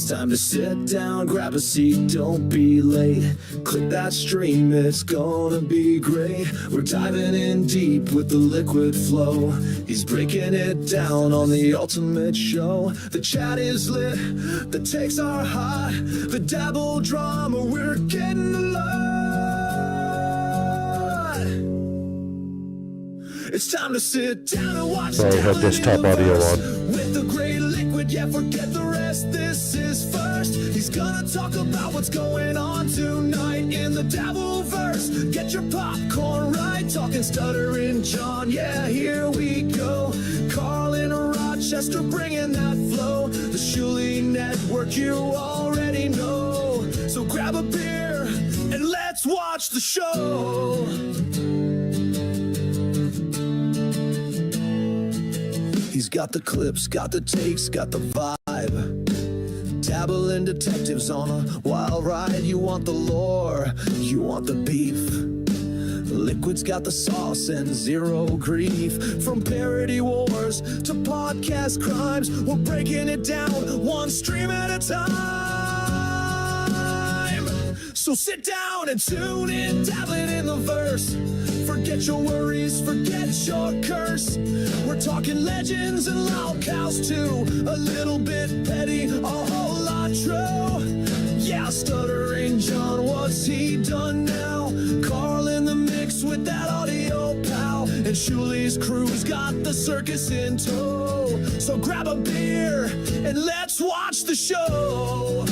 It's time to sit down, grab a seat, don't be late. Click that stream, it's gonna be great. We're diving in deep with the liquid flow. He's breaking it down on the ultimate show. The chat is lit, the takes are hot. The dabble drama, we're getting alive. It's time to sit down and watch. Sorry, I had desktop audio on. With the great liquid, yeah, forget the rest. This is first. He's gonna talk about what's going on tonight in the dabble verse. Get your popcorn right, talking Stuttering John. Yeah, here we go. Carl in Rochester bringing that flow. The Shuley Network, you already know. So grab a beer and let's watch the show. He's got the clips, got the takes, got the vibe. Dabbling detectives on a wild ride. You want the lore, you want the beef. Liquid's got the sauce and zero grief. From parody wars to podcast crimes, we're breaking it down one stream at a time. So sit down and tune in, dabbling in the verse. Forget your worries, forget your curse. We're talking legends and loud cows too. A little bit petty, a whole lot true. Yeah, Stuttering John, what's he done now? Carl in the mix with that audio pal. And Shuley's crew's got the circus in tow. So grab a beer and let's watch the show.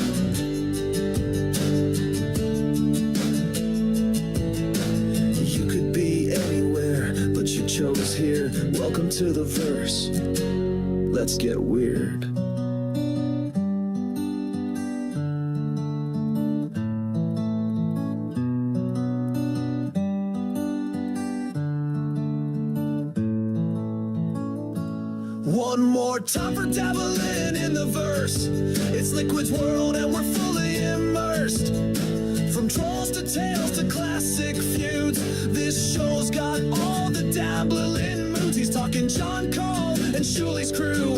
You chose here. Welcome to the verse. Let's get weird. One more time for dabbling in the verse. It's Liquid's world and we're fully immersed. From trolls to tales to classic feuds, this show's got all the dabbling moods. He's talking John, Carl, and Shuley's crew.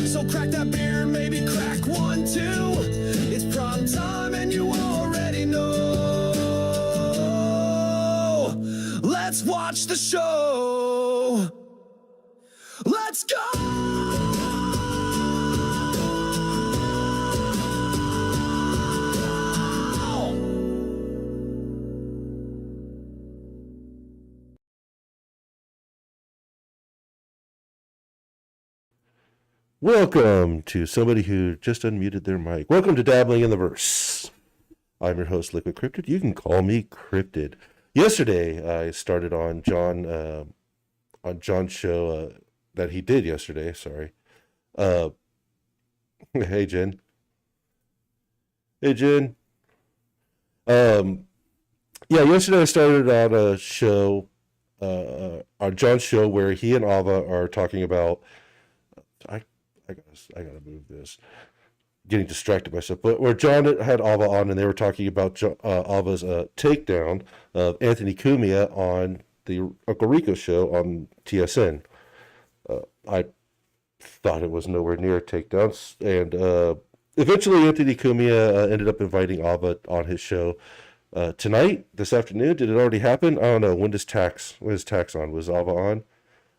So crack that beer, maybe crack one too. It's prime time and you already know. Let's watch the show. Let's go. Welcome to somebody who just unmuted their mic. Welcome to Dabbling in the Verse. I'm your host, Liquid Cryptid. You can call me Cryptid. Yesterday, I started on John's show that he did yesterday. Sorry. Hey, Jen. Hey, Jen. Yeah, yesterday I started on a show, on John's show, where he and Ava are talking about. I gotta move this. Getting distracted myself. But where John had Ava on, and they were talking about Ava's takedown of Anthony Cumia on the Uncle Rico show on TSN. I thought it was nowhere near a takedown, and eventually Anthony Cumia ended up inviting Ava on his show tonight, this afternoon. Did it already happen? I don't know. When is Tax on? Was Ava on?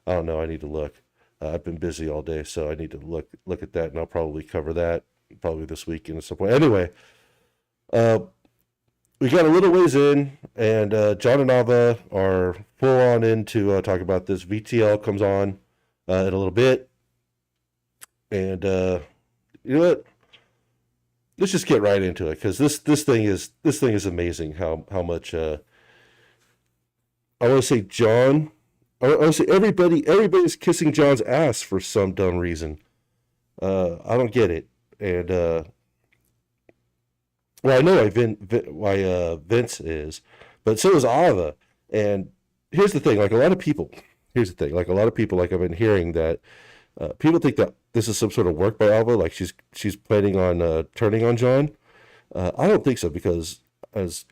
I don't know. I need to look. I've been busy all day, so I need to look at that, and I'll probably cover that probably this weekend at some point. Anyway, we got a little ways in, and John and Ava are full on into talk about this. VTL comes on in a little bit, and you know what? Let's just get right into it, because this thing is amazing. How much I want to say John. I want to say everybody's kissing John's ass for some dumb reason. I don't get it. And, well, I know why Vince is, but so is Ava. And here's the thing, like a lot of people, I've been hearing that people think that this is some sort of work by Ava, like she's planning on turning on John. I don't think so, because as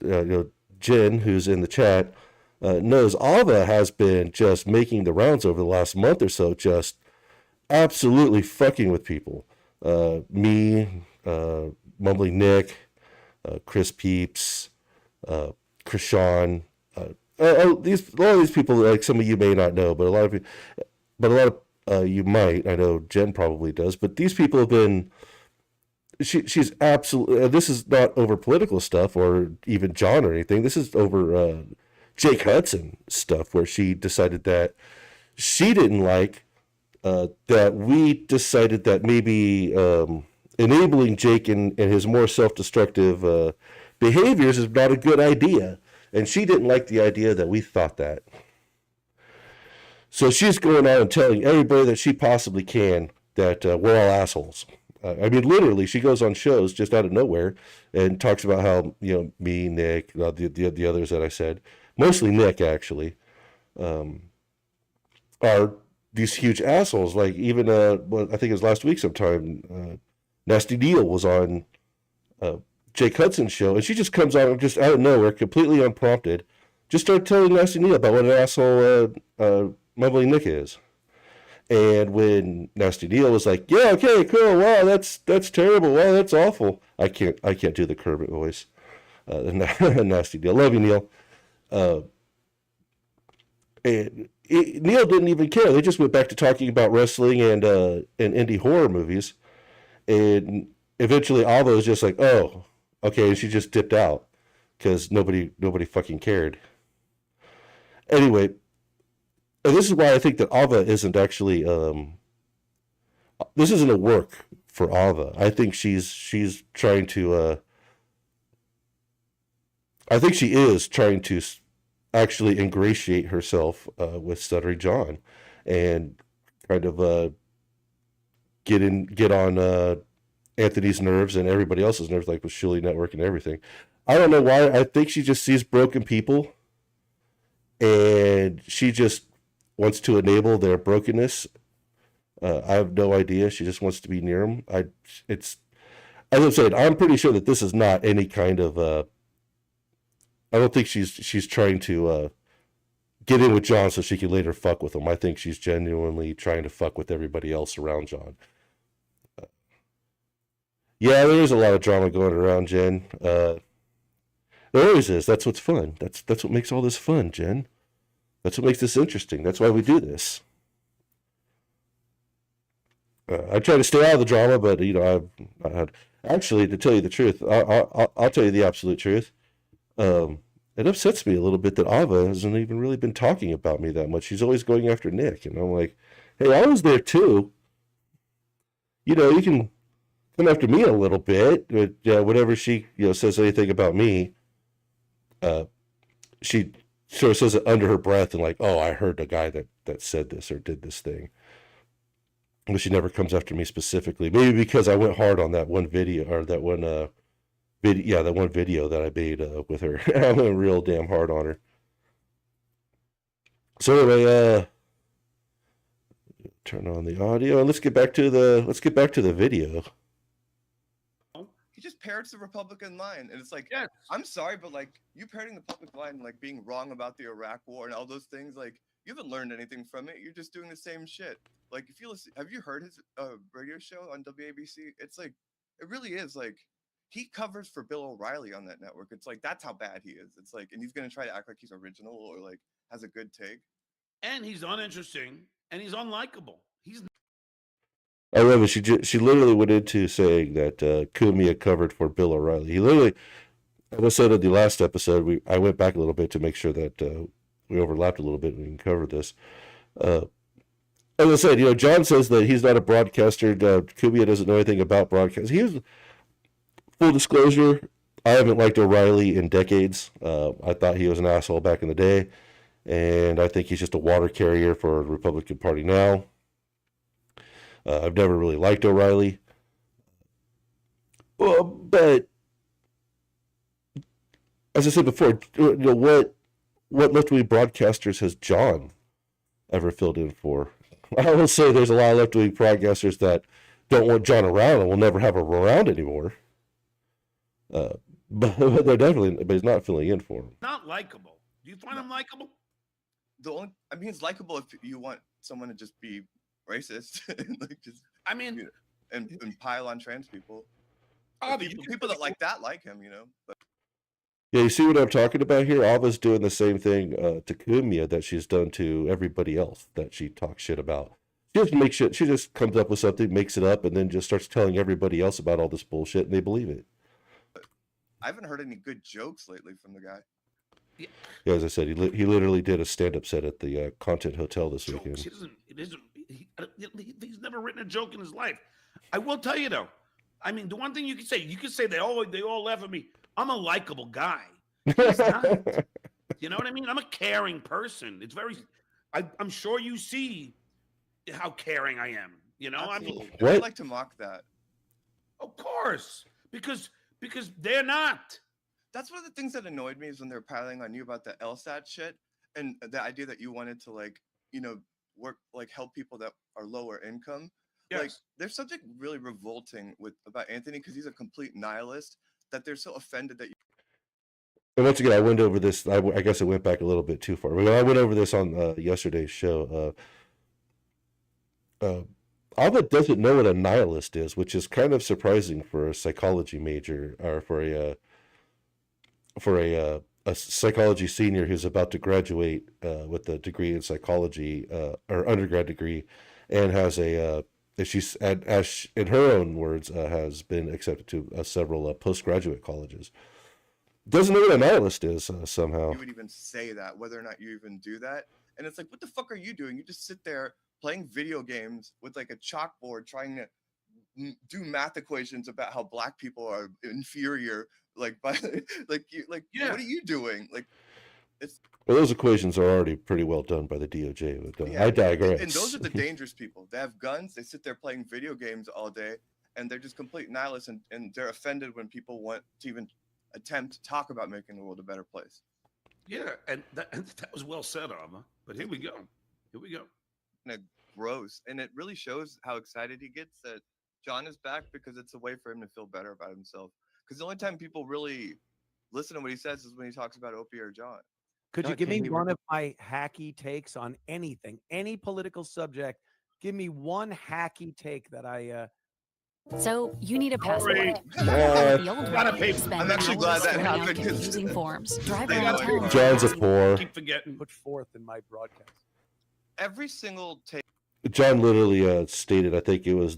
Jen, who's in the chat, knows, Ava has been just making the rounds over the last month or so, just absolutely fucking with people. Me, Mumbling Nick, Chris Peeps, Krishan. A lot of these people, like some of you may not know, but a lot of you might. I know Jen probably does, but these people have been. She's absolutely. This is not over political stuff or even John or anything. This is over Jake Hudson stuff, where she decided that she didn't like that we decided that maybe enabling Jake in his more self-destructive behaviors is not a good idea. And she didn't like the idea that we thought that. So she's going on and telling everybody that she possibly can that we're all assholes. I mean, literally, she goes on shows just out of nowhere and talks about how, me, Nick, the others that I said, mostly Nick, actually, are these huge assholes. Like, even, well, I think it was last week sometime, Nasty Neal was on Jake Hudson's show, and she just comes out just out of nowhere, completely unprompted, just started telling Nasty Neal about what an asshole Mumbling Nick is. And when Nasty Neal was like, "Yeah, okay, cool, wow, that's terrible, wow, that's awful," I can't do the Kermit voice. Nasty Neal, love you, Neil. And Neil didn't even care. They just went back to talking about wrestling and indie horror movies, and eventually Ava was just like, "Oh, okay," and she just dipped out because nobody fucking cared. Anyway. And this is why I think that Ava isn't actually. This isn't a work for Ava. I think she's trying to. I think she is trying to actually ingratiate herself with Stuttering John, and kind of get on Anthony's nerves and everybody else's nerves, like with Shilly Network and everything. I don't know why. I think she just sees broken people, and she just wants to enable their brokenness. I have no idea. She just wants to be near them. As I'm saying, I'm pretty sure that this is not any kind of. I don't think she's trying to get in with John so she can later fuck with him. I think she's genuinely trying to fuck with everybody else around John. Yeah, there's a lot of drama going around, Jen. There always is. That's what's fun. That's what makes all this fun, Jen. That's what makes this interesting. That's why we do this. I try to stay out of the drama, but I had actually, to tell you the truth, I'll tell you the absolute truth. It upsets me a little bit that Ava hasn't even really been talking about me that much. She's always going after Nick, and I'm like, hey, I was there too. You can come after me a little bit, but whenever she says anything about me, she sort of says it under her breath and like, "Oh, I heard the guy that said this or did this thing." But she never comes after me specifically. Maybe because I went hard on that one video, or that one video. Yeah, that one video that I made with her. I went real damn hard on her. So anyway, turn on the audio and let's get back to the video. He just parrots the Republican line, and it's like, Yes. I'm sorry, but like, you parroting the public line, like being wrong about the Iraq War and all those things, like, you haven't learned anything from it. You're just doing the same shit. Like, if you listen, have you heard his radio show on WABC? It's like, it really is like, he covers for Bill O'Reilly on that network. It's like, that's how bad he is. It's like, and he's gonna try to act like he's original or like has a good take. And he's uninteresting, and he's unlikable. He's I love it. She literally went into saying that Cumia covered for Bill O'Reilly. He literally, as I said in the last episode, I went back a little bit to make sure that we overlapped a little bit and we can cover this. As I said, John says that he's not a broadcaster. Cumia doesn't know anything about broadcasting. Full disclosure, I haven't liked O'Reilly in decades. I thought he was an asshole back in the day, and I think he's just a water carrier for the Republican Party now. I've never really liked O'Reilly. But as I said before, what left-wing broadcasters has John ever filled in for? I will say there's a lot of left-wing broadcasters that don't want John around and will never have him around anymore. But they're definitely, but he's not filling in for him. not likable. Do you find him likable? He's likable if you want someone to just be racist and like just I mean, and pile on trans people. Oh, People that like that like him, you know. But Yeah, you see what I'm talking about here? Ava's doing the same thing to Cumia that she's done to everybody else that she talks shit about. She doesn't make shit. She just comes up with something, makes it up, and then just starts telling everybody else about all this bullshit, and they believe it. I haven't heard any good jokes lately from the guy. Yeah, as I said, he literally did a stand-up set at the Content Hotel this jokes. weekend. He's never written a joke in his life. I will tell you though. I mean, the one thing you can say they all laugh at me. I'm a likable guy. He's not. You know what I mean? I'm a caring person. It's very. I'm sure you see how caring I am. You know, Absolutely. I mean, What? I like to mock that. Of course, because they're not. That's one of the things that annoyed me is when they're piling on you about the LSAT shit and the idea that you wanted to work help people that are lower income. Yes. Like there's something really revolting about Anthony because he's a complete nihilist that they're so offended that you. And once again, I went over this. I guess I went back a little bit too far. I went over this on yesterday's show. Alba doesn't know what a nihilist is, which is kind of surprising for a psychology major or for a psychology senior who's about to graduate with a degree in psychology or undergrad degree, and has in her own words, has been accepted to several postgraduate colleges. Doesn't know what a nihilist is somehow. You would even say that, whether or not you even do that. And it's like, what the fuck are you doing? You just sit there playing video games with like a chalkboard trying to do math equations about how black people are inferior. What are you doing? Like, well, those equations are already pretty well done by the DOJ. But I digress. And those are the dangerous people. They have guns. They sit there playing video games all day, and they're just complete nihilists. And they're offended when people want to even attempt to talk about making the world a better place. Yeah, and that was well said, Alma. But here we go. And gross, and it really shows how excited he gets that John is back because it's a way for him to feel better about himself. Because the only time people really listen to what he says is when he talks about Opie or John. Could you give me one of my hacky takes on anything, any political subject? Give me one hacky take that I. So you need a passport. I'm actually glad that happened. Using forms. Drive around town. John's a poor. Keep forgetting. Put forth in my broadcast. Every single take. John literally stated, I think it was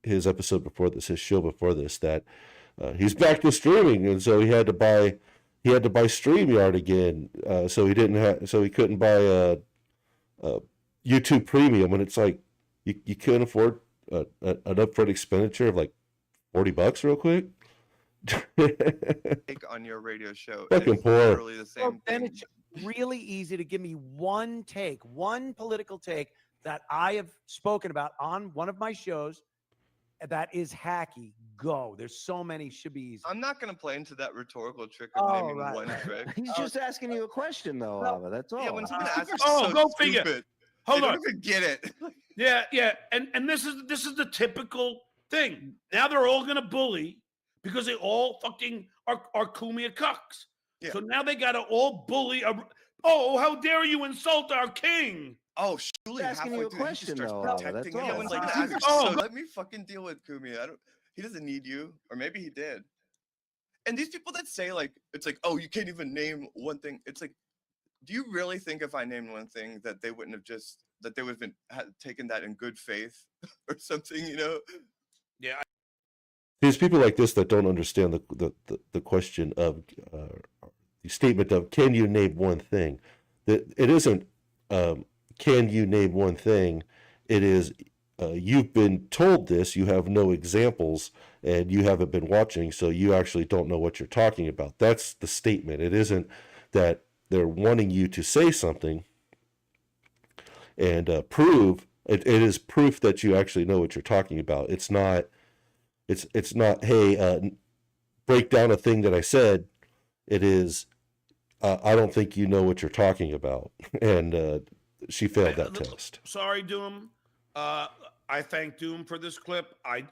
his episode before this, his show before this, that he's back to streaming, and so he had to buy StreamYard again, so he couldn't buy YouTube Premium, and it's like you couldn't afford an upfront expenditure of like $40 real quick. Take on your radio show. Fucking poor. Literally the same Then thing. it's really easy to give me one political take that I have spoken about on one of my shows that is hacky. Go. There's so many, should be easy. I'm not going to play into that rhetorical trick of naming one trick. He's just asking you a question, though, Alva. That's all. Yeah, when someone asks, go figure. stupid, Hold they on. don't even get it. Yeah, and this is the typical thing. Now they're all gonna bully because they all fucking are Cumia cucks. Yeah. So now they gotta all bully. Oh, how dare you insult our king? Oh, surely asking halfway you a through, he question, starts though, protecting that's him. all. When someone Oh, asks, oh, so go- let me fucking deal with Cumia. He doesn't need you, or maybe he did. And these people that say it's like, oh, you can't even name one thing. It's like, do you really think if I named one thing that they wouldn't have that they would have taken that in good faith or something, you know? Yeah. There's people like this that don't understand the question of the statement of can you name one thing? That it isn't can you name one thing? It is you've been told this, you have no examples, and you haven't been watching, so you actually don't know what you're talking about. That's the statement. It isn't that they're wanting you to say something and prove. It is proof that you actually know what you're talking about. It's not. It's not. Hey, break down a thing that I said. It is. I don't think you know what you're talking about, and she failed that test. Sorry, Doom. I thank Doom for this clip. I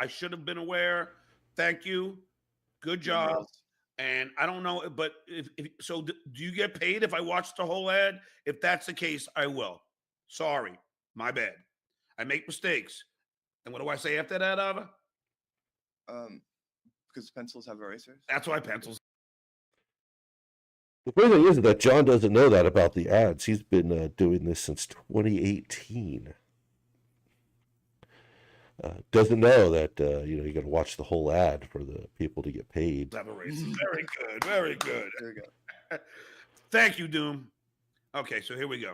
should have been aware. Thank you. Good job. And I don't know, but do you get paid if I watch the whole ad? If that's the case, I will. Sorry, my bad. I make mistakes. And what do I say after that, Ava? Because pencils have erasers. That's why pencils. The funny thing is that John doesn't know that about the ads. He's been doing this since 2018. Doesn't know that you got to watch the whole ad for the people to get paid. Have erasers. Very good. Very good. There we go. Thank you, Doom. Okay, so here we go.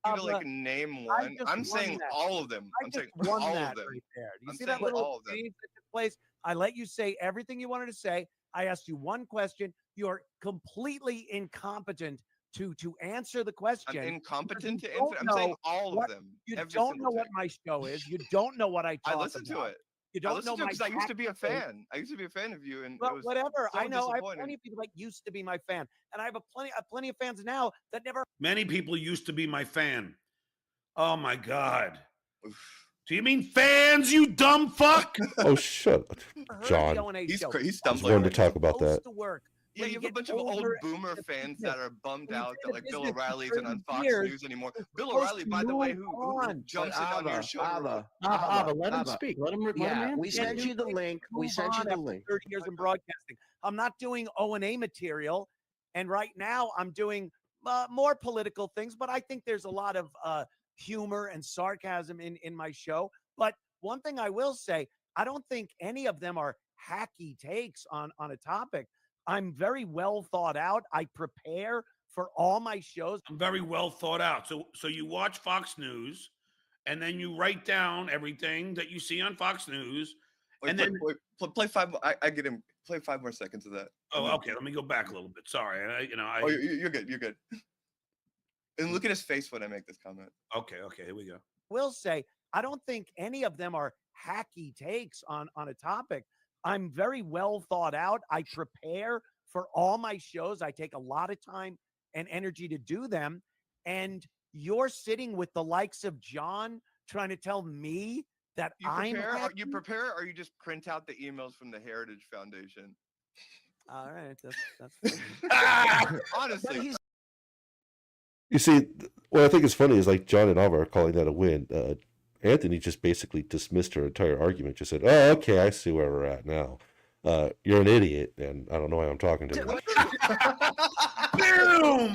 You to like name one. I'm saying all of them. I'm saying all of them. Right there. Do you I'm see that saying all little of them. change that took place? I let you say everything you wanted to say. I asked you one question. You're completely incompetent to answer the question. I'm incompetent to You answer. don't I'm saying know all what- of them. You Every don't single know what thing. my show is. You don't know what I talk I listen to about. it. You I don't listen know to it my because I used to be a tactics. fan. I used to be a fan of you, and it Well, was whatever. so I know. I have disappointing. plenty of people that used to be my fan, and I have plenty of fans now that never Many people used to be my fan. Oh my God. Oof. Do you mean fans, you dumb fuck? Oh, shut up, heard John. the O&A He's show. he's I was stumbling. wanting to It's talk about supposed that. to work. Yeah, When you have a get bunch of old older boomer in fans business, that are bummed when you've out been that in like Bill business for O'Reilly's isn't on 30 Fox years, News anymore. you're Bill supposed O'Reilly, to by the way, move who on. jumps in on your show? Ava, let him Ava. speak. Let him Yeah, answer. we sent you the link. We Move sent you on the after link. 30 years in broadcasting. I'm not doing O&A material, and right now I'm doing more political things, but I think there's a lot of humor and sarcasm in my show. But one thing I will say, I don't think any of them are hacky takes on a topic. I'm very well thought out. I prepare for all my shows. I'm very well thought out. So you watch Fox News, and then you write down everything that you see on Fox News. Wait, And play, then- wait, play 5 more. I get him. Play 5 more seconds of that. Oh, okay. Let me go back a little bit. Sorry. Oh, you're good. You're good. And look at his face when I make this comment. Okay. Here we go. Will say, I don't think any of them are hacky takes on a topic. I'm very well thought out. I prepare for all my shows. I take a lot of time and energy to do them. And you're sitting with the likes of John trying to tell me that I'm hacky? You prepare, or you just print out the emails from the Heritage Foundation? All right, that's Honestly, You see, what I think is funny is like John and Alva are calling that a win. Anthony just basically dismissed her entire argument. Just said, "Oh, okay, I see where we're at now. You're an idiot, and I don't know why I'm talking to you." Boom!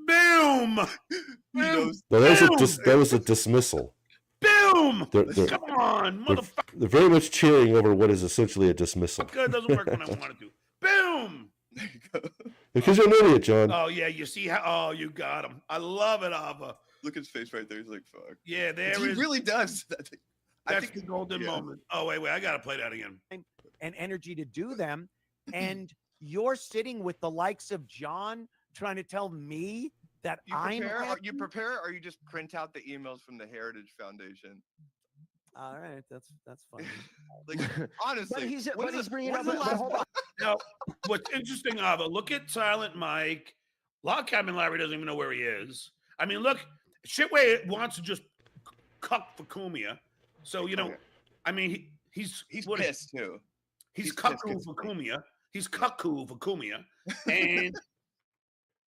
Boom! Boom! No, that was a dismissal. Boom! They're- Come on, They're, motherfucker. they're very much cheering over what is essentially a dismissal. It doesn't work when I want it to. Boom! there you go. Because you're an idiot, John. Oh, yeah. You see how? Oh, you got him. I love it, Ava. Look at his face right there. He's like, "Fuck." Yeah, there He is. really does. I That's think the golden yeah. moment. Oh, wait. I got to play that again. and energy to do them. And you're sitting with the likes of John trying to tell me that You prepare, or you just print out the emails from the Heritage Foundation? All right, that's funny. Like, honestly, he's what is bringing what up. is the last Hold on. Now, what's interesting, Ava, look at Silent Mike. Log Cabin Larry doesn't even know where he is. I mean, look, Shitway wants to just cuck for Cumia. So, I mean, he's He's pissed too. He's He's cuckoo pissed for 'cause- Cumia. He's cuckoo for Cumia. And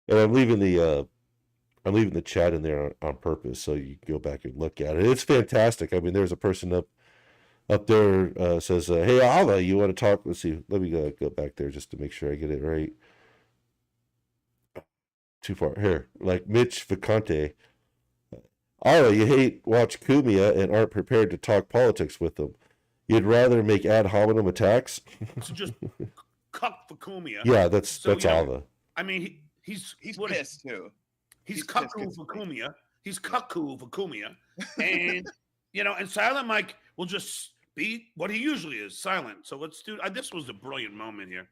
And I'm leaving the chat in there on purpose so you can go back and look at it. It's fantastic. I mean, there's a person up there says, "Hey, Alva, you want to talk?" Let's see. Let me go back there just to make sure I get it right. Too far here. Like Mitch Vicante. Alva, you watch Cumia and aren't prepared to talk politics with them. You'd rather make ad hominem attacks? to just cuck for Cumia. Yeah, that's So, Alva. I mean, he's He's pissed too. He's He's cuckoo pissed for 'cause- Cumia. He's cuckoo for Cumia. And, and Silent Mike will just be what he usually is, silent. So let's do, this was a brilliant moment here.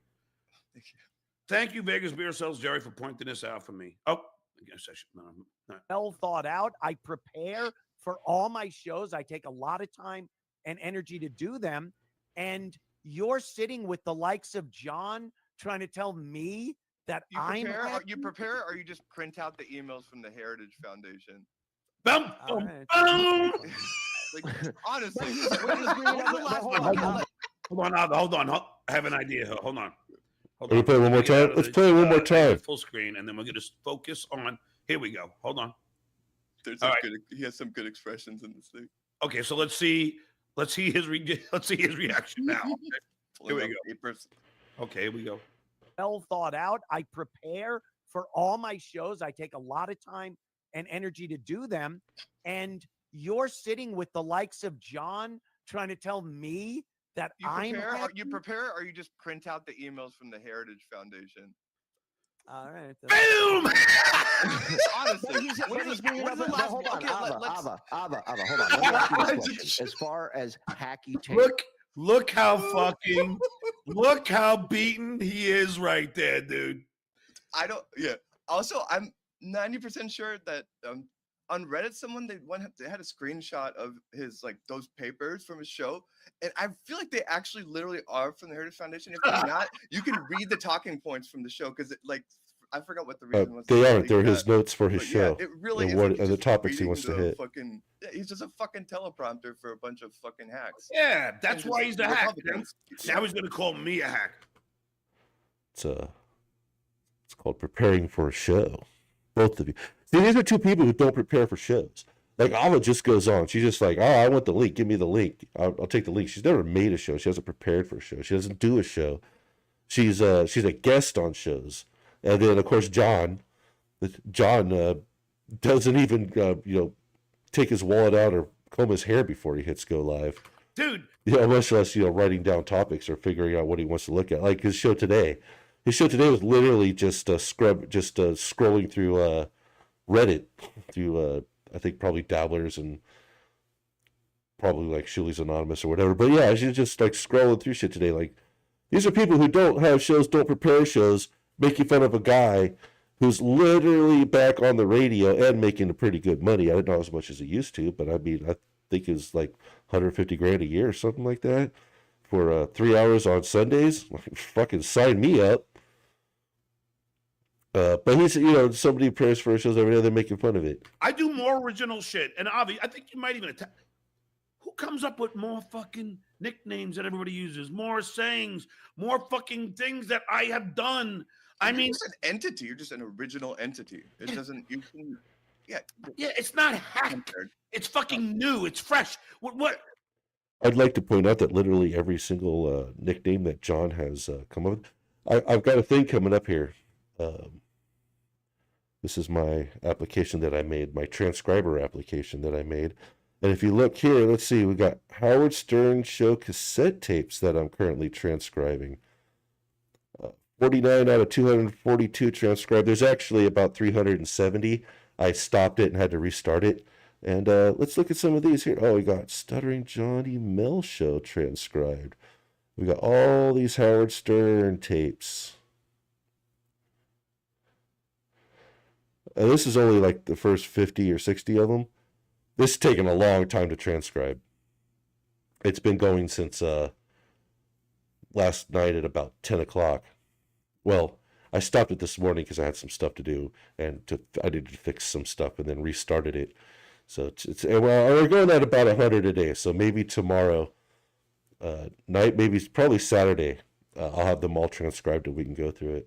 Thank you, Vegas Beer Sales Jerry, for pointing this out for me. Oh, I guess I should, no. Well thought out. I prepare for all my shows. I take a lot of time and energy to do them. And you're sitting with the likes of John trying to tell me that You prepare, or you just print out the emails from the Heritage Foundation? Boom, All boom, right. boom. Like, honestly, Hold on. I have an idea. Hold on. Can we play one more time? Let's play one more time. Full screen, and then we're going to focus on. Here we go. Hold on. There's All some right. good. He has some good expressions in this thing. Okay, so let's see his reaction now. Pulling we up go. papers. Okay, here we go. Well thought out. I prepare for all my shows. I take a lot of time and energy to do them. And you're sitting with the likes of John trying to tell me that You prepare, or you just print out the emails from the Heritage Foundation? All right. Boom! Honestly, Hold on, Ava, hold on. Let me ask you this question. As far as hacky tape, Look how beaten he is right there, dude. I don't. Yeah. Also, I'm 90% sure that on Reddit, they had a screenshot of his like those papers from his show, and I feel like they actually literally are from the Heritage Foundation. If they're not, you can read the talking points from the show because I forgot what the reason was. They are. They're his notes for his show. Yeah, it really and is. what are the topics he wants to hit. He's just a fucking teleprompter for a bunch of fucking hacks. Yeah, that's why he's the hack. Now he's gonna call me a hack. It's called preparing for a show. Both of you. See, these are two people who don't prepare for shows. Like Ava just goes on. She's just like, oh, I want the link. Give me the link. I'll take the link. She's never made a show. She hasn't prepared for a show. She doesn't do a show. She's a guest on shows. And then of course John doesn't even take his wallet out or comb his hair before he hits go live. Dude. Much less writing down topics or figuring out what he wants to look at. Like his show today. His show today was literally just scrolling through Reddit, through I think probably Dabblers and probably like Shuli's Anonymous or whatever. But yeah, she's just like scrolling through shit today. Like these are people who don't have shows, don't prepare shows, making fun of a guy who's literally back on the radio and making pretty good money. I don't know as much as he used to, but I mean, I think it's like $150,000 a year or something like that for 3 hours on Sundays. Fucking sign me up. But he's, somebody prepares for shows every day. They're making fun of it. I do more original shit, and Avi, I think you might even attack. Who comes up with more fucking nicknames that everybody uses, more sayings, more fucking things that I have done? I mean, it's an entity. You're just an original entity. It doesn't. Yeah. It's not hacked. It's fucking new. It's fresh. What? I'd like to point out that literally every single nickname that John has come up with. I've got a thing coming up here. This is my application that I made, my transcriber application that I made. And if you look here, let's see, we got Howard Stern show cassette tapes that I'm currently transcribing. 49 out of 242 transcribed. There's actually about 370. I stopped it and had to restart it. And let's look at some of these here. Oh, we got Stuttering Johnny Mel show transcribed. We got all these Howard Stern tapes. And this is only like the first 50 or 60 of them. This is taking a long time to transcribe. It's been going since last night at about 10 o'clock. Well, I stopped it this morning because I had some stuff to do, and I needed to fix some stuff and then restarted it. So we're going at about 100 a day. So maybe tomorrow night, probably Saturday, I'll have them all transcribed and we can go through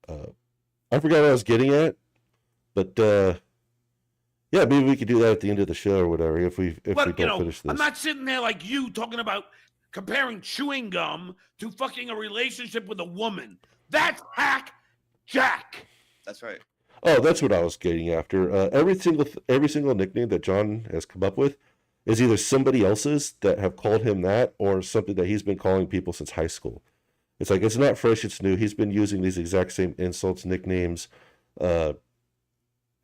it. I forgot what I was getting at, but yeah, maybe we could do that at the end of the show or whatever if we don't finish this. I'm not sitting there like you talking about comparing chewing gum to fucking a relationship with a woman. That's hack Jack. That's right. Oh, that's what I was getting after. Every single nickname that John has come up with is either somebody else's that have called him that or something that he's been calling people since high school. It's like, it's not fresh, it's new. He's been using these exact same insults, nicknames, and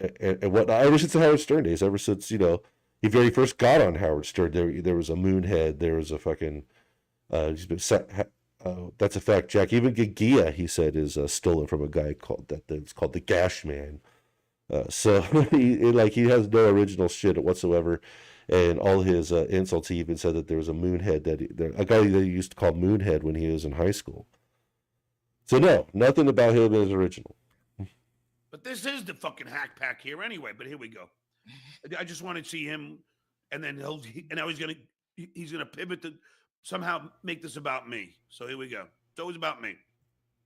whatnot ever since the Howard Stern days, ever since, he very first got on Howard Stern. There was a moonhead, there was a fucking, that's a fact, Jack. Even Gigia, he said, is stolen from a guy that's called the Gash Man. So he has no original shit whatsoever. And all his insults, he even said that there was a moonhead, a guy that he used to call Moonhead when he was in high school. So no, nothing about him is original. But this is the fucking hack pack here anyway. But here we go. I just want to see him, and then now he's gonna pivot to somehow make this about me. So here we go. It's always about me.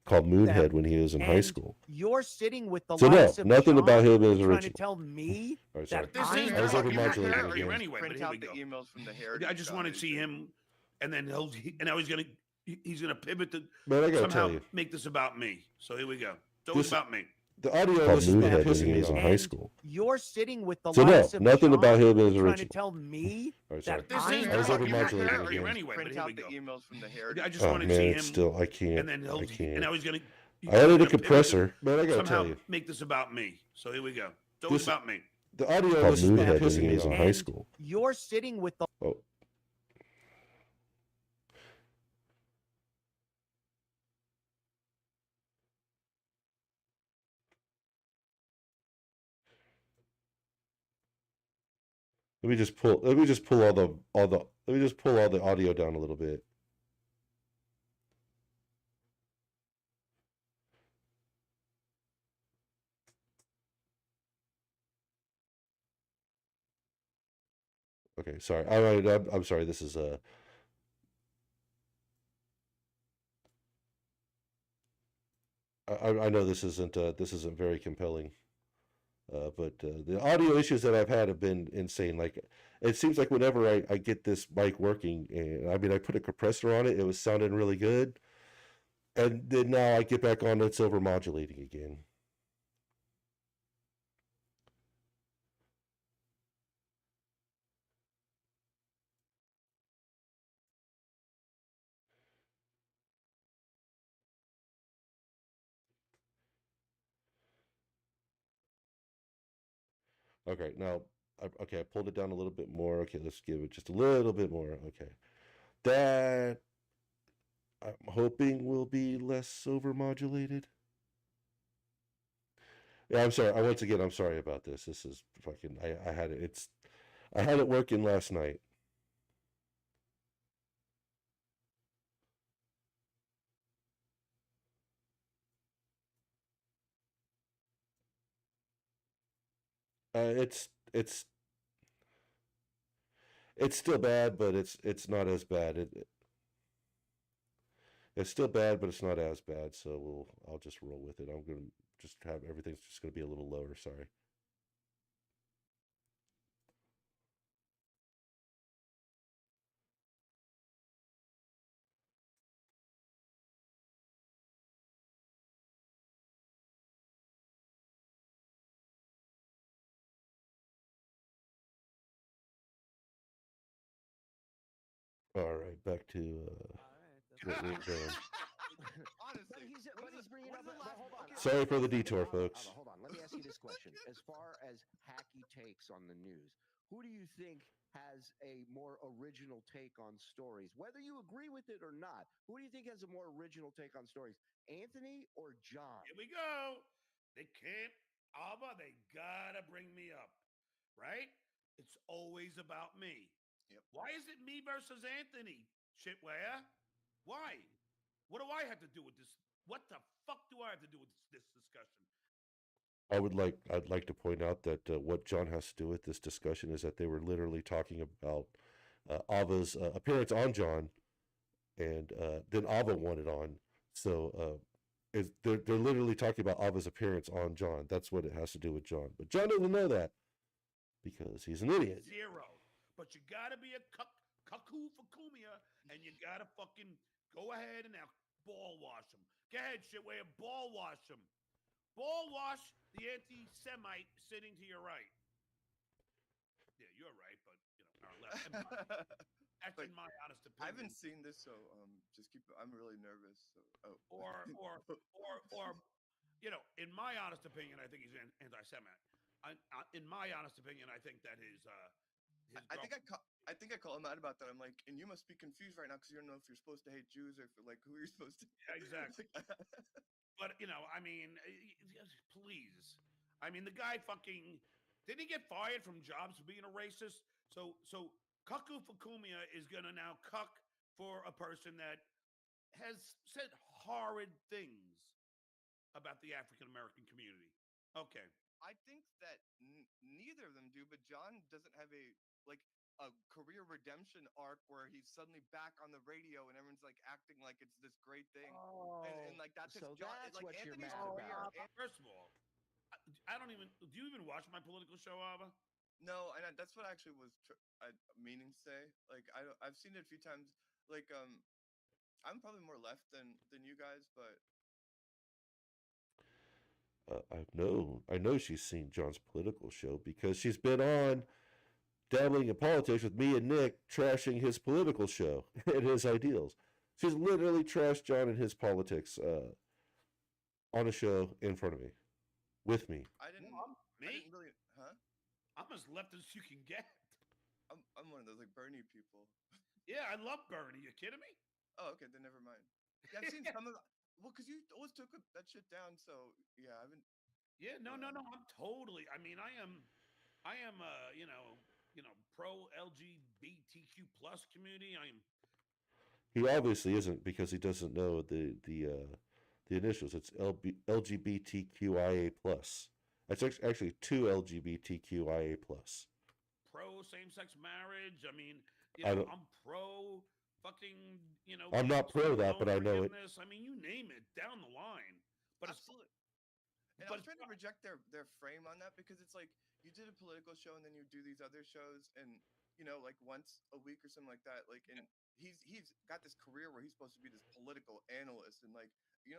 called Moonhead them, when he was in high and school. you're sitting with the So no, likes of nothing about John him is trying to original. tell me All right, sorry. that This I'm is I was not over you're not modulating fair again. here anyway. But Print here we out the go. emails from the heritage. I just want to see him, and then now he's gonna pivot to But I gotta somehow tell you, make this about me. So here we go. It's always This- about me. the audio Called this has been Moonhead when pissing he me was off in in high high school. school. You're sitting with the So no, likes of nothing John about him is trying to original. tell me All right, sorry. that This I'm is I was not over you're not modulating fair here again. anyway. But Print here we out the go. emails from the heritage. I just Oh want to man, see it's him, still I can't. and then I and can't. now he's gonna. I added a pivot to compressor, but I gotta somehow tell you, make this about me. So here we go. It's always This- about me. the audio Called this has been Moonhead when pissing he me was off in in high high school. you're sitting with the Oh. Let me just pull all the audio down a little bit. Okay, sorry. I'm sorry. This is I know this isn't very compelling, but the audio issues that I've had have been insane. Like it seems like whenever I get this mic working, and I mean I put a compressor on it, it was sounding really good, and then now I get back on it's over modulating again. Okay, now I pulled it down a little bit more. Okay, let's give it just a little bit more. Okay, that I'm hoping will be less overmodulated. Yeah, I'm sorry. I'm sorry about this. This is fucking. I had it. I had it working last night. It's still bad, but it's not as bad. It's still bad, but it's not as bad. So I'll just roll with it. I'm gonna just have everything's just gonna be a little lower. Sorry. All right, back to what we were doing. Honestly, But he's bringing up. But hold on. Sorry for the detour, folks. Hold on. Let me ask you this question: as far as hacky takes on the news, who do you think has a more original take on stories? Whether you agree with it or not, who do you think has a more original take on stories, Anthony or John? Here we go. They can't, Alba, they gotta bring me up, right? It's always about me. Yep. Why is it me versus Anthony, shitware? Why? What do I have to do with this? What the fuck do I have to do with this discussion? I'd like to point out that what John has to do with this discussion is that they were literally talking about Ava's appearance on John, and then Ava wanted on. So they're literally talking about Ava's appearance on John. That's what it has to do with John. But John doesn't know that because he's an idiot. Zero. But you gotta be a cuckoo for Cumia, and you gotta fucking go ahead and now ball wash him. Go ahead, shitware, ball wash him. Ball wash the anti-Semite sitting to your right. Yeah, you're right, but our left. That's But in my honest opinion. I haven't seen this, so just keep. I'm really nervous. So, Or, in my honest opinion, I think he's an anti-Semite. In my honest opinion, I think that his I think I call him out about that. I'm like, and you must be confused right now because you don't know if you're supposed to hate Jews or if like who you're supposed to. Yeah, exactly. But I mean, please. I mean, the guy fucking didn't he get fired from jobs for being a racist? So Cuckoo for Cumia is gonna now cuck for a person that has said horrid things about the African American community. Okay. I think that neither of them do, but John doesn't have a like. a career redemption arc where he's suddenly back on the radio and everyone's like acting like it's this great thing. And like that's his so job. that's Like what you're Anthony's mad career. about. First of all, I don't even. Do you even watch my political show, Ava? No, and that's what I actually was meaning to say. Like I've seen it a few times. Like I'm probably more left than you guys, but I know she's seen John's political show because she's been on Dabbling in Politics with me and Nick, trashing his political show and his ideals. She's literally trashed John and his politics on a show in front of me, with me. I didn't. Me? I didn't really. Huh? I'm as left as you can get. I'm one of those like Bernie people. Yeah, I love Bernie. You kidding me? Oh, okay, then never mind. Yeah, I've seen some of. Well, because you always took that shit down, so yeah, I haven't. Yeah, no. I'm totally. I mean, I am. Pro LGBTQ plus community. I am. He obviously isn't because he doesn't know the initials. It's LGBTQIA plus. That's actually 2 LGBTQIA plus. Pro same-sex marriage. I mean, I'm pro fucking. I'm not pro that, but I know it. I mean, you name it down the line. But Absolutely. And I was trying to reject their frame on that because it's like you did a political show and then you do these other shows and like once a week or something like that. Like and he's got this career where he's supposed to be this political analyst and like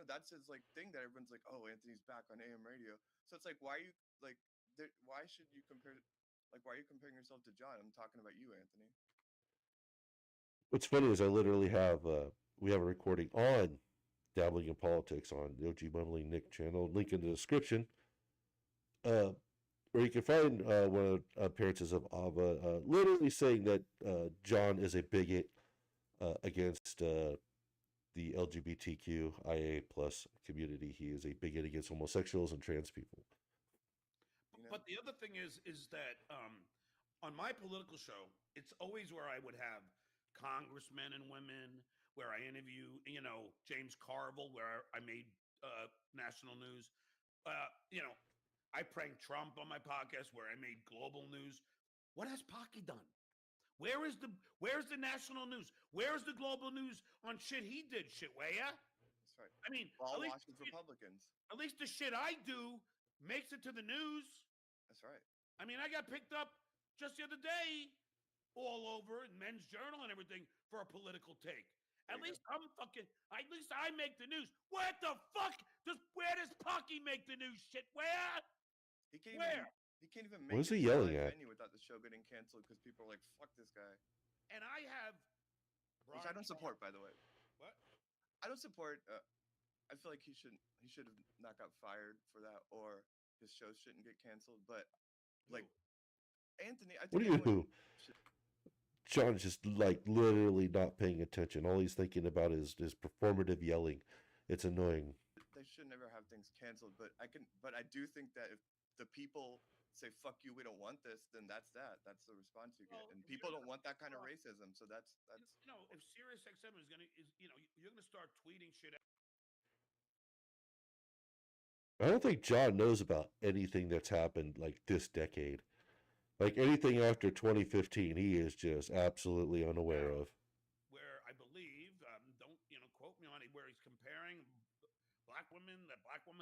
that's his like thing that everyone's like, oh, Anthony's back on AM radio. So it's like why are you like why should you compare like why are you comparing yourself to John? I'm talking about you, Anthony. What's funny is I literally have we have a recording on Dabbling in Politics on the OG Mumbling Nick channel, link in the description, where you can find one of the appearances of Ava literally saying that John is a bigot against the LGBTQIA plus community. He is a bigot against homosexuals and trans people. But the other thing is that on my political show, it's always where I would have congressmen and women, where I interview, James Carville, where I made national news. I pranked Trump on my podcast, where I made global news. What has Pocky done? Where's the national news? Where's the global news on shit he did? Shit, where ya? That's right. I mean, all Washington Republicans. At least the shit I do makes it to the news. That's right. I mean, I got picked up just the other day all over in Men's Journal and everything for a political take. At least I make the news. What the fuck? Where does Pocky make the news? Shit, where? He can't even make What is he yelling at? venue without the show getting canceled because people are like, fuck this guy. And I have which I don't support, by the way. What? I don't support I feel like he should have not got fired for that or his show shouldn't get canceled, but like Anthony, I think John's just like literally not paying attention. All he's thinking about is performative yelling. It's annoying. They should never have things canceled, but I do think that if the people say "fuck you," we don't want this, then that's the response you get, and people don't want that kind of racism. So that's if SiriusXM you're gonna start tweeting shit out. I don't think John knows about anything that's happened like this decade. Like anything after 2015, he is just absolutely unaware of. Where I believe, don't quote me on it, where he's comparing black woman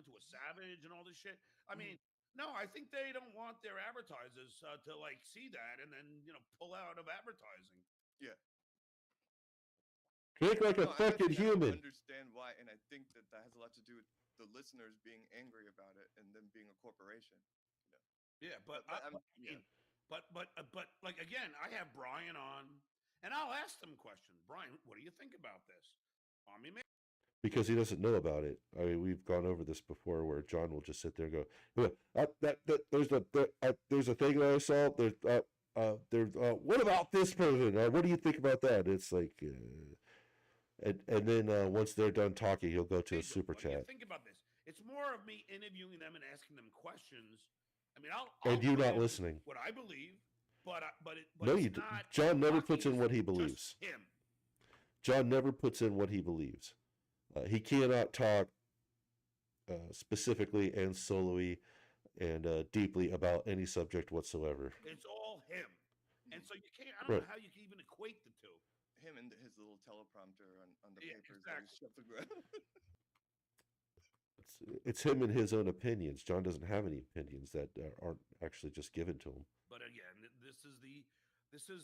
to a savage and all this shit. I mean, no, I think they don't want their advertisers to like see that and then pull out of advertising. Yeah. Think like a fucking human. I understand why, and I think that has a lot to do with the listeners being angry about it and them being a corporation. Yeah, but like again, I have Brian on, and I'll ask them questions. Brian, what do you think about this? Because he doesn't know about it. I mean, we've gone over this before, where John will just sit there and go, "There's a thing that I saw. What about this person? What do you think about that?" It's like, and then once they're done talking, he'll go to a super chat. Think about this. It's more of me interviewing them and asking them questions. I mean, I'll and you not listening. What I believe, but no, you don't. John never puts in what he believes. Him. John never puts in what he believes. He cannot talk specifically and solely and deeply about any subject whatsoever. It's all him. And so you can't. I don't Right. know how you can even equate the two. Him and his little teleprompter on the Yeah, papers that he exactly. shoved to the ground. It's him and his own opinions. John doesn't have any opinions that aren't actually just given to him. But again, this is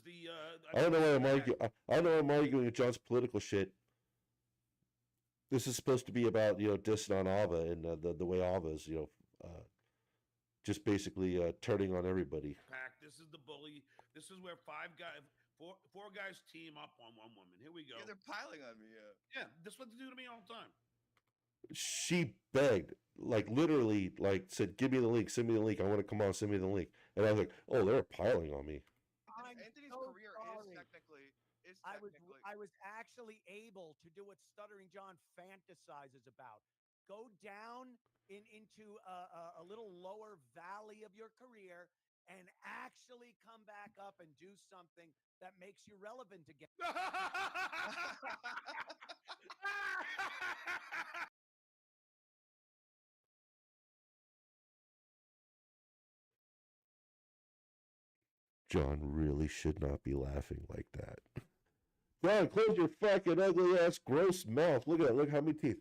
the. I don't know why I'm mean, arguing. I don't know why I'm arguing with John's political shit. This is supposed to be about dissing on Ava and the way Ava's just basically turning on everybody. Pack. This is the bully. This is where four guys team up on one woman. Here we go. Yeah, they're piling on me. Yeah. Yeah, this is what they do to me all the time. She begged, like literally, like said, "Give me the link. Send me the link. I want to come on. Send me the link." And I was like, "Oh, they're piling on me." I'm Anthony's so career sorry. is I technically. was actually able to do what Stuttering John fantasizes about. Go down into a little lower valley of your career and actually come back up and do something that makes you relevant again. John really should not be laughing like that. John, close your fucking ugly ass, gross mouth. Look at that. Look how many teeth.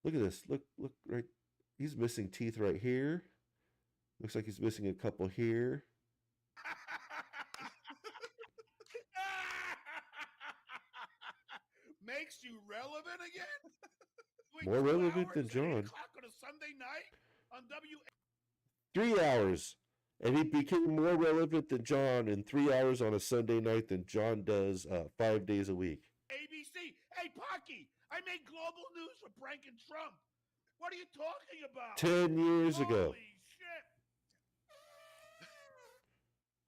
Look at this. Look right. He's missing teeth right here. Looks like he's missing a couple here. Makes you relevant again? More relevant than John. 8 o'clock on a Sunday night on 3 hours. And he became more relevant than John in 3 hours on a Sunday night than John does 5 days a week. ABC. Hey, Pocky, I made global news for pranking Trump. What are you talking about? 10 years ago. Holy shit.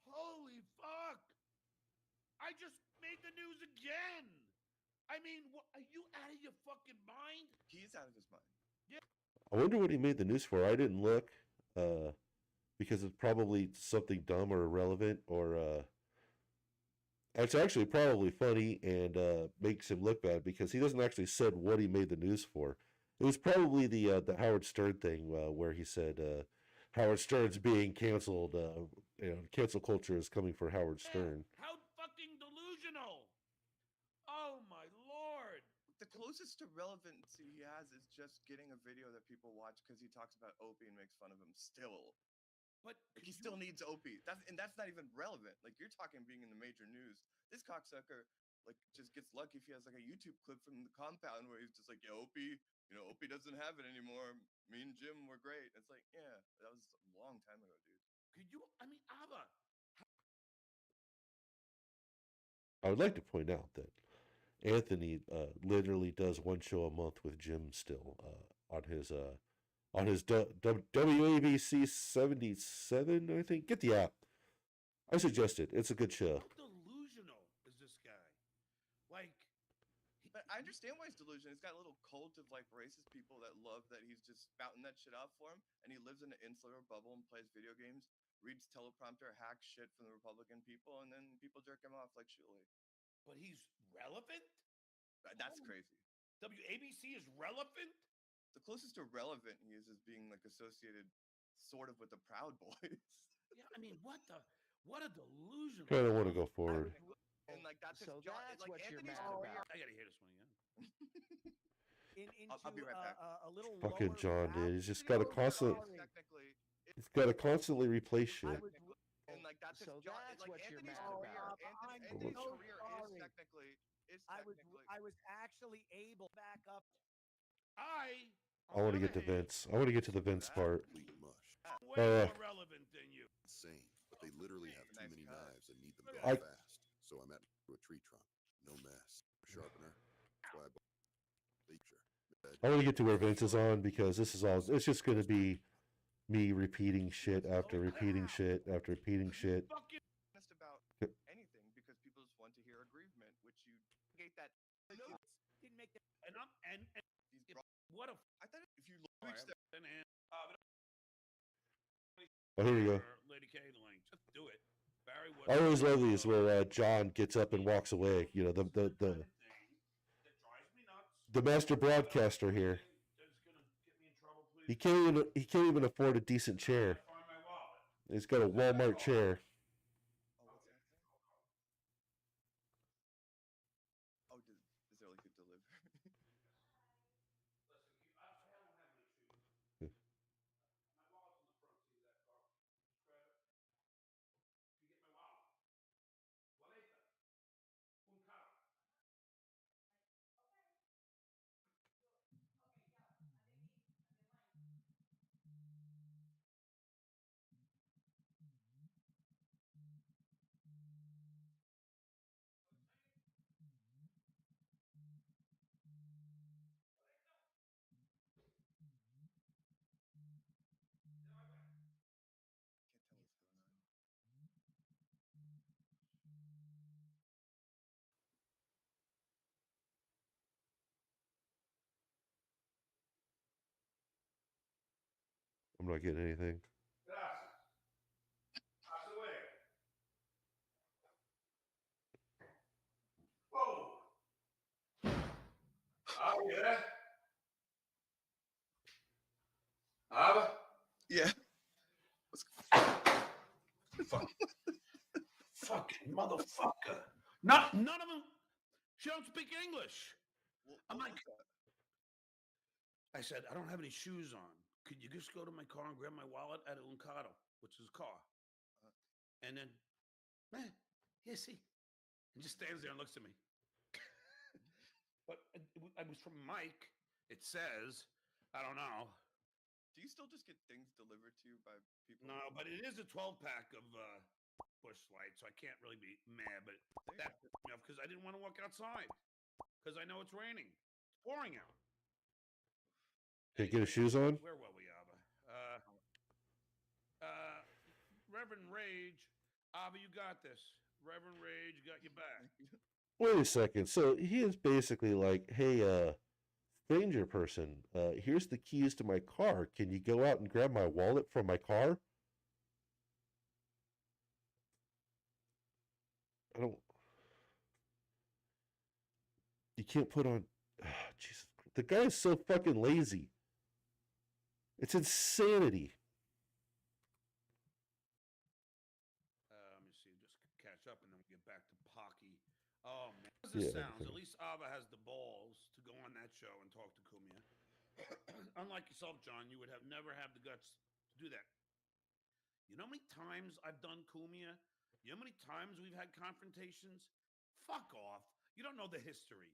Holy fuck. I just made the news again. I mean, are you out of your fucking mind? He's out of his mind. I wonder what he made the news for. I didn't look because it's probably something dumb or irrelevant, or it's actually probably funny and makes him look bad because he doesn't actually said what he made the news for. It was probably the Howard Stern thing where he said Howard Stern's being canceled. Cancel culture is coming for Howard Stern. How fucking delusional. Oh my lord. The closest to relevancy he has is just getting a video that people watch because he talks about Opie and makes fun of him still. But Like, he still needs Opie. That's not even relevant. Like, you're talking being in the major news. This cocksucker just gets lucky if he has like a YouTube clip from the compound where he's just like, "Yeah, Opie, Opie doesn't have it anymore. Me and Jim were great." It's like, yeah, that was a long time ago, dude. Abba. I would like to point out that Anthony literally does one show a month with Jim still on his WABC 77, I think. Get the app. I suggest it. It's a good show. How delusional is this guy? Like, But I understand why he's delusional. He's got a little cult of like racist people that love that he's just spouting that shit out for him, and he lives in an insular bubble and plays video games, reads teleprompter, hacks shit from the Republican people, and then people jerk him off like Shuli. but he's relevant? That's crazy. WABC is relevant? The closest to relevant he is being like associated sort of with the Proud Boys. Yeah, I mean, what a delusional. Kind of want to go forward. And like that's So his job. that's Like what you're Anthony's mad career. about. I gotta hear this one again. I'll be right back. A little Fucking lower John, dude. valley. He's just got to constantly replace shit. And like that's So his job. that's Like what you're Anthony's mad career. about. Anthony's so career sorry. is technically. I was actually able back up. I want to get to Vince. I want to get to the Vince part. Complete mush. way more relevant than you. Insane. But they literally have too Nice many cut. knives and need them I- gone fast. So I'm at a tree trunk. No mess. Sharpener. That's why I bought feature. I want to get to where Vince is on because this is all. It's just going to be me repeating shit after repeating shit after repeating shit. Fucking Honest about anything because people just want to hear aggrievement, which you hate that. Didn't make that. and I'm and These it- bro- what a I thought if you all right, reach the and Oh, here we go. Lady K link. Just do it. Barry I always love these where John gets up and walks away. You know, the that drives me nuts. the master broadcaster here. That's gonna get me in trouble, please. He can't even afford a decent chair. Find my wallet. He's got a Walmart chair. oh, what's that? not getting anything. Whoa. Oh, yeah. Ava? Yeah. Fucking motherfucker. None of them. She don't speak English. I'm What like, was that? I said, I don't have any shoes on. Could you just go to my car and grab my wallet at Uncado, which is a car? And then, here, see. And just stands there and looks at me. But I was from Mike. It says, I don't know. Do you still just get things delivered to you by people? No, but it is a 12-pack of Bush Light, so I can't really be mad. But that pissed me off because I didn't want to walk outside because I know it's raining. It's pouring out. Can't get his shoes on? Where were we, Ava? Reverend Rage. Ava, you got this. Reverend Rage got your back. Wait a second. So he is basically like, hey, stranger person, here's the keys to my car. Can you go out and grab my wallet from my car? I don't. You can't put on. Jesus. The guy is so fucking lazy. It's insanity. Let me see. Just catch up and then we'll get back to Pocky. Oh, man. As this sounds, at least Ava has the balls to go on that show and talk to Cumia. Unlike yourself, John, you would have never have the guts to do that. You know how many times I've done Cumia? You know how many times we've had confrontations? Fuck off. You don't know the history.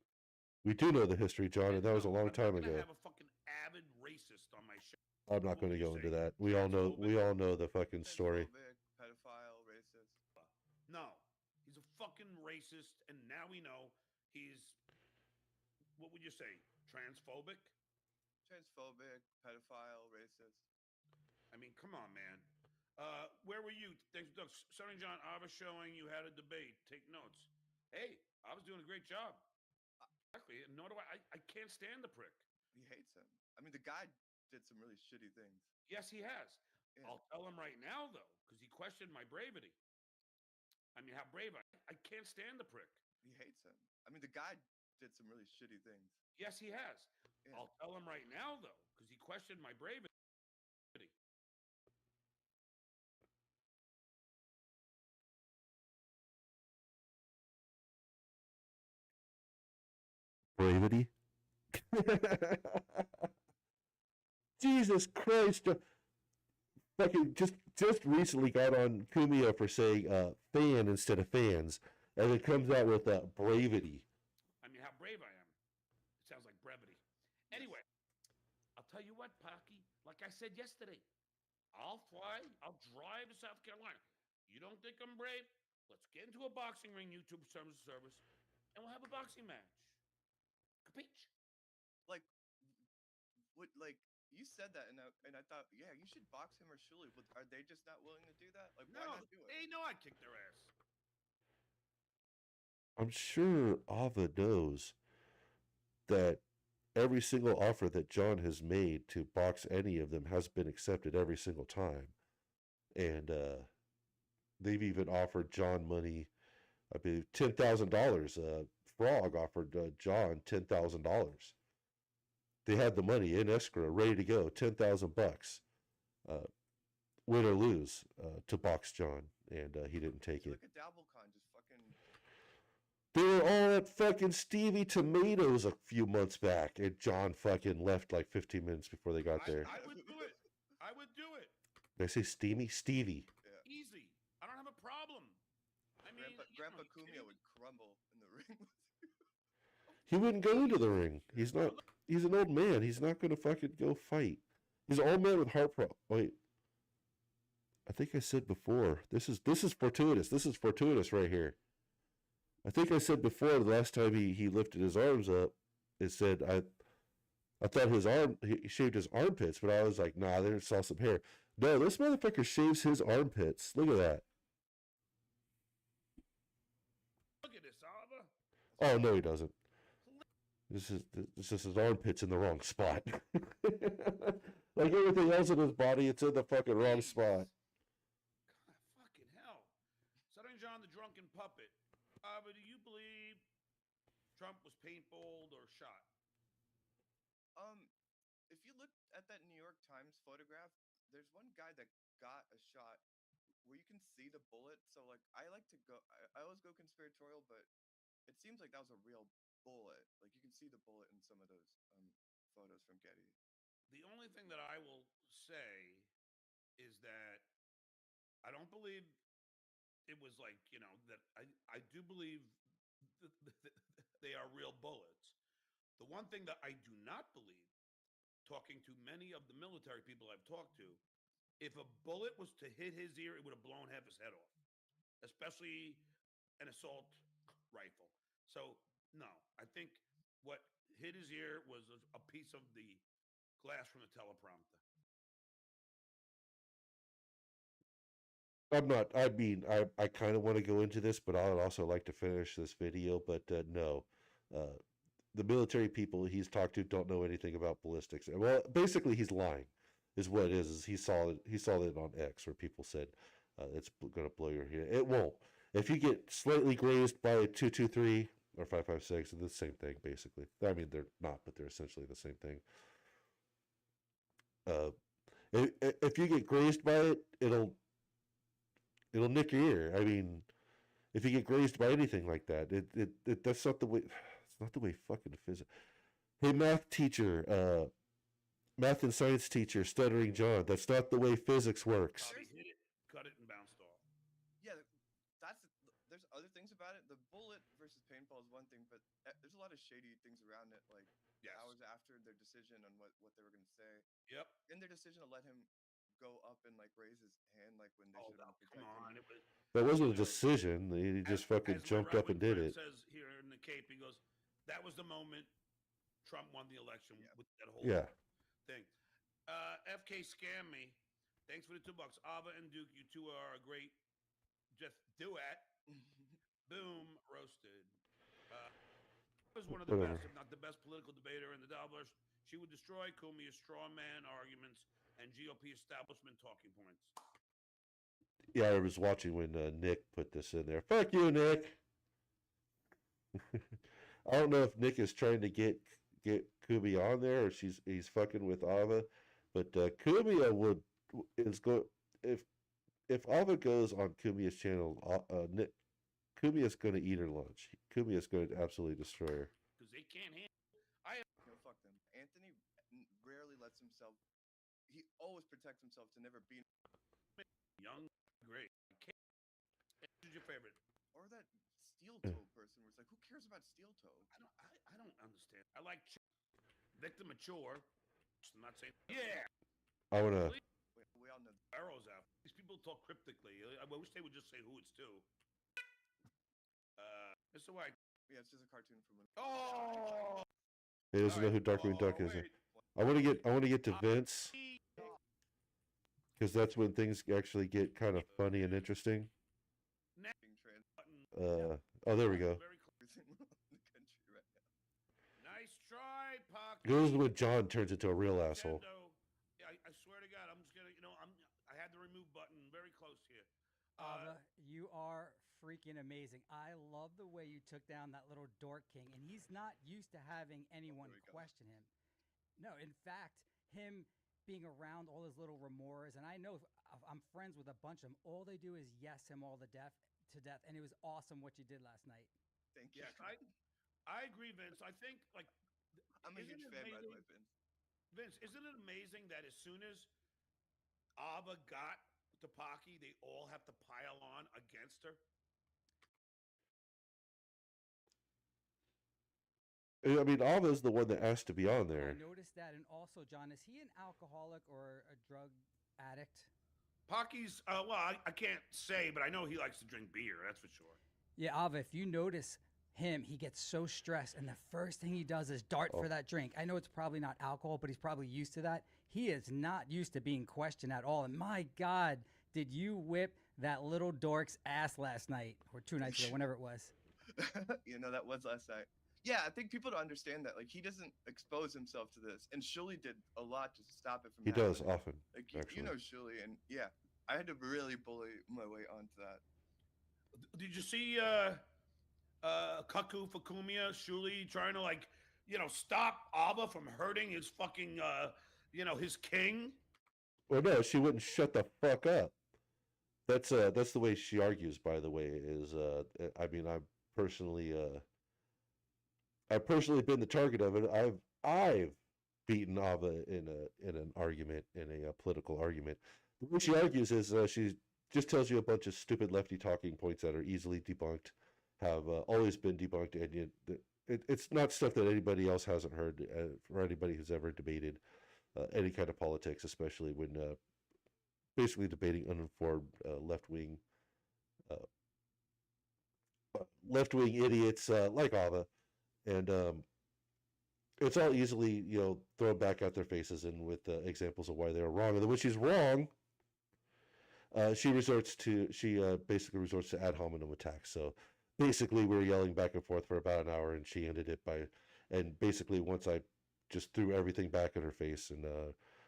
We do know the history, John, and that was a long time ago. I have a fucking avid racist on my show. I'm not going to go into that. We all know the fucking story. Pedophile, racist. No, he's a fucking racist, and now we know he's, what would you say, transphobic? Transphobic, pedophile, racist. I mean, come on, man. Where were you? Thanks, Doug. Sonny John, I was showing you how to debate. Take notes. Hey, I was doing a great job. Exactly. Nor do I can't stand the prick. He hates him. I mean, the guy did some really shitty things. Yes, he has. Yeah. I'll tell him right now, though, because he questioned my bravery. I mean, how brave I can't stand the prick. He hates him. I mean, the guy did some really shitty things. Yes, he has. Yeah. I'll tell him right now, though, because he questioned my bravery. Bravity. Jesus Christ. Fucking just recently got on Cumia for saying fan instead of fans. And it comes out with bravity. I mean, how brave I am. It sounds like brevity. Anyway, I'll tell you what, Pocky. Like I said yesterday, I'll drive to South Carolina. You don't think I'm brave? Let's get into a boxing ring, YouTube terms of service, and we'll have a boxing match. Capiche? Like, what? Like, you said that, and I thought, yeah, you should box him or Shuli. But are they just not willing to do that? Like, why No, not do it? they know I'd kick their ass. I'm sure Ava knows that every single offer that John has made to box any of them has been accepted every single time. And they've even offered John money, I believe $10,000. Frog offered John $10,000. They had the money in escrow, ready to go, $10,000, win or lose, to box John, and he didn't take it. Look at DabbleCon, just fucking. They were all at fucking Stevie Tomatoes a few months back, and John fucking left like 15 minutes before they got there. I would do it. I would do it. Did I say Stevie? Stevie. Yeah. Easy. I don't have a problem. I mean, Grandpa Cumia would crumble in the ring. He wouldn't go into the ring. He's not. He's an old man. He's not going to fucking go fight. He's an old man with heart problems. Wait. I think I said before. This is fortuitous. This is fortuitous right here. I think I said before the last time he lifted his arms up, it said I thought he shaved his armpits, but I was like, nah, they saw some hair. No, this motherfucker shaves his armpits. Look at that. Look at this, Oliver. Oh no, he doesn't. This is his armpit's in the wrong spot. Like everything else in his body, it's in the fucking wrong spot. God, fucking hell. Stuttering John the Drunken Puppet. But do you believe Trump was paintballed or shot? If you look at that New York Times photograph, there's one guy that got a shot where you can see the bullet. So like, I like to go. I always go conspiratorial, but it seems like that was a real bullet. Like you can see the bullet in some of those photos from Getty. The only thing that I will say is that I don't believe it was like, that I do believe they are real bullets. The one thing that I do not believe, talking to many of the military people I've talked to, if a bullet was to hit his ear, it would have blown half his head off, especially an assault rifle. So, no, I think what hit his ear was a piece of the glass from the teleprompter. I'm not. I mean, I kind of want to go into this, but I'd also like to finish this video. But no, the military people he's talked to don't know anything about ballistics. Well, basically, he's lying, is what it is. Is he saw it on X where people said it's going to blow your head. It won't. If you get slightly grazed by a 223 or 556, it's the same thing basically. I mean, they're not, but they're essentially the same thing. If you get grazed by it, it'll nick your ear. I mean, if you get grazed by anything like that, that's not the way. It's not the way fucking physics. Hey, math teacher, math and science teacher, Stuttering John. That's not the way physics works. He hit it, cut it, and bounced off. Yeah, there's other things about it. The bullet versus paintball is one thing, but there's a lot of shady things around it, like hours after their decision on what they were gonna say. Yep. And their decision to let him go up and like raise his hand, like when they should have been come on. That wasn't a decision. He just fucking jumped up and did it. Says here in the Cape, he goes, "That was the moment Trump won the election with that whole thing." FK Scam Me. Thanks for the $2. Ava and Duke, you two are a great just duet. Boom, roasted. Was one of the best, if not the best, political debater in the Dabblers. She would destroy Cumia's straw man arguments and GOP establishment talking points. Yeah, I was watching when Nick put this in there. Fuck you, Nick. I don't know if Nick is trying to get Cumia on there or he's fucking with Ava, but Cumia if Ava goes on Cumia's channel, Nick. Cumia's going to eat her lunch. Cumia's going to absolutely destroy her. Because they can't handle. Fuck them. Anthony rarely lets himself. He always protects himself to never be young. Great. Who's your favorite? Or that steel toe person where it's like, who cares about steel toe? I don't understand. I like Victor Mature. I'm not saying. Yeah. I want to. We all know arrows out. These people talk cryptically. I wish they would just say who it's to. Mr. White. Yeah, it's just a cartoon from. Oh. He doesn't know who Darkwing Duck is. I want to get to Vince because that's when things actually get kind of funny and interesting. Oh, there we go. Nice try, Pocket. This is when John turns into a real asshole. Yeah, I swear to God, I'm just gonna. I had the remove button very close here. Ava, you are freaking amazing. I love the way you took down that little dork king, and he's not used to having anyone question him. No, in fact, him being around all his little remores, and I know I'm friends with a bunch of them. All they do is yes him all to death, and it was awesome what you did last night. Thank you. Yes, I agree, Vince. I think I'm a huge fan, by the way, Vince. Vince, isn't it amazing that as soon as Ava got to Pocky, they all have to pile on against her? I mean, Ava's the one that asked to be on there. I noticed that, and also, John, is he an alcoholic or a drug addict? Pocky's, well, I can't say, but I know he likes to drink beer, that's for sure. Yeah, Ava, if you notice him, he gets so stressed, and the first thing he does is dart for that drink. I know it's probably not alcohol, but he's probably used to that. He is not used to being questioned at all, and my God, did you whip that little dork's ass last night, or 2 nights ago, whenever it was. That was last night. Yeah, I think people don't understand that. Like, he doesn't expose himself to this, and Shuli did a lot to stop it from He happening. does often. Like, actually. you know Shuli, and yeah, I had to really bully my way onto that. Did you see Kaku for Cumia, Shuli trying to like, stop Abba from hurting his fucking his king? Well, no, she wouldn't shut the fuck up. That's the way she argues. By the way, is I mean, I've personally been the target of it. I've beaten Ava in an argument, in a political argument. The way she argues is she just tells you a bunch of stupid lefty talking points that are easily debunked, have always been debunked, and it's not stuff that anybody else hasn't heard, or anybody who's ever debated any kind of politics, especially when basically debating uninformed left-wing idiots like Ava. And it's all easily, thrown back at their faces and with examples of why they were wrong. And then when she's wrong, she basically resorts to ad hominem attacks. So basically, we were yelling back and forth for about an hour, and she ended it and basically once I just threw everything back in her face and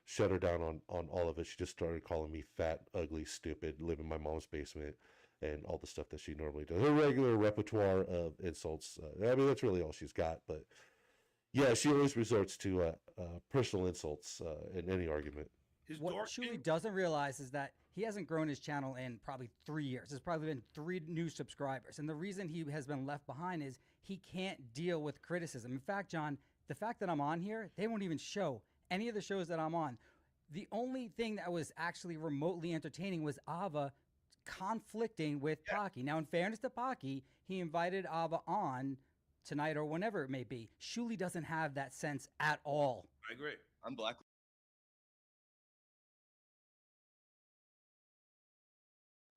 shut her down on all of it, she just started calling me fat, ugly, stupid, live in my mom's basement, and all the stuff that she normally does. Her regular repertoire of insults. I mean, that's really all she's got. But yeah, she always resorts to personal insults in any argument. What Shuli doesn't realize is that he hasn't grown his channel in probably 3 years. There's probably been 3 new subscribers. And the reason he has been left behind is he can't deal with criticism. In fact, John, the fact that I'm on here, they won't even show any of the shows that I'm on. The only thing that was actually remotely entertaining was Ava conflicting with Paki. Now, in fairness to Paki, he invited Ava on tonight or whenever it may be. Shuli doesn't have that sense at all. I agree. I'm black.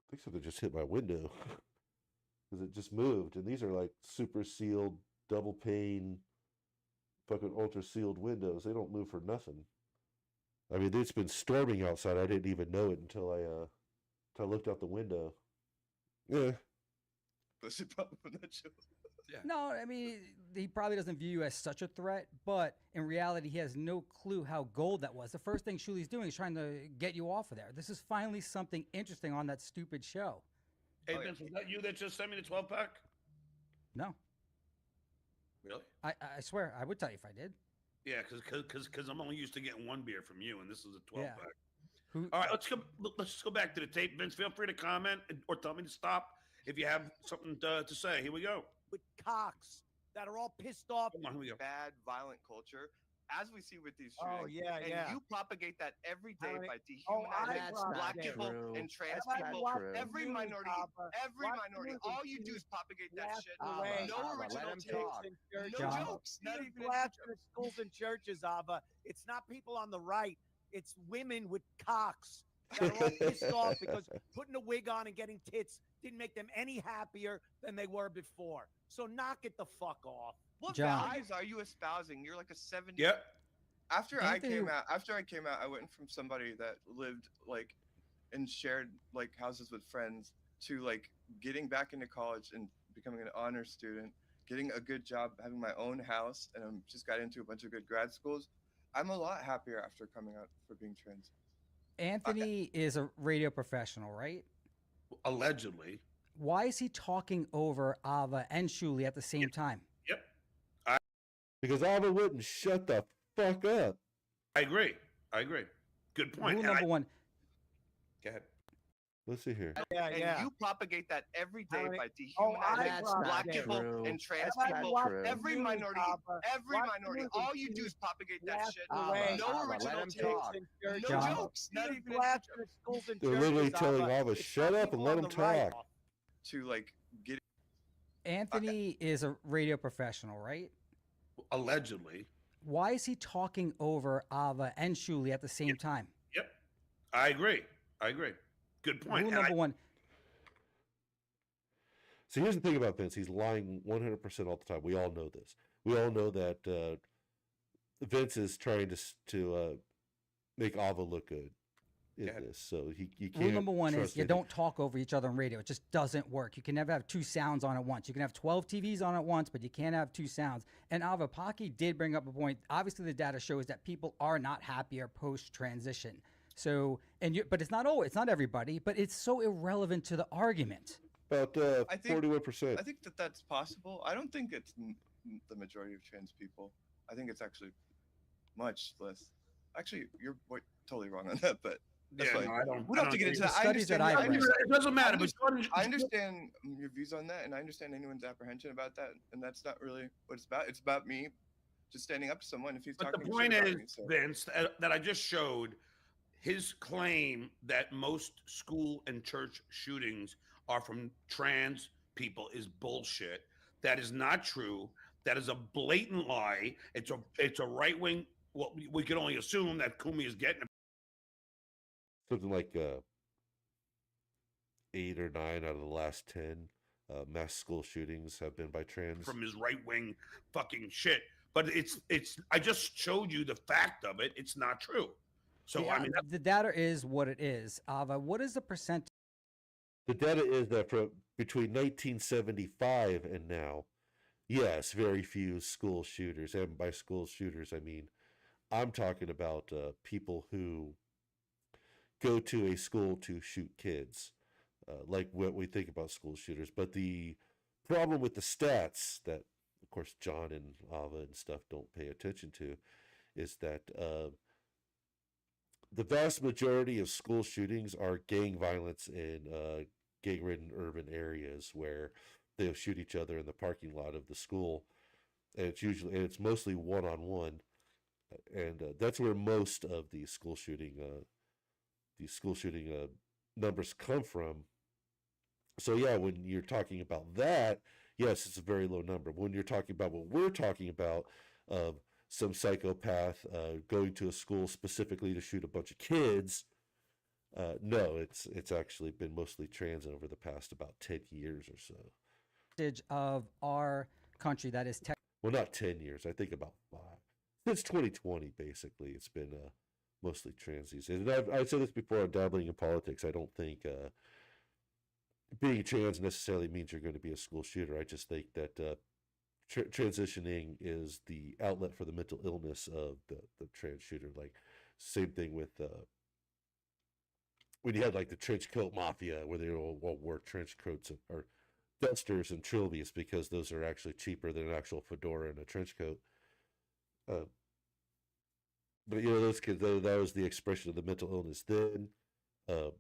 I think something just hit my window because it just moved. And these are like super sealed, double pane, fucking ultra sealed windows. They don't move for nothing. I mean, it's been storming outside. I didn't even know it until I looked out the window. Yeah. What's the problem with that show? Yeah. No, I mean, he probably doesn't view you as such a threat, but in reality, he has no clue how gold that was. The first thing Shuli's doing is trying to get you off of there. This is finally something interesting on that stupid show. Hey, Vince, was that you that just sent me the 12-pack? No. Really? I swear, I would tell you if I did. Yeah, because I'm only used to getting one beer from you, and this is a 12-pack. Yeah. All right, let's just go back to the tape. Vince, feel free to comment or tell me to stop if you have something to say. Here we go. With cocks that are all pissed off. Come on, here we go. Bad, violent culture, as we see with these Oh, shootings. yeah, and yeah. you propagate that every day How many- by Oh, dehumanizing That's black not people true. and trans That's not people. true. Every minority, every Watch minority. news All and you do see is propagate that last shit. away. No Abba, let original him take. talk. No John. jokes. Not even plaster schools and churches, Ava. It's not people on the right. It's women with cocks that are all pissed off because putting a wig on and getting tits didn't make them any happier than they were before. So knock it the fuck off. What John. values are you espousing? You're like a 70. Yep. After Anthony- I came out, I went from somebody that lived like and shared like houses with friends to like getting back into college and becoming an honor student, getting a good job, having my own house, and I'm just got into a bunch of good grad schools. I'm a lot happier after coming out for being trans. Anthony is a radio professional, right? Allegedly. Why is he talking over Ava and Shuli at the same time? Yep. Because Ava wouldn't shut the fuck up. I agree. Good point. Rule And number one. Go ahead. Let's see here. Yeah, and yeah. you propagate that every day How many- by Oh, dehumanizing That's not black people true. and trans That's not people. true. Every News, minority, Abba. every Watch minority. news All and you do see is propagate that last shit. away. No Abba, let original him take. talk. No John. jokes. Not even plaster schools and They're churches, literally telling Abba. Ava, It's shut not up and people let on him the right. talk. to like get Anthony is a radio professional, right? Allegedly. Why is he talking over Ava and Shuli at the same time? Yep. I agree. Good point. Rule And number one. So here's the thing about Vince. He's lying 100% all the time. We all know this. We all know that Vince is trying to make Ava look good. in ahead. this, so you can't. Rule number one is trust you any- don't talk over each other on radio. It just doesn't work. You can never have two sounds on at once. You can have 12 TVs on at once, but you can't have two sounds. And Ava Paki did bring up a point. Obviously, the data shows that people are not happier post-transition. So, but it's not always, it's not everybody, but it's so irrelevant to the argument. About I think- 41%. I think that's possible. I don't think it's the majority of trans people. I think it's actually much less. Actually, you're totally wrong on that, but that's fine. I don't. We don't have to get into that. I Studies that understand. I've read. It doesn't matter. But I understand your views on that, and I understand anyone's apprehension about that, and that's not really what it's about. It's about me just standing up to someone if he's But talking the point shit is, about me. So. Vince, that I just showed, his claim that most school and church shootings are from trans people is bullshit. That is not true. That is a blatant lie. It's a right wing. Well, we can only assume that Cumia is getting Something like 8 or 9 out of the last 10 mass school shootings have been by trans. from his right wing fucking shit. But it's. I just showed you the fact of it. It's not true. So Yeah, I mean, the data is what it is. Ava, what is the percentage? The data is that from between 1975 and now, yes, very few school shooters. And by school shooters, I mean, I'm talking about people who go to a school to shoot kids, like what we think about school shooters. But the problem with the stats that, of course, John and Ava and stuff don't pay attention to is that the vast majority of school shootings are gang violence in gang-ridden urban areas where they'll shoot each other in the parking lot of the school, and it's mostly one-on-one, and that's where most of the school shooting numbers come from. So yeah, when you're talking about that, yes, it's a very low number. When you're talking about what we're talking about, some psychopath going to a school specifically to shoot a bunch of kids, no, it's actually been mostly trans over the past about 10 years or so. Of our country that is Well, not 10 years. I think about 5. Since 2020, basically, it's been mostly trans these days. And I've said this before on Dabbling in Politics. I don't think being trans necessarily means you're going to be a school shooter. I just think that transitioning is the outlet for the mental illness of the trans shooter. Like, same thing with when you had like the trench coat mafia, where they all wore trench coats or dusters and trilbies, because those are actually cheaper than an actual fedora and a trench coat. But you know, those kids, that was the expression of the mental illness then. And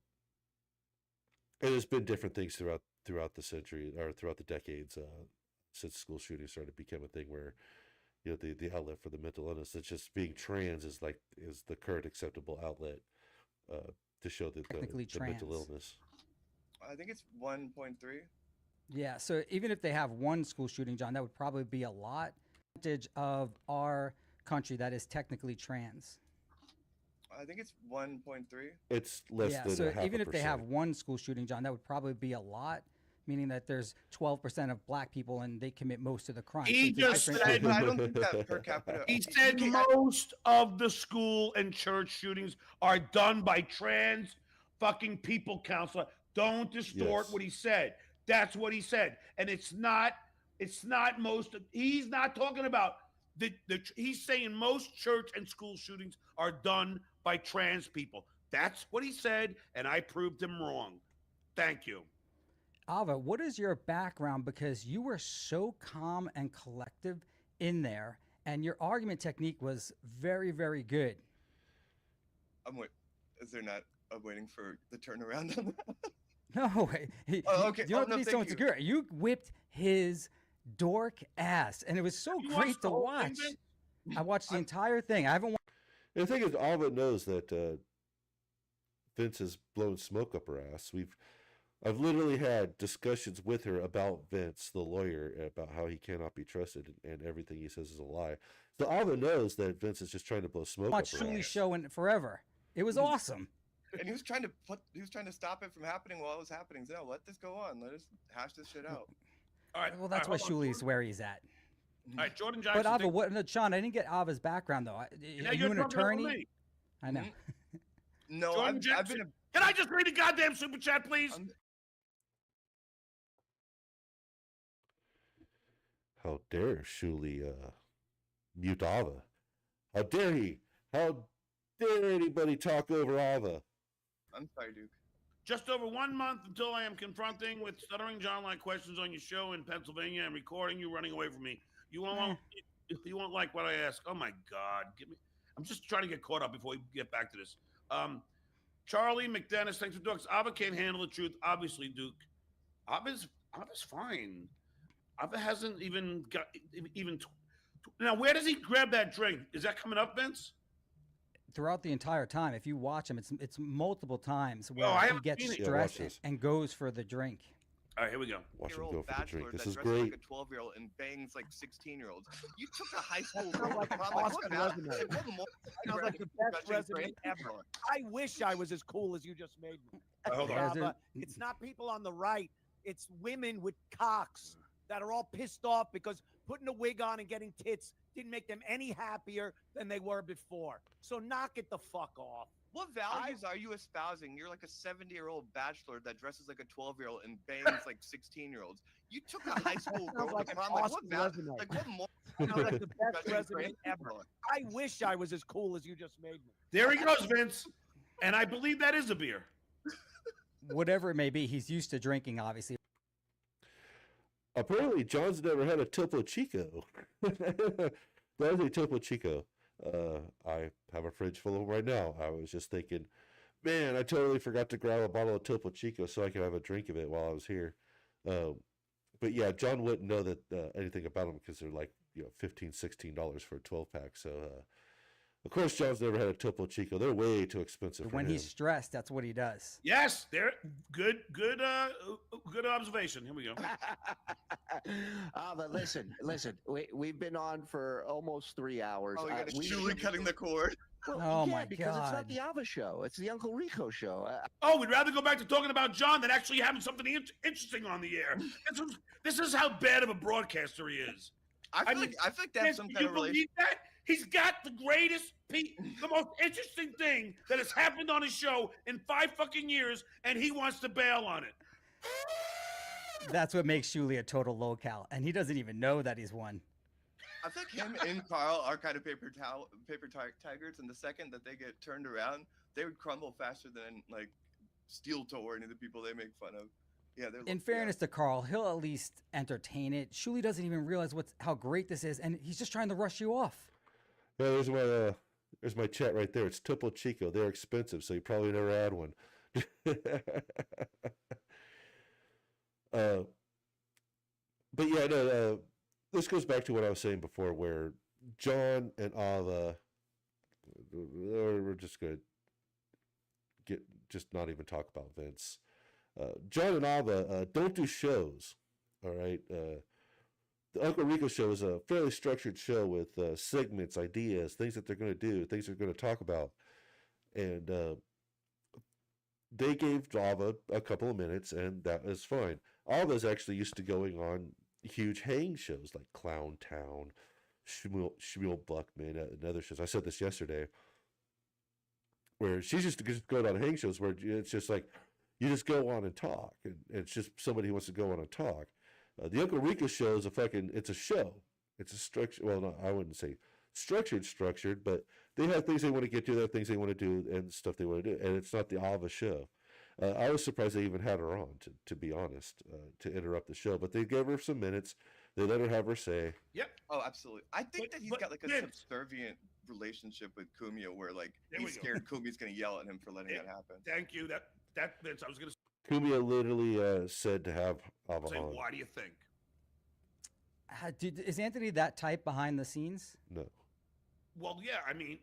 there's been different things throughout the century or throughout the decades since school shootings started to become a thing where, you know, the outlet for the mental illness. It's just being trans is the current acceptable outlet to show that the mental illness. I think it's 1.3. Yeah, so even if they have one school shooting, John, that would probably be a lot. Percentage of our country that is technically trans. I think it's 1.3. It's less Yeah, than so a half even a if they have percent. one school shooting, John, that would probably be a lot, meaning that there's 12% of black people and they commit most of the crimes. He So just different- said- But I don't think that per capita. He said most of the school and church shootings are done by trans fucking people, counselor. Don't distort Yes. what he said. That's what he said. And it's not most of, he's not talking about he's saying most church and school shootings are done by trans people. That's what he said, and I proved him wrong. Thank you. Ava, what is your background? Because you were so calm and collective in there, and your argument technique was very, very good. Is there not? I'm waiting for the turnaround on that. No, Oh, okay. you don't have no, to be so thank you. insecure. You whipped his dork ass, and it was so You great watched to the whole thing, watch. Vince? I watched the entire thing. I haven't. And the thing is, Alva knows that Vince has blown smoke up her ass. I've literally had discussions with her about Vince, the lawyer, about how he cannot be trusted and everything he says is a lie. So Alva knows that Vince is just trying to blow smoke Watched up her Shuli's ass. show in forever. It was awesome. And he was trying to stop it from happening while it was happening. So no, let this go on. Let us hash this shit out. All right. Well, that's all why right, hold on, Shuli's Jordan. where he's at. All right, Jordan Jackson. But Ava, what? No, Sean, I didn't get Ava's background though. now Are you you're an talking about attorney? me. I know. No, Jordan I've Jensen. been. Can I just read the goddamn super chat, please? How dare Shuli mute Ava? How dare he? How dare anybody talk over Ava? I'm sorry, Duke. Just over 1 month until I am confronting with Stuttering John like questions on your show in Pennsylvania and recording you running away from me. You won't like what I ask. Oh my God. I'm just trying to get caught up before we get back to this. Charlie McDennis, thanks for talking. Ava can't handle the truth, obviously, Duke. Ava's fine. Ava hasn't even got now. Where does he grab that drink? Is that coming up, Vince? Throughout the entire time, if you watch him, it's multiple times where I he haven't gets seen it. stressed Yeah, watch this. and goes for the drink. All right, here we go. Watch him Year-old go for the bachelor drink. This that is dresses great. like a 12-year-old and bangs like 16-year-olds. You took a high school Sounds like an prom, awesome what now? resume. What more? Sounds like the best resume ever. I wish I was as cool as you just made me. Hold on. Yeah, there- It's not people on the right. It's women with cocks that are all pissed off because putting a wig on and getting tits didn't make them any happier than they were before. So knock it the fuck off. What values are you espousing? You're like a 70-year-old bachelor that dresses like a 12-year-old and bangs like 16-year-olds. You took a high school girl Sounds like to an prom. Like, awesome what resume. like what more? Sounds like the best resume Great. ever. I wish I was as cool as you just made me. There he goes, Vince. And I believe that is a beer. Whatever it may be, he's used to drinking, obviously. Apparently, John's never had a Topo Chico. That is a Topo Chico. I have a fridge full of them right now. I was just thinking, man, I totally forgot to grab a bottle of Topo Chico so I could have a drink of it while I was here. But yeah, John wouldn't know that anything about them because they're like $15, $16 for a 12-pack. So of course, John's never had a Topo Chico. They're way too expensive. When for he's him. stressed, that's what he does. Yes, there. Good observation. Here we go. But listen. We've been on for almost 3 hours. Oh, you got we Julie cutting the cord. Well, Oh, yeah, my because it's not God. the Ava show. It's the Uncle Rico show. Oh, we'd rather go back to talking about John than actually having something interesting on the air. This is how bad of a broadcaster he is. I feel like that's some kind of believe relation. that? He's got the greatest, the most interesting thing that has happened on his show in 5 fucking years, and he wants to bail on it. That's what makes Shuli a total locale, and he doesn't even know that he's one. I think him and Carl are kind of paper tigers, and the second that they get turned around, they would crumble faster than like steel toe or any of the people they make fun of. Yeah, they're. In fairness to Carl, he'll at least entertain it. Shuli doesn't even realize how great this is, and he's just trying to rush you off. Yeah, there's my chat right there. It's Topo Chico. They're expensive, so you probably never had one. But yeah, no. This goes back to what I was saying before, where John and Ava, we're just gonna not even talk about Vince. John and Ava don't do shows. All right. The Uncle Rico show is a fairly structured show with segments, ideas, things that they're going to do, things they're going to talk about. And they gave Ava a couple of minutes, and that was fine. Ava's actually used to going on huge hang shows like Clown Town, Shmuel Buckman, and other shows. I said this yesterday, where she's used to just going on hang shows where it's just like, you just go on and talk, and it's just somebody who wants to go on and talk. The Uncle Rico show is it's a show. It's a structure. Well, no, I wouldn't say structured, but they have things they want to get to, they have things they want to do, and stuff they want to do. And it's not the Ava show. I was surprised they even had her on, to be honest, to interrupt the show. But they gave her some minutes. They let her have her say. Yep. Oh, absolutely. I think that he's got like a Vince, subservient relationship with Cumia, where like There he's we go. scared Cumia's gonna yell at him for letting that happen. Thank you. That Vince, I was going to Cumia literally said to have Ava say, on. why do you think? Is Anthony that type behind the scenes? No. Well, yeah, I mean,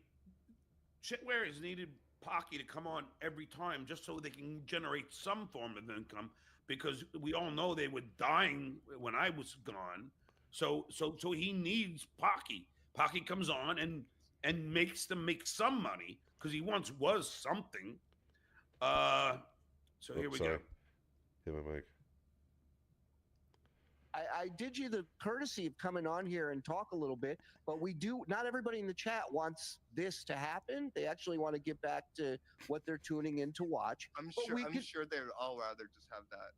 Shitware has needed Pocky to come on every time just so they can generate some form of income, because we all know they were dying when I was gone. So he needs Pocky. Pocky comes on and makes them make some money because he once was something. So here we Sorry. go. Hit my mic. I did you the courtesy of coming on here and talk a little bit, but we do. Not everybody in the chat wants this to happen. They actually want to get back to what they're tuning in to watch. I'm But sure. we I'm could- sure they'd all rather just have that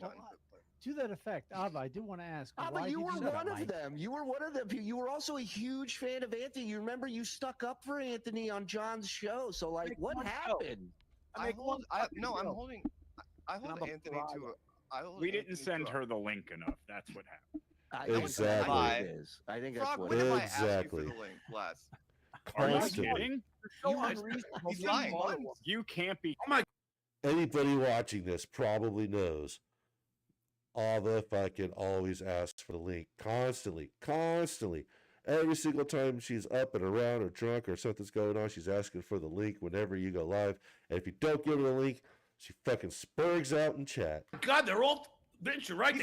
John Well, clip play. To that effect, Ava, I do want to ask, Ah, why but you did were you one of them. You were one of them. You were also a huge fan of Anthony. You remember you stuck up for Anthony on John's show. So, like, Make what one show. happened? I make hold. one I fucking no. I'm show. holding. I hold I'm a Anthony to. pariah. I hold We didn't Anthony send to her the link enough. That's what happened. I think that's what Exactly. it is. I think that's Frog, what when it have is. I asked you Exactly. for the link last? Are you Constantly. kidding? So You guys- unreasonable. He's You lying. horrible. Once. You can't be. Oh my! Anybody watching this probably knows Ava fucking always asks for the link constantly. Every single time she's up and around or drunk or something's going on, she's asking for the link whenever you go live. And if you don't give her the link, she fucking spurgs out in chat. God, they're all. Vince, you're right.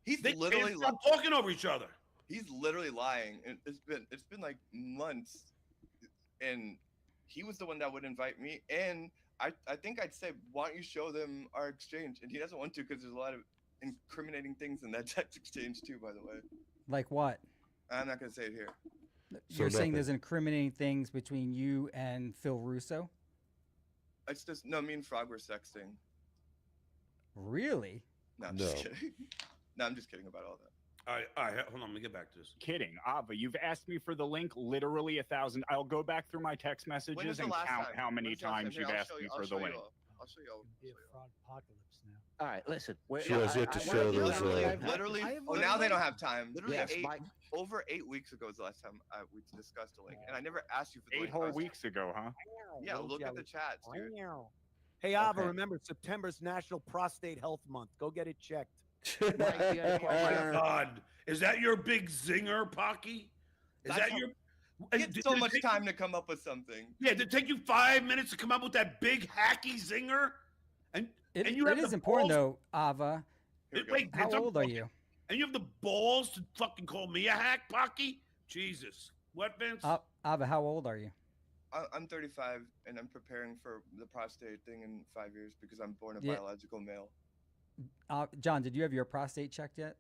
He's They literally. can't stop talking over each other. He's literally lying. And it's been like months, and he was the one that would invite me. And I think I'd say, why don't you show them our exchange? And he doesn't want to because there's a lot of incriminating things in that text exchange too. By the way, Like what? I'm not gonna say it here. You're saying nothing. there's incriminating things between you and Phil Russo? It's just no. Me and Frog were sexting. Really? No, I'm No. just kidding. No, I'm just kidding about all that. All right, hold on. Let me get back to this. Kidding, Ava. You've asked me for the link literally 1,000. I'll go back through my text When was messages the and last count time? how many When's the last times Here, you've I'll asked show me you- for I'll the show you link. all. I'll show you all. It'd be a frog apocalypse now. All right, listen. She has yet to show Literally, those, literally. I have Oh, now they literally- don't have time. Literally, Yes, Mike. over 8 weeks ago was the last time we discussed a link, and I never asked you for the 8 link. I whole was- weeks ago, huh? Yeah, Little look at jelly. the chats, dude. Hey, Ava, Okay. remember September's National Prostate Health Month. Go get it checked. Mike, you had a Oh my question? God, is that your big zinger, Pocky? Is That's that how- your? It Did gets so it much take- time to come up with something. Yeah, did it take you 5 minutes to come up with that big hacky zinger? And It, and you it have is the important balls- though, Ava. Here we go. Wait, How it's a old are fucking- you? And you have the balls to fucking call me a hack, Pocky? Jesus, what, Vince? Ava, how old are you? I'm 35, and I'm preparing for the prostate thing in 5 years because I'm born a Yeah. biological male. John, did you have your prostate checked yet?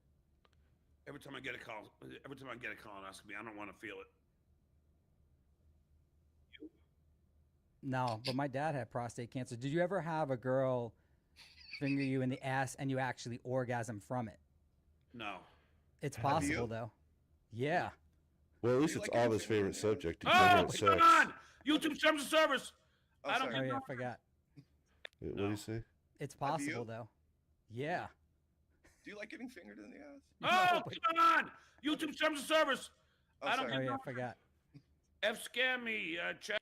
Every time I get a colonoscopy, I don't want to feel it. No, but my dad had prostate cancer. Did you ever have a girl finger you in the ass and you actually orgasm from it? No. It's Have you? possible though. Yeah. Well, at least You it's like getting Ava's fingered? favorite subject. to Oh, talk about come sex. on! YouTube terms of service. Oh, I don't sorry. Oh get yeah, I forgot. What do you say? It's Have you? possible though. Yeah. Do you like getting fingered in the ass? Oh, come on! YouTube terms of service. Oh, I don't sorry. Oh yeah, I forgot. F scam me. Check.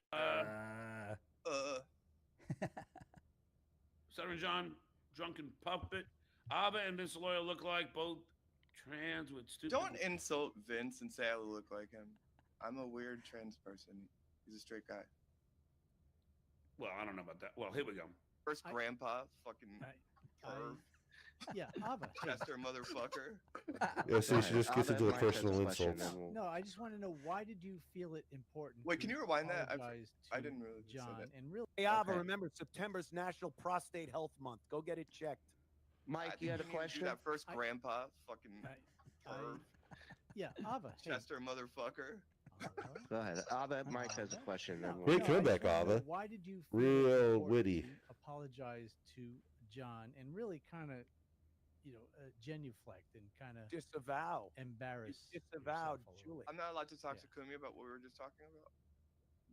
Stuttering John, drunken puppet. Ava and Vince Loyal look like both trans with stupid. Don't insult Vince and say I look like him. I'm a weird trans person. He's a straight guy. Well, I don't know about that. Well, here we go. First I- grandpa, fucking I- perv, Yeah, Ava. Hey, Chester motherfucker. Yeah, see, she just gets into the Mike has a personal question, insults. then we'll- no, I just want to know, why did you feel it important? Wait, can to you rewind that? apologize I to didn't really say John, that. and really, Hey, Ava, Okay. remember September's National Prostate Health Month. Go get it checked. Mike, you had a Do question? that first I- grandpa, fucking I- perv, yeah, Ava. Hey, Chester motherfucker. Ava. Go ahead. Ava, Mike has a question. Then No, we'll- Great no, I just comeback, wanna know, Ava. Why did you Real feel it important witty. to apologize to John and really kind of, genuflect and kind of Disavow. embarrass? Disavowed, yourself a little? Julie. I'm not allowed to talk Yeah. to Cumia about what we were just talking about.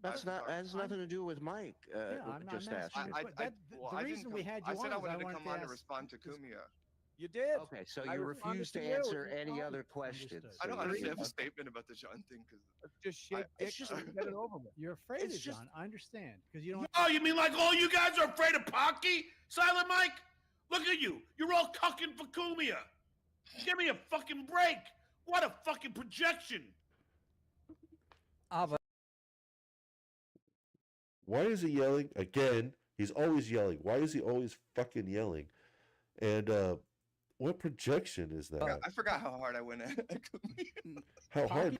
That's I'm not sorry. has nothing to do with Mike. Yeah, I'm not Just asked asking you. you. But that- the I reason didn't we come- had I you said on I is I wanted to wanted come to on to ask- respond to because- Cumia. You did. Okay, so I you responded refuse to to you, answer it's any fine. other questions. Understood. I don't So honestly you- have a statement about the John thing because Just shake it's dick just- and get it over with. You're afraid It's of just- John. I understand because you don't. Oh, you mean like all you guys are afraid of Pocky? Silent Mike? Look at you. You're all cucking for Cumia. Give me a fucking break. What a fucking projection. Ava, Why is he yelling? Again, he's always yelling. Why is he always fucking yelling? And what projection is that? I forgot how hard I went at Cumia. How hard?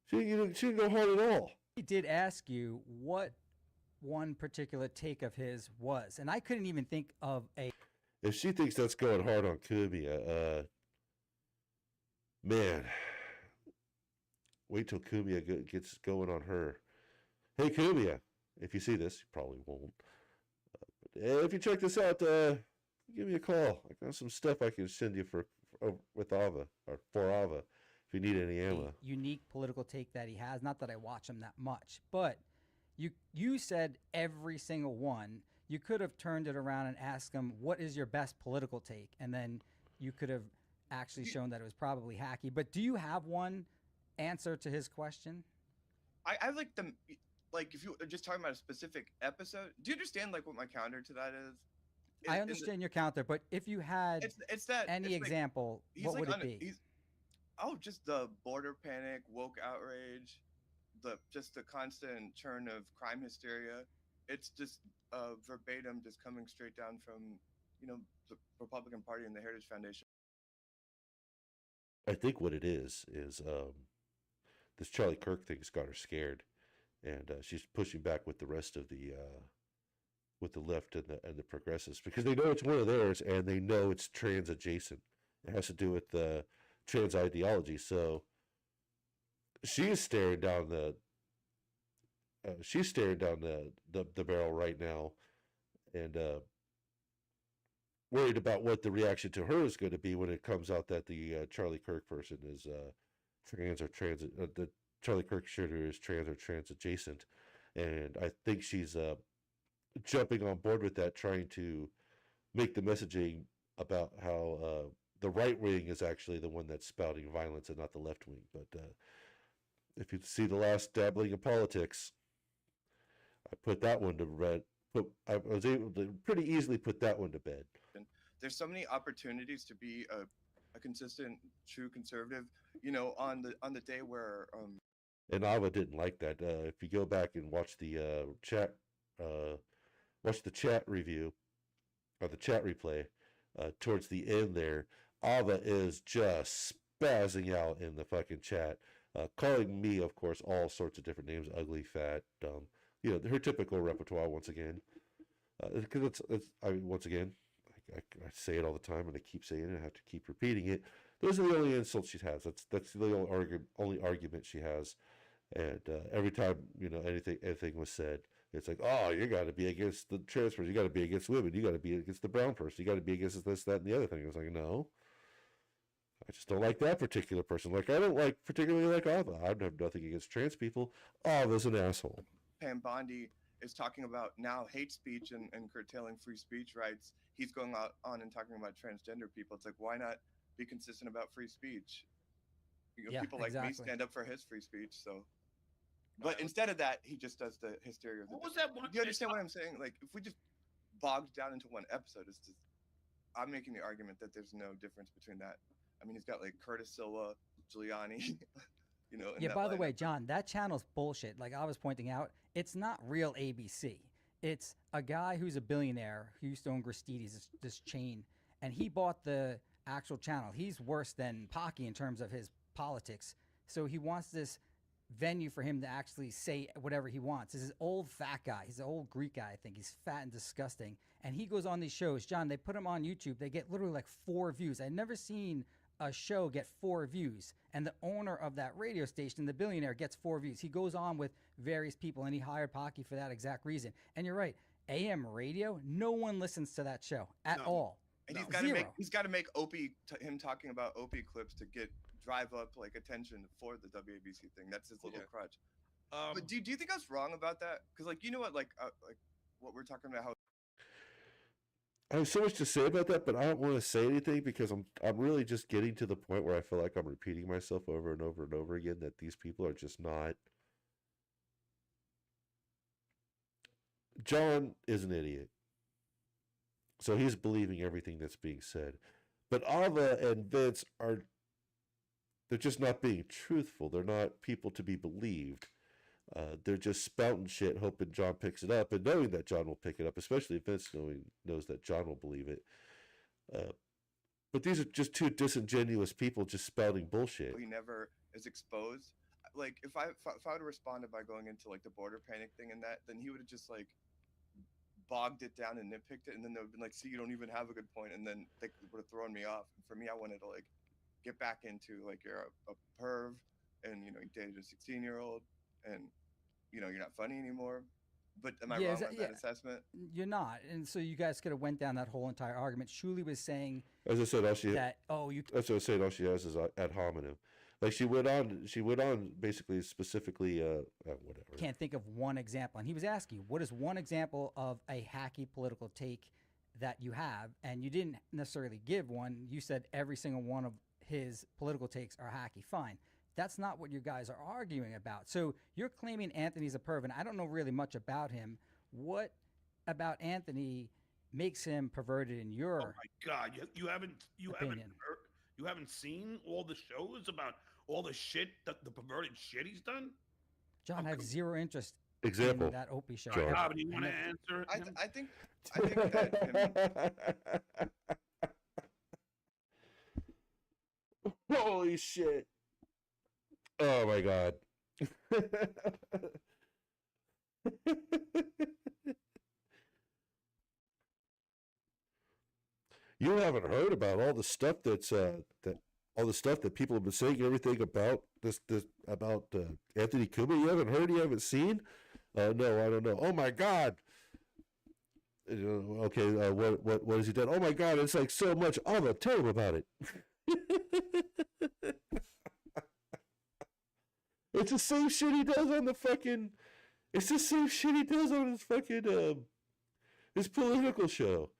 She didn't go hard at all. he did ask you what one particular take of his was, and I couldn't even think of a. If she thinks that's going hard on Cumia, Man, wait till Cumia gets going on her. Hey, Cumia, if you see this, you probably won't. If you check this out, give me a call. I got some stuff I can send you with Ava or for Ava if you need any ammo. A unique political take that he has. Not that I watch him that much, but you said every single one. You could have turned it around and asked him, "What is your best political take?" And then you could have actually shown that it was probably hacky. But do you have one answer to his question? I like them. Like, if you are just talking about a specific episode, do you understand like what my counter to that is? I understand your counter, but if you had It's that any it's like, example, he's what like would it be? Just the border panic, woke outrage, just the constant churn of crime hysteria. It's just verbatim, just coming straight down from the Republican Party and the Heritage Foundation. I think what it is this Charlie Kirk thing's got her scared, and she's pushing back with the rest of the with the left and the progressives because they know it's one of theirs and they know it's trans adjacent. It has to do with trans ideology. So she is staring down the barrel right now, and worried about what the reaction to her is going to be when it comes out that the Charlie Kirk person is trans or trans. The Charlie Kirk shooter is trans or trans adjacent, and I think she's jumping on board with that, trying to make the messaging about how the right wing is actually the one that's spouting violence and not the left wing. But if you see the last Dabbling in politics, I put that one to bed. I was able to pretty easily put that one to bed. There's so many opportunities to be a consistent, true conservative. On the day where And Ava didn't like that. If you go back and watch the chat review or the chat replay, towards the end there, Ava is just spazzing out in the fucking chat, calling me, of course, all sorts of different names: ugly, fat, dumb. Her typical repertoire once again. Because once again, I say it all the time, and I keep saying it. I have to keep repeating it. Those are the only insults she has. That's the only argument she has. And every time anything was said, it's like, oh, you got to be against the trans person. You got to be against women. You got to be against the brown person. You got to be against this, that, and the other thing. I was like, no, I just don't like that particular person. Like, I don't particularly like Ava. I have nothing against trans people. Ava's an asshole. Pam Bondi is talking about now hate speech and curtailing free speech rights. He's going on and talking about transgender people. It's like, why not be consistent about free speech? People like me stand up for his free speech. So, but instead of that, he just does the hysteria. What was that one? Do you understand what I'm saying? Like, if we just bogged down into one episode, it's just, I'm making the argument that there's no difference between that. I mean, he's got like Curtis Silva, Giuliani, Yeah, by the way, John, that channel's bullshit. Like I was pointing out, it's not real ABC. It's a guy who's a billionaire who used to own Gristedes, this chain, and he bought the actual channel. He's worse than Pocky in terms of his politics. So he wants this venue for him to actually say whatever he wants. This is old fat guy. He's an old Greek guy, I think. He's fat and disgusting. And he goes on these shows. John, they put him on YouTube. They get literally like 4 views. I've never seen a show get 4 views, and the owner of that radio station, the billionaire, gets 4 views. He goes on with various people, and he hired Pocky for that exact reason. And you're right, AM radio, no one listens to that show at all. And Zero. he's got to make Opie him talking about Opie clips to drive up like attention for the WABC thing. That's his little crutch. But do you think I was wrong about that? Because like what what we're talking about, how I have so much to say about that, but I don't want to say anything because I'm really just getting to the point where I feel like I'm repeating myself over and over and over again, that these people are just not. John is an idiot, so he's believing everything that's being said. But Ava and Vince they're just not being truthful. They're not people to be believed. They're just spouting shit, hoping John picks it up, and knowing that John will pick it up, especially if Vince knows that John will believe it. But these are just two disingenuous people just spouting bullshit. he never is exposed. Like if I would have responded by going into like the border panic thing and that, then he would have just like bogged it down and nitpicked it, and then they would have been like, see, you don't even have a good point, and then they would have thrown me off. And for me, I wanted to like get back into like you're a perv and you dated a 16-year-old and you're not funny anymore. But am I Yeah, wrong on that assessment? You're not, and so you guys could have went down that whole entire argument. Shuli was saying As I said, that that's what I said. All she has is ad hominem. Like she went on basically specifically whatever. Can't think of one example, and he was asking, what is one example of a hacky political take that you have? And you didn't necessarily give one. You said every single one of his political takes are hacky. Fine. That's not what you guys are arguing about. So you're claiming Anthony's a perv, and I don't know really much about him. What about Anthony makes him perverted in your Oh my God, you opinion? You haven't seen all the shows about all the shit, the perverted shit he's done? John, I have zero interest Example. in that Opie show. Rob, do you want to answer? I think that Holy shit. Oh my God. You haven't heard about all the stuff that's all the stuff that people have been saying, everything about this about Anthony Cumia. You haven't heard, you haven't seen? No, I don't know. Oh my God. Okay, what has he done? Oh my God, it's like so much. Oh, tell him about it. It's the same shit he does on the fucking. It's the same shit he does on his fucking his political show.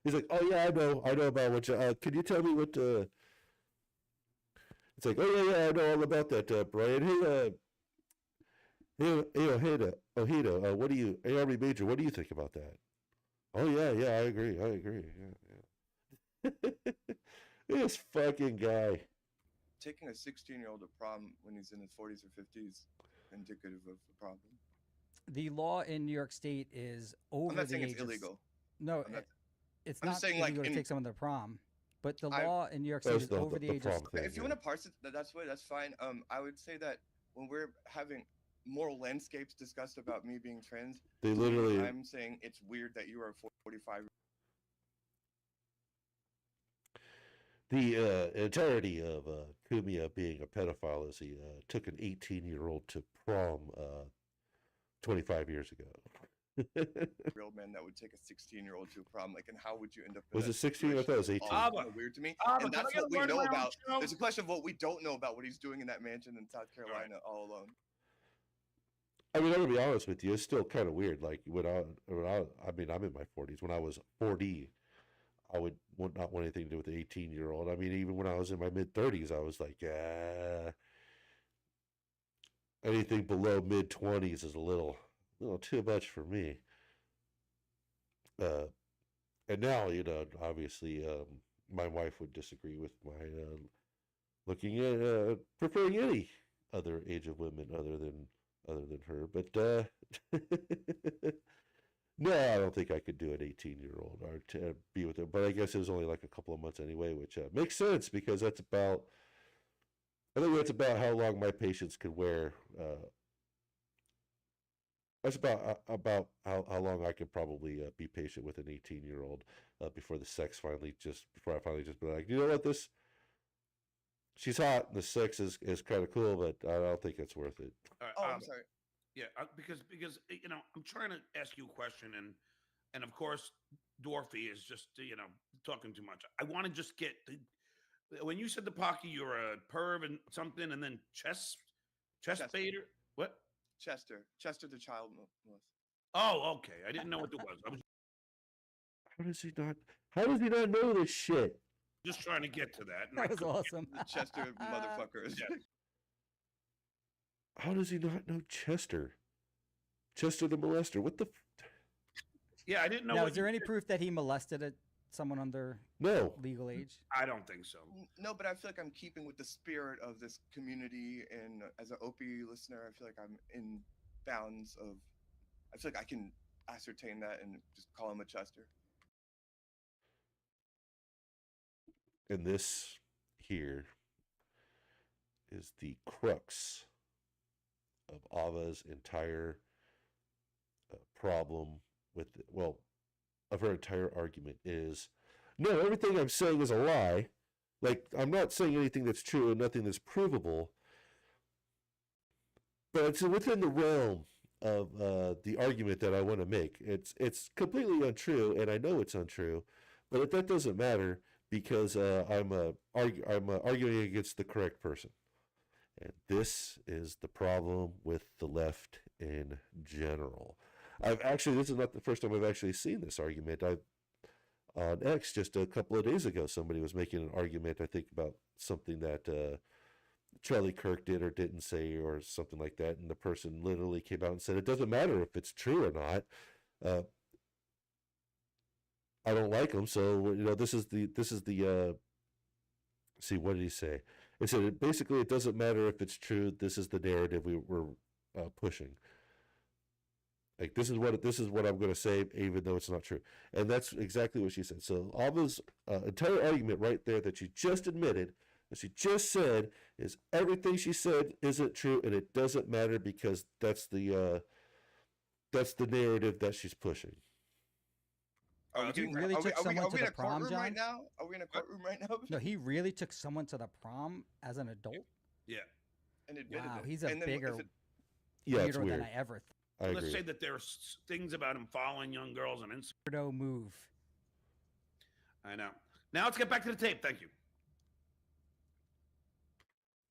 He's like, oh yeah, I know about what you. Can you tell me what? It's like, oh yeah, I know all about that, Brian. Hey, Ojeda, what do you, Army Major? What do you think about that? Oh yeah, I agree. Yeah. This fucking guy. Taking a 16-year-old to prom when he's in his 40s or 50s indicative of the problem. The law in New York State is over I'm not the saying age it's illegal. No, it's I'm not just saying, illegal like, to take someone to prom. But the law in New York State That's is the- over the the age of. prom thing. If you want to parse it that's way, that's fine. I would say that when we're having moral landscapes discussed about me being trans, They to me, literally- I'm saying it's weird that you are a 45. The entirety of Cumia being a pedophile is he took an 18-year-old to prom 25 years ago. Real man that would take a 16-year-old to prom, like, and how would you end up? Was in it that 16? I thought it was situation? 18. All weird to me, Abba, and can I that's get what a we word know in my own about. show? There's a question of what we don't know about what he's doing in that mansion in South Carolina all alone. I mean, I'm gonna be honest with you. It's still kind of weird. Like I mean, I'm in my 40s. When I was 40, I would not want anything to do with the 18-year-old. I mean, even when I was in my mid 30s, I was like, anything below mid 20s is a little too much for me. And now, obviously, my wife would disagree with my looking at preferring any other age of women other than her. But no, I don't think I could do an 18-year-old or to be with her. But I guess it was only like a couple of months anyway, which makes sense because I think that's about how long my patience could wear. That's about how long I could probably be patient with an 18-year-old before I finally just be like, you know what, she's hot and the sex is kind of cool, but I don't think it's worth it. I'm sorry. Yeah, because I'm trying to ask you a question, and of course, Dorothy is just talking too much. I want to just get when you said the Pocky, you're a perv and something, and then chest baiter. What? Chester the child molester. Oh, okay. I didn't know what it was. I was How does he not know this shit? just trying to get to that. and I That was couldn't get awesome. The Chester motherfuckers. Yeah. How does he not know Chester? Chester the molester. What the? Yeah, I didn't know. Now, what is there you any did. proof that he molested someone under No. legal age? I don't think so. No, but I feel like I'm keeping with the spirit of this community, and as an OP listener, I feel like I'm in bounds of. I feel like I can ascertain that and just call him a Chester. And this here is the crux of Ava's entire problem of her entire argument is No, everything I'm saying is a lie. Like, I'm not saying anything that's true and nothing that's provable. But it's within the realm of the argument that I want to make. It's completely untrue, and I know it's untrue, but that doesn't matter because I'm arguing against the correct person. And this is the problem with the left in general. This is not the first time I've actually seen this argument. On X just a couple of days ago, somebody was making an argument, I think, about something that Charlie Kirk did or didn't say or something like that, and the person literally came out and said, it doesn't matter if it's true or not. I don't like him, so this is the see, what did he say? He said basically it doesn't matter if it's true. This is the narrative we're pushing. Like, this is what I'm going to say, even though it's not true. And that's exactly what she said. So Alva's entire argument right there that she just admitted, that she just said, is everything she said isn't true, and it doesn't matter because that's the narrative that she's pushing. He really took someone to the prom, John? Right now? Are we in a courtroom right now? No, he really took someone to the prom as an adult? Yeah. And admitted wow, it. he's a bigger it's weirdo weird. than I ever thought. Let's say that there's things about him following young girls on Instagram. Weirdo move. I know. Now let's get back to the tape. Thank you.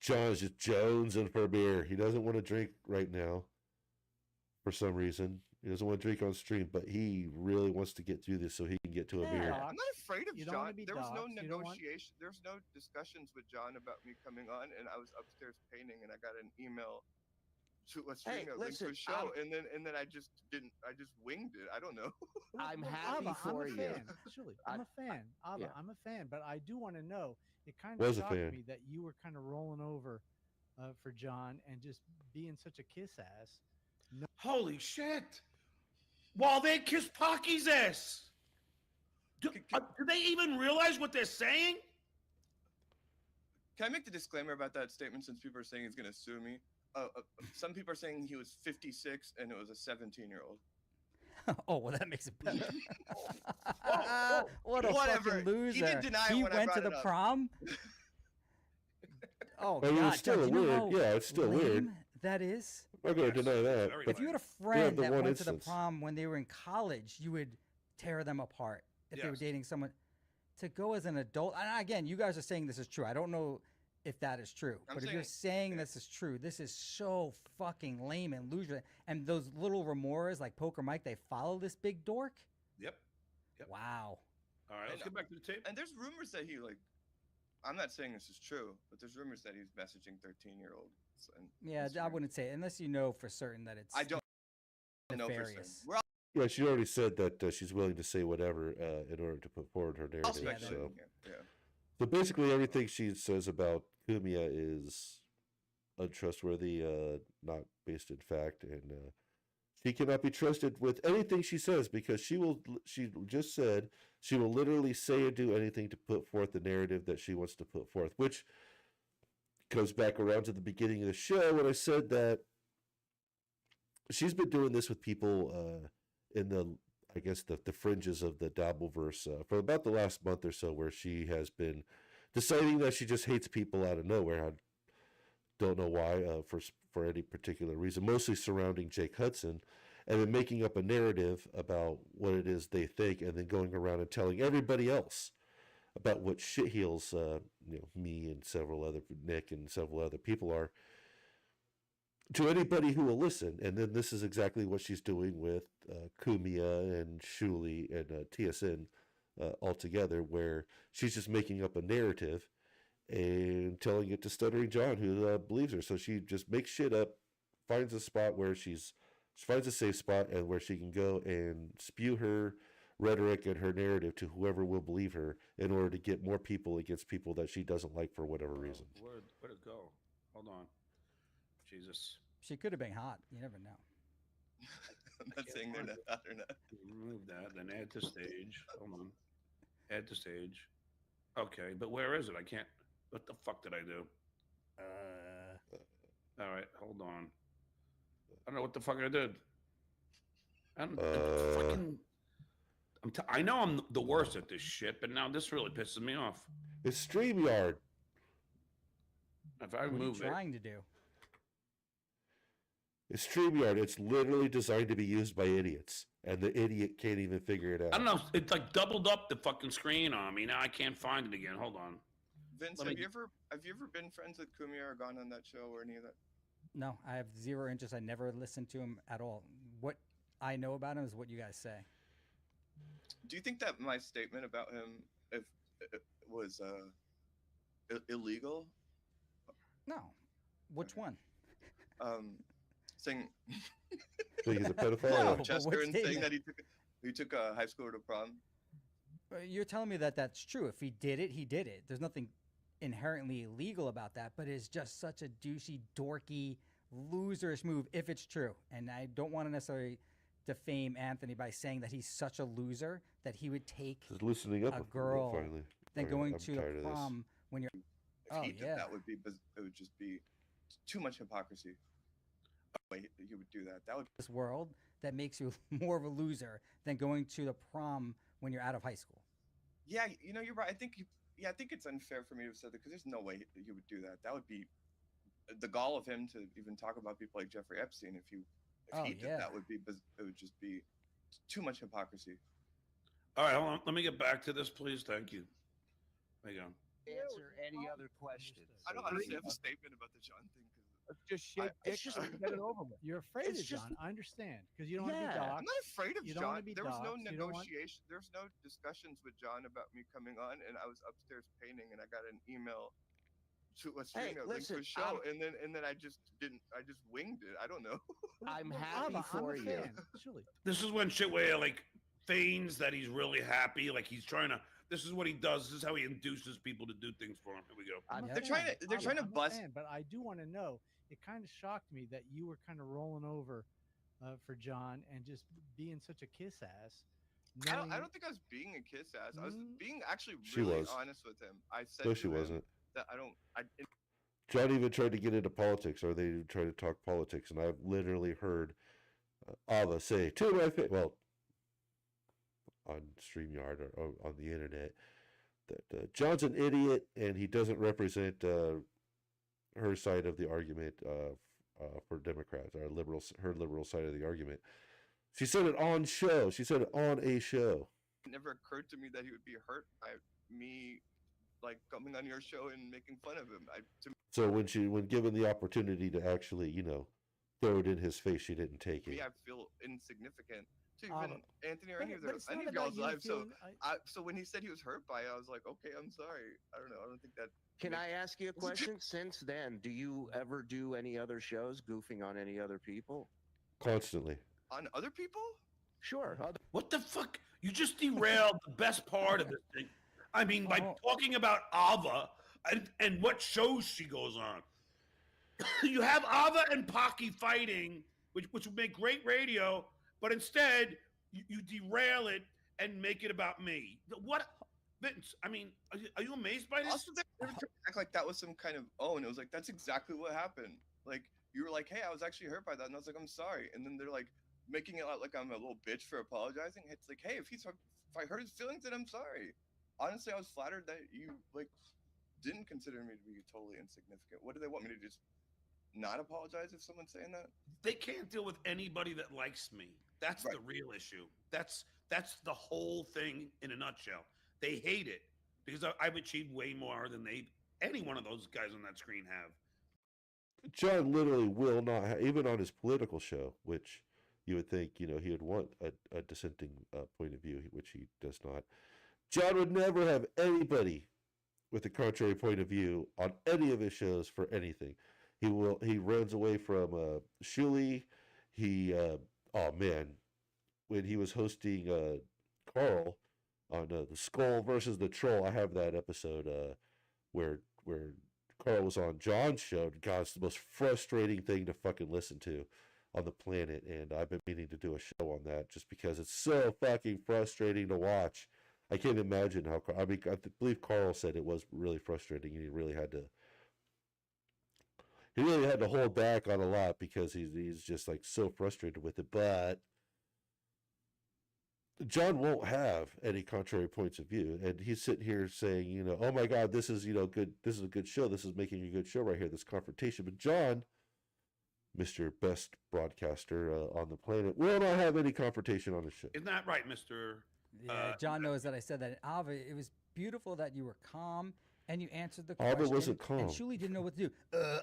John's just jonesing for a beer. He doesn't want to drink right now for some reason. He doesn't want to drink on stream, but he really wants to get through this so he can get to a beer. I'm not afraid of You don't John. wanna be There was no doxxed. You don't want- negotiation. There's no discussions with John about me coming on, and I was upstairs painting, and I got an email to a stream link to a show, and then I just winged it. I don't know. I'm Well, happy Abba, for I'm a you. fan. Julie, I'm a fan. Abba, Yeah. I'm a fan, but I do want to know. It kind Was of a shocked fan. me that you were kind of rolling over for John and just being such a kiss ass. No, Holy shit! While they kiss Pocky's ass. Do they even realize what they're saying? Can I make the disclaimer about that statement since people are saying he's going to sue me? Some people are saying he was 56 and it was a 17-year-old. Oh, well, that makes it better. oh, what a whatever. fucking loser. He did deny it He when I went to brought the it up. prom? Oh, I mean, God. it's still Doug, you know weird. how Yeah, it's still weird. lame that is? I'm not going to deny that. Very But If you had a Yeah, friend the that one went to the instance. prom when they were in college, you would tear them apart if they were Yes. dating someone. To go as an adult, and again, you guys are saying this is true. I don't know if that is true, I'm but if you're saying this is true, this is so fucking lame and loser. And those little remoras like Poker Mike, they follow this big dork. Yep. Yep. Wow. All right, let's get back to the tape. And there's rumors that he I'm not saying this is true, but there's rumors that he's messaging 13-year-olds. Yeah, I wouldn't say it unless you know for certain that it's. I don't know for certain. nefarious. We're all Yeah, she already said that she's willing to say whatever in order to put forward her narrative. speculating So. here. Yeah. So basically, everything she says about Cumia is untrustworthy, not based in fact, and she cannot be trusted with anything she says because she just said she will literally say and do anything to put forth the narrative that she wants to put forth, which goes back around to the beginning of the show when I said that she's been doing this with people in I guess the fringes of the Dabbleverse for about the last month or so, where she has been deciding that she just hates people out of nowhere. I don't know why, for any particular reason, mostly surrounding Jake Hudson, and then making up a narrative about what it is they think, and then going around and telling everybody else about what shitheels, me and Nick and several other people are, to anybody who will listen. And then this is exactly what she's doing with Cumia and Shuli and TSN altogether, where she's just making up a narrative and telling it to Stuttering John, who believes her. So she just makes shit up, finds a spot where she finds a safe spot and where she can go and spew her rhetoric and her narrative to whoever will believe her in order to get more people against people that she doesn't like for whatever reason. Where'd it go? Hold on. Jesus. She could have been hot. You never know. I'm not saying they're not hot or not. Remove that, then add to stage. Hold on. Add to stage. Okay, but where is it? I can't. What the fuck did I do? All right, hold on. I don't know what the fuck I did. I don't fucking. I know I'm the worst at this shit, but now this really pisses me off. It's StreamYard. If I What are you move it, trying to do? It's StreamYard. It's literally designed to be used by idiots, and the idiot can't even figure it out. I don't know. It's like doubled up the fucking screen on me. Now I can't find it again. Hold on. Vince, have you ever been friends with Cumia or gone on that show or any of that? No, I have zero interest. I never listened to him at all. What I know about him is what you guys say. Do you think that my statement about him was illegal? No. Which one? Saying Think he's a pedophile? No, Chester what and saying statement? that he took a high schooler to prom. You're telling me that that's true. If he did it, he did it. There's nothing inherently illegal about that, but it's just such a douchey, dorky, loserish move if it's true. And I don't want to necessarily defame Anthony by saying that he's such a loser that he would take Just loosening up a little girl finally. than Alright, going I'm to the tired of this. prom when you're. If he did that, it would just be too much hypocrisy. Wait, he would do that. That would This world that makes you more of a loser than going to the prom when you're out of high school. Yeah, you're right. I think it's unfair for me to have said that because there's no way he would do that. That would be the gall of him to even talk about people like Jeffrey Epstein. If he did that, it would just be too much hypocrisy. All right, hold on. Let me get back to this, please. Thank you. There you go. Answer any other questions. I don't honestly have a statement about the John thing. Just shake dick and get it over with. You're afraid It's of just- John. I understand because you don't want to be Yeah. doxxed. I'm not afraid of You don't John. wanna be There was no doxxed. You don't want- negotiation. There's no discussions with John about me coming on, and I was upstairs painting, and I got an email to a streamer link to listen, a show, and then I just winged it. I don't know. I'm Well, happy I'm for a you. fan. Surely. This is when shit where like feigns that he's really happy, like he's trying to. This is what he does. This is how he induces people to do things for him. Here we go. I'm a They're trying fan. to- they're trying to I'm a bust- fan, but I do want to know. It kind of shocked me that you were kind of rolling over for John and just being such a kiss ass. I knowing- don't think I was being a kiss ass. I was being actually She really was. honest with him. I said No, to she him wasn't. that John even tried to get into politics, or they tried to talk politics, and I've literally heard Ava say to my face, well, on StreamYard or on the internet, that John's an idiot and he doesn't represent her side of the argument for Democrats, or her liberal side of the argument. She said it on show. She said it on a show. it never occurred to me that he would be hurt by me like coming on your show and making fun of him. So when given the opportunity to actually, throw it in his face, she didn't take To me, it. I feel insignificant to even Anthony or any of but it's any not of about y'all's you lives. So feeling- so when he said he was hurt by it, I was like, okay, I'm sorry. I don't know. I don't think that. Can I ask you a question? Since then, do you ever do any other shows goofing on any other people? Constantly. On other people? Sure. What the fuck? You just derailed the best part of this thing. I mean, by talking about Ava and what shows she goes on. You have Ava and Pocky fighting, which would make great radio, but instead you derail it and make it about me. What, Vince? I mean, are you amazed by this? Also, they were trying to act like that was some kind of and it was like that's exactly what happened. Like you were like, hey, I was actually hurt by that, and I was like, I'm sorry. And then they're like making it out like I'm a little bitch for apologizing. It's like, hey, if I hurt his feelings, then I'm sorry. Honestly, I was flattered that you like didn't consider me to be totally insignificant. What do they want me to just not apologize if someone's saying that? They can't deal with anybody that likes me. That's the real issue. That's the whole thing in a nutshell. They hate it because I've achieved way more than any one of those guys on that screen have. John literally will not, even on his political show, which you would think, he would want a dissenting point of view, which he does not. John would never have anybody with a contrary point of view on any of his shows for anything. He runs away from Shuli. When he was hosting Carl on the Skull versus the Troll, I have that episode where Carl was on John's show. God, it's the most frustrating thing to fucking listen to on the planet, and I've been meaning to do a show on that just because it's so fucking frustrating to watch. I can't imagine how. I believe Carl said it was really frustrating, and he really had to hold back on a lot because he's just like so frustrated with it. But John won't have any contrary points of view, and he's sitting here saying, you know, oh my God, this is, you know, good. This is a good show. This is making a good show right here. This confrontation, but John, Mr. Best Broadcaster on the planet, will not have any confrontation on the show. Isn't that right, Mr.? Yeah, John knows that I said that. Ava, it was beautiful that you were calm and you answered the Ava question. wasn't calm. And Shuli didn't know what to do.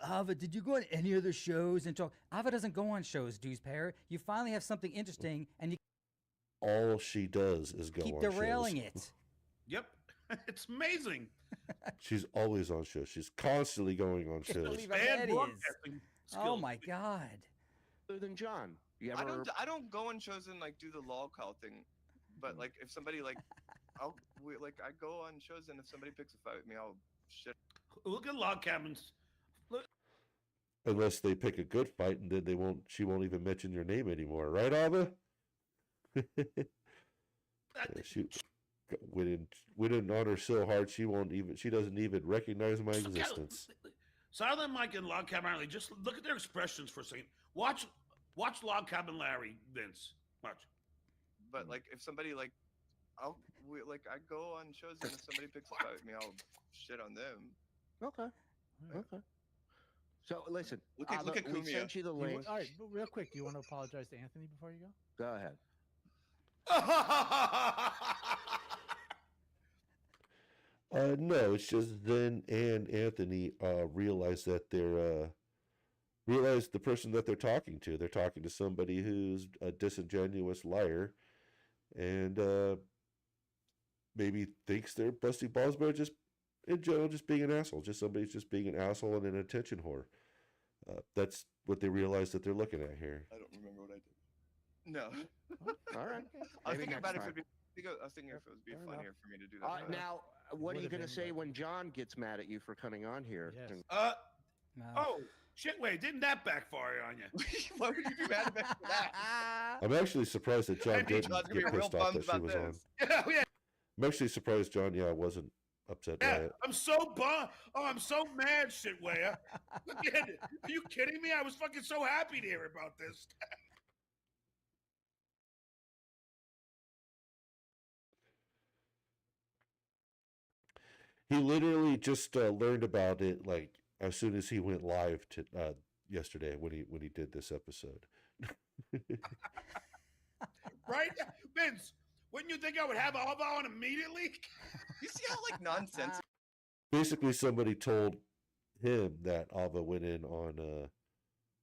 Ava, did you go on any other shows and talk? Ava doesn't go on shows, Dewspair. You finally have something interesting and you All she does is go keep on derailing shows. it. Yep. It's amazing. She's always on shows. She's constantly going on Can't shows. believe how Bad bad he is. broadcasting Oh skills. my God. Other than John, you ever? I don't go on shows and like do the lol call thing, but like if somebody like I go on shows and if somebody picks a fight with me, I'll shit. Look at log cabins. Unless they pick a good fight, and then she won't even mention your name anymore, right, Ava? Yeah, she went in on her so hard she doesn't even recognize my existence. Silent Mike and Log Cabin Larry, just look at their expressions for a second. Watch Log Cabin Larry, Vince. Watch. But like if somebody like I go on shows and if somebody picks a fight with me, I'll shit on them. Okay. Okay. So listen, Look at we Cumia. sent you the link. All right, but real quick, do you want to apologize to Anthony before you go? Go ahead. No, it's just then and Anthony realize that realize the person that they're talking to. They're talking to somebody who's a disingenuous liar, and maybe thinks they're busting balls, but just in general, just being an asshole. Just somebody's just being an asshole and an attention whore. That's what they realize that they're looking at here. I don't remember what I did. No. All right. I was Maybe thinking about next it. time. I was thinking if it would be Fair funnier for me to do that. Now, what are you Would've going to been, say but- when John gets mad at you for coming on here? Yes. No. Oh, shit, wait, didn't that backfire on you? Why would you be mad about that? I'm actually surprised that John Maybe didn't John's gonna get be real pissed off bummed that she about was on. this. Yeah. I'm actually surprised John, wasn't upset by Yeah, it. I'm so bummed. Oh, I'm so mad, shitwaya. Are you kidding me? I was fucking so happy to hear about this. He literally just learned about it like as soon as he went live to yesterday when he did this episode. Right? Vince, wouldn't you think I would have Alva on immediately? You see how like nonsense? Basically, somebody told him that Alva went in on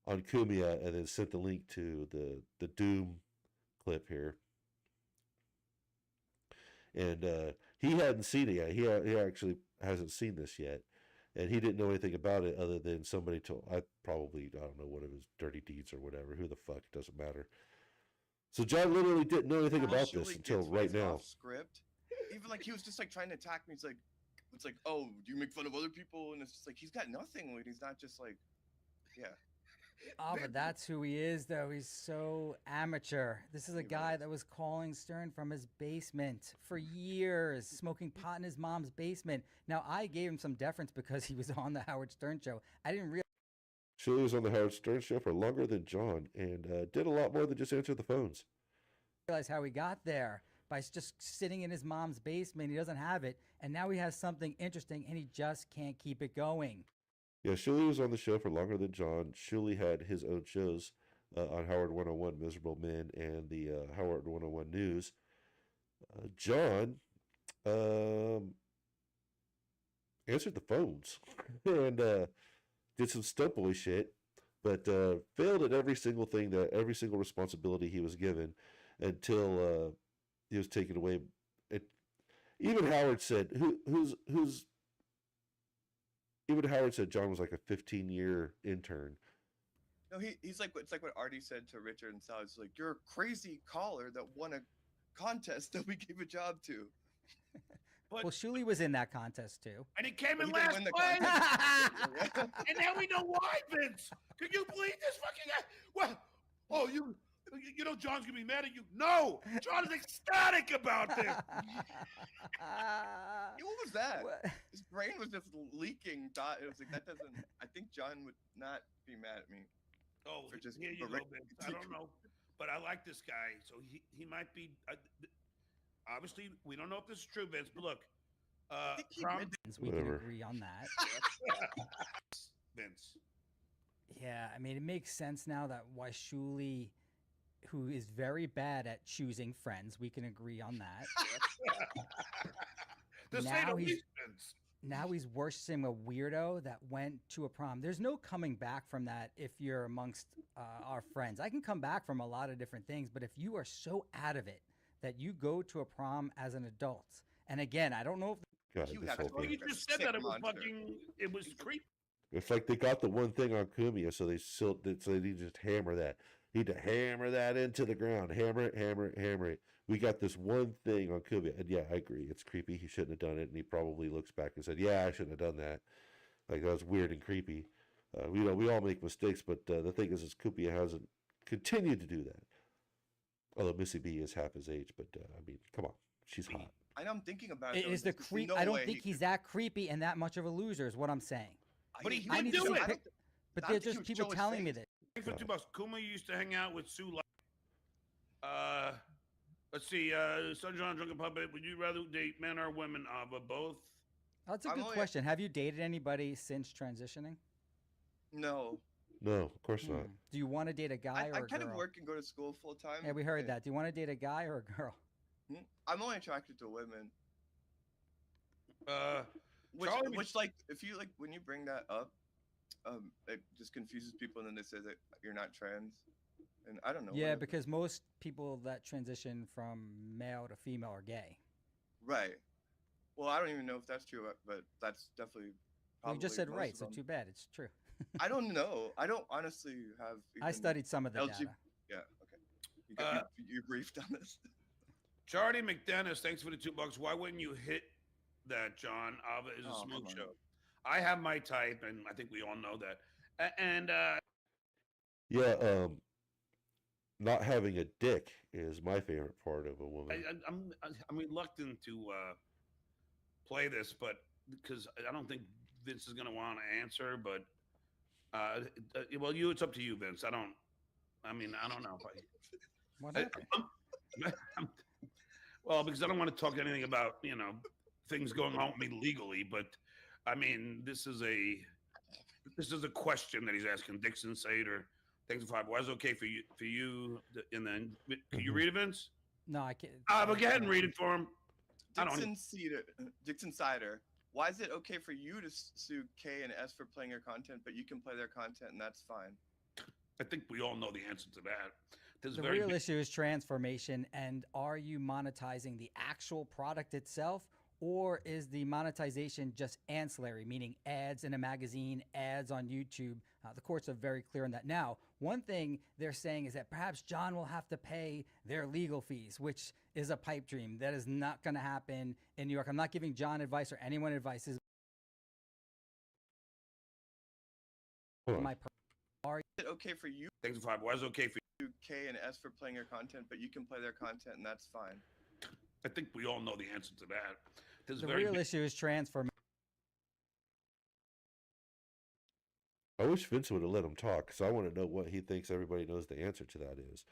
Cumia and then sent the link to the Doom clip here. And he hadn't seen it yet. He actually hasn't seen this yet, and he didn't know anything about it other than somebody told. I don't know what it was, dirty deeds or whatever. Who the fuck? It doesn't matter. So John literally didn't know anything about this until right now. Script. Even like he was just like trying to attack me. It's like, oh, do you make fun of other people? And it's just like he's got nothing when he's not just like, yeah. Oh, but that's who he is, though. He's so amateur. This is a guy that was calling Stern from his basement for years, smoking pot in his mom's basement. Now, I gave him some deference because he was on the Howard Stern show. I didn't realize. She was on the Howard Stern show for longer than John and did a lot more than just answer the phones. How he got there by just sitting in his mom's basement. He doesn't have it, and now he has something interesting, and he just can't keep it going. Yeah, Shuli was on the show for longer than John. Shuli had his own shows on Howard 101, Miserable Men, and the Howard 101 News. John answered the phones and did some stunt boy shit, but failed at every single thing, every single responsibility he was given until he was taken away. Even Howard said, Even Howard said John was like a 15-year intern. No, he's like, it's like what Artie said to Richard and Sal. It's like, you're a crazy caller that won a contest that we gave a job to. But, Well, Shuli was in that contest too. and he came in He didn't last win the place. contest. And now we know why, Vince. Can you believe this fucking guy? What? Oh, you know John's gonna be mad at you. No, John is ecstatic about this. What was that? What? His brain was just leaking. It was like, that doesn't. I think John would not be mad at me. Oh, For just here you go, correct- Vince. I don't know, but I like this guy, so he might be. obviously we don't know if this is true, Vince, but look, prom We can Whatever. agree on that. Vince. Yeah, I mean, it makes sense now that why Shuli, who is very bad at choosing friends, we can agree on that. To say Now the he's least, Vince. now he's worshiping a weirdo that went to a prom. There's no coming back from that if you're amongst our friends. I can come back from a lot of different things, but if you are so out of it that you go to a prom as an adult, and again, I don't know if God, You this have whole to Well, thing. you just said that it was fucking, it was creepy. It's like they got the one thing on Cumia, so so they need to just hammer that. Need to hammer that into the ground. Hammer it, hammer it, hammer it. We got this one thing on Cumia, and yeah, I agree. It's creepy. He shouldn't have done it, and he probably looks back and said, "Yeah, I shouldn't have done that." Like that was weird and creepy. We all make mistakes, but the thing is Cumia hasn't continued to do that. Although Missy B is half his age, but I mean, come on, she's hot. I know I'm thinking about it. it though, is the there's creep. no I don't way think he he's that creepy and that much of a loser, is what I'm saying. But he could- I did need do to see it. pic- but not there's that he just would people show his telling me face. that. For $2. Kuma used to hang out with Sue. Let's see. Sunshine Drunken Puppet. Would you rather date men or women? But both. That's a I'm good only- question. Have you dated anybody since transitioning? No. No, of course not. Do you want to date a guy I or a kind girl? of work and go to school full time. Yeah, we heard that. Do you want to date a guy or a girl? I'm only attracted to women. Which, Charlie- which like, if you like, when you bring that up, it just confuses people, and then they say that you're not trans, and I don't know. Yeah, whatever. because most people that transition from male to female are gay. Right. Well, I don't even know if that's true, but that's definitely. Well, you just probably said most right, of so them. too bad. It's true. I don't know. I don't honestly have. I studied some of the data. Yeah. Okay. You briefed on this. Charlie McDennis, thanks for the $2. Why wouldn't you hit that, John? Ava is a Oh, smoke come on. show. I have my type, and I think we all know that. And Yeah, not having a dick is my favorite part of a woman. I'm reluctant to play this, but because I don't think Vince is going to want to answer. But well, it's up to you, Vince. I don't know. What I, happened? well, because I don't want to talk anything about things going on with me legally. But I mean, this is a question that he's asking. Dixon Sater, thanks for 5. Why is it okay for you? And then can you read it, Vince? No, I can't. But go ahead and read it for him. Dixon Cider. Why is it okay for you to sue K and S for playing your content, but you can play their content and that's fine? I think we all know the answer to that. There's The very real big- issue is transformation, and are you monetizing the actual product itself, or is the monetization just ancillary, meaning ads in a magazine, ads on YouTube? The courts are very clear on that. Now, one thing they're saying is that perhaps John will have to pay their legal fees, which is a pipe dream. That is not going to happen in New York. I'm not giving John advice or anyone advice. This is Hold on. my Is it okay for you Thanks for 5. Why is it okay for to sue K and S for playing your content, but you can play their content and that's fine? I think we all know the answer to that. There's the very real big- issue is transformation. I wish Vince would have let him talk because I want to know what he thinks everybody knows the answer to that is.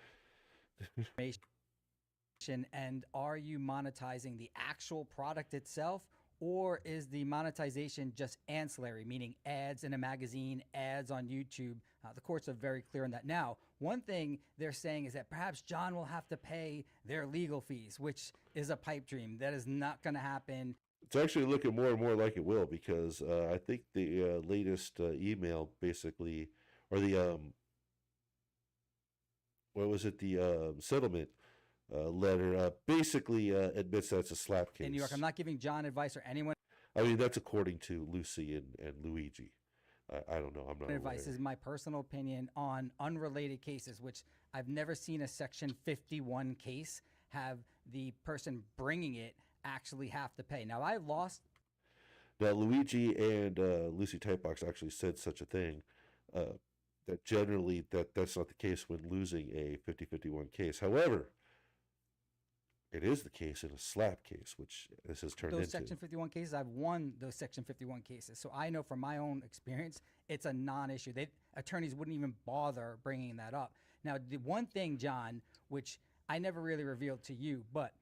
And are you monetizing the actual product itself, or is the monetization just ancillary, meaning ads in a magazine, ads on YouTube? The courts are very clear on that. Now, one thing they're saying is that perhaps John will have to pay their legal fees, which is a pipe dream. That is not going to happen. It's actually looking more and more like it will because I think the latest email basically, or the what was it? The settlement letter basically admits that's a slap case. In New York, I'm not giving John advice or anyone I mean, that's according to Lucy and Luigi. I don't know. I'm not advice. aware. This is my personal opinion on unrelated cases, which I've never seen a Section 51 case have the person bringing it actually have to pay. Now, I lost. Now, Luigi and Lucy Typebox actually said such a thing, that generally that's not the case when losing a 50-51 case. However, it is the case in a slap case, which this has turned Those into. Section 51 cases, I've won those Section 51 cases. So I know from my own experience, it's a non-issue. Attorneys wouldn't even bother bringing that up. Now, the one thing, John, which I never really revealed to you, but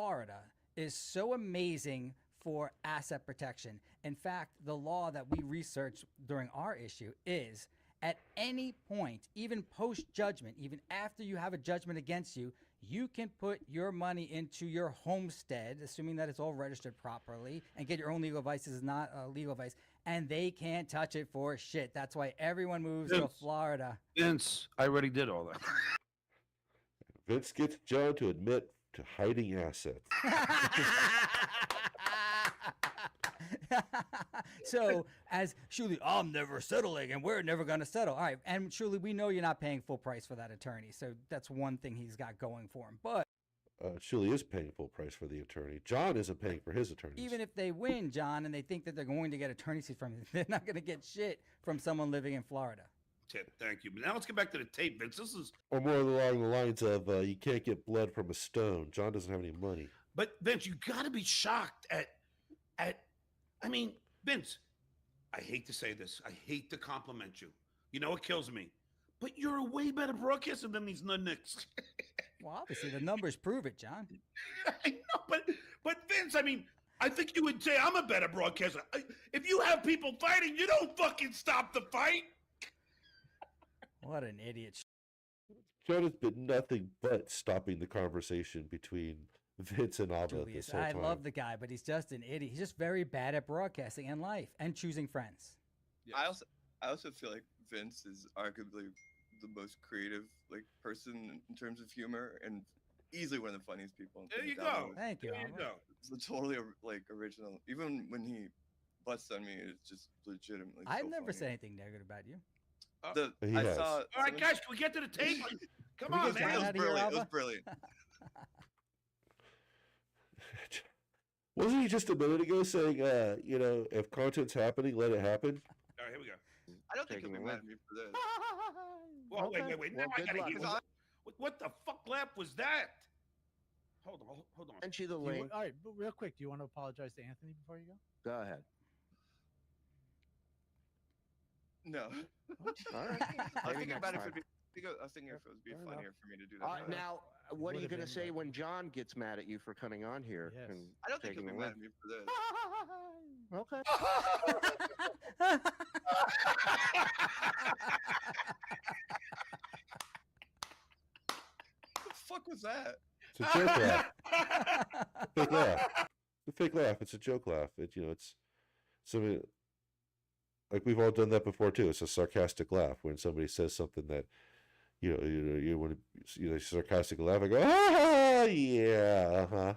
Florida is so amazing for asset protection. In fact, the law that we researched during our issue is at any point, even post judgment, even after you have a judgment against you, you can put your money into your homestead, assuming that it's all registered properly, and get your own legal advice. This is not a legal advice, and they can't touch it for shit. That's why everyone moves to Florida. Vince, I already did all that. Vince gets John to admit to hiding assets. So, as Shuli, I'm never settling, and we're never going to settle. All right, and Shuli, we know you're not paying full price for that attorney, so that's one thing he's got going for him. But Shuli is paying full price for the attorney. John isn't paying for his attorneys. even if they win, John, and they think that they're going to get attorney fees from him, they're not going to get shit from someone living in Florida. Tip, thank you. But now let's get back to the tape, Vince. This is. Or more along the lines of, you can't get blood from a stone. John doesn't have any money. But Vince, you got to be shocked at. I mean, Vince, I hate to say this. I hate to compliment you. You know it kills me. But you're a way better broadcaster than these nutnicks. Well, obviously, the numbers prove it, John. I know, but Vince, I mean, I think you would say I'm a better broadcaster. If you have people fighting, you don't fucking stop the fight. What an idiot. John has been nothing but stopping the conversation between Vince and Abba Julius, this whole I time. love the guy, but he's just an idiot. He's just very bad at broadcasting and life and choosing friends. Yes. I also feel like Vince is arguably the most creative person in terms of humor and easily one of the funniest people. There you go. Thank you. There you go. It's totally original. Even when he busts on me, it's just legitimately. I've so never funny. said anything negative about you. He I has. saw. All right, guys, can we get to the tape? Come on, It man. was Out of here, brilliant. It was Abba. brilliant. Wasn't he just a minute ago saying, if content's happening, let it happen? All right, here we go. I don't think he'll be mad at me for this. Well, wait. Now I good gotta luck. hear. What the fuck laugh was that? Hold on. Sent you the Do you- link. all right, but real quick, do you want to apologize to Anthony before you go? Go ahead. No. All right. I was Maybe thinking next about it. time. I was thinking if it would be Fair enough. funnier for me to do that. but Now, what are you Would've going to been, say but- when John gets mad at you for coming on here? Yes. and I don't think he'll taking be the mad link? at me for this. Okay. What the fuck was that? It's a joke laugh. Fake laugh. It's a fake laugh. It's a joke laugh. It's something like we've all done that before too. It's a sarcastic laugh when somebody says something that you want to sarcastic laugh. I go, yeah, uh-huh.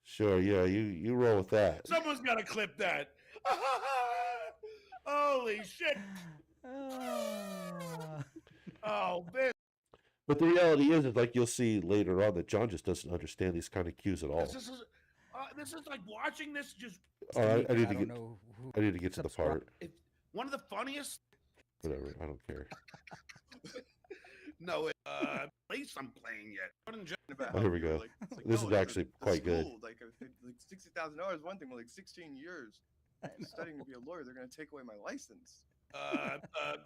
Sure, yeah, you roll with that. Someone's got to clip that. Holy shit. Oh, Vince. But the reality is like you'll see later on that John just doesn't understand these kind of cues at all. This is like watching this just. Oh, I need to don't get. know who- I need to get to the part. One of the funniest. Whatever. I don't care. No, place I'm playing yet. About Oh, how here we we were go. like- it's like, This no, is like, actually the quite good. school, Like $60,000 one thing, but like 16 years studying to be a lawyer, they're gonna take away my license.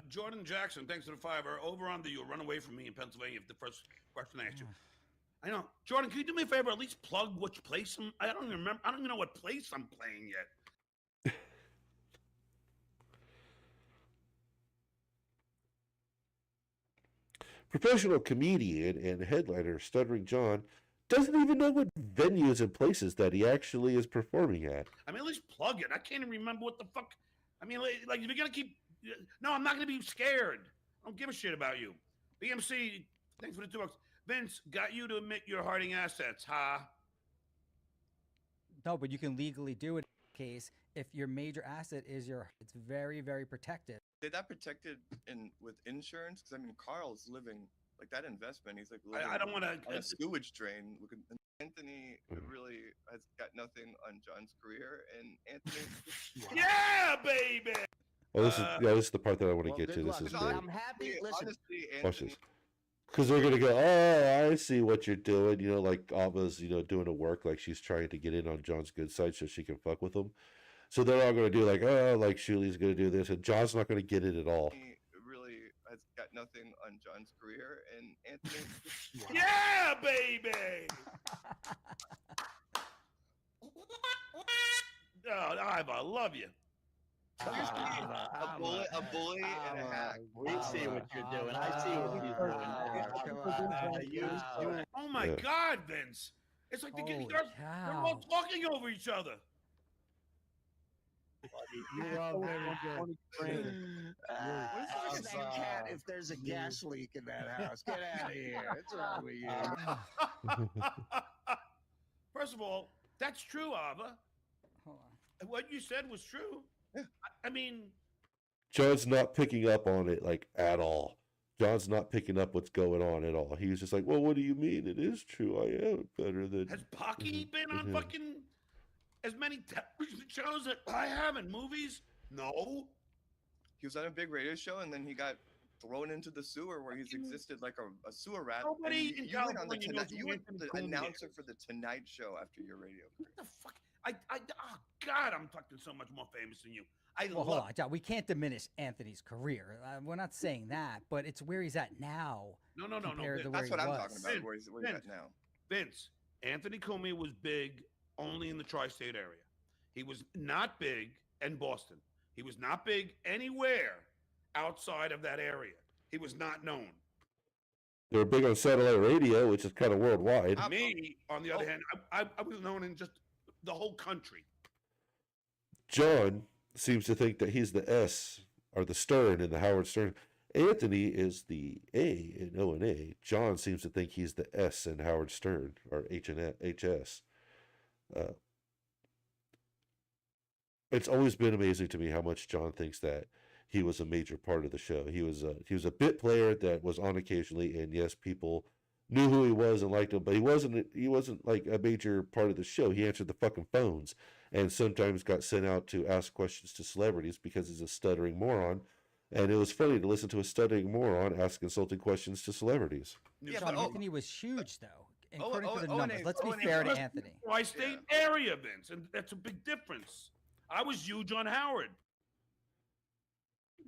Jordan Jackson, thanks for the $5. Over on the You'll Run Away From Me in Pennsylvania. If the first question I asked you. I know. Jordan, can you do me a favor? At least plug which place I don't even remember. I don't even know what place I'm playing yet. Professional comedian and headliner Stuttering John doesn't even know what venues and places that he actually is performing at. I mean, at least plug it. I can't even remember what the fuck. I mean, like if you're gonna keep. No, I'm not gonna be scared. I don't give a shit about you. BMC, thanks for the $2. Vince, got you to admit you're hiding assets, huh? No, but you can legally do it in case if your major asset is it's very, very protected. Did that protected with insurance? Because I mean, Carl's living like that investment. He's like living I don't want on a to. sewage drain. Anthony really has got nothing on John's career, and Anthony. Yeah, baby. Oh, this is the part that I want to Well, get good to. luck. This is I'm great. happy. Listen, Honestly, Watch Anthony. this. Because they're gonna go, oh, I see what you're doing. Like Abba's, doing a work like she's trying to get in on John's good side so she can fuck with him. So they're all gonna do like, oh, like Shuli's gonna do this, and John's not gonna get it at all. He really has got nothing on John's career, and Anthony. Yeah, baby. Oh, I love you. A bully, and a hack. We see what you're doing. I see what you're doing. Oh my God, Vince! It's like Holy they're all talking over each other. You're all very good. Ask that cat if there's a gas leak in that house. Get out of here. What's wrong with you? First of all, that's true, Ava. Hold on. What you said was true. I mean, John's not picking up on it like at all. John's not picking up what's going on at all. He was just like, well, what do you mean? It is true. I am better than. has Pocky been on fucking as many television shows that I have in movies? No. He was on a big radio show, and then he got thrown into the sewer where he's existed like a sewer rat. Nobody in California knows You who were Anthony the Cumia announcer is. for the Tonight Show after your radio career. What the fuck? Oh God, I'm fucking so much more famous than you. Well, hold on, John. We can't diminish Anthony's career. We're not saying that, but it's where he's at now. No. compared to That's where what he I'm was. talking about. Where he's at now. Vince, Anthony Cumia was big only in the tri-state area. He was not big in Boston. He was not big anywhere outside of that area. He was not known. They were big on satellite radio, which is kind of worldwide. Me, on the other hand, I was known in just the whole country. John seems to think that he's the S or the Stern in the Howard Stern. Anthony is the A in O&A. John seems to think he's the S in Howard Stern or HS. It's always been amazing to me how much John thinks that he was a major part of the show. He was a bit player that was on occasionally, and yes, people knew who he was and liked him, but he wasn't like a major part of the show. He answered the fucking phones and sometimes got sent out to ask questions to celebrities because he's a stuttering moron. And it was funny to listen to a stuttering moron ask insulting questions to celebrities. Yeah, John, Anthony was huge, though. According to the numbers, let's be fair to Anthony. Tri-state area, Vince, and that's a big difference. I was huge on Howard.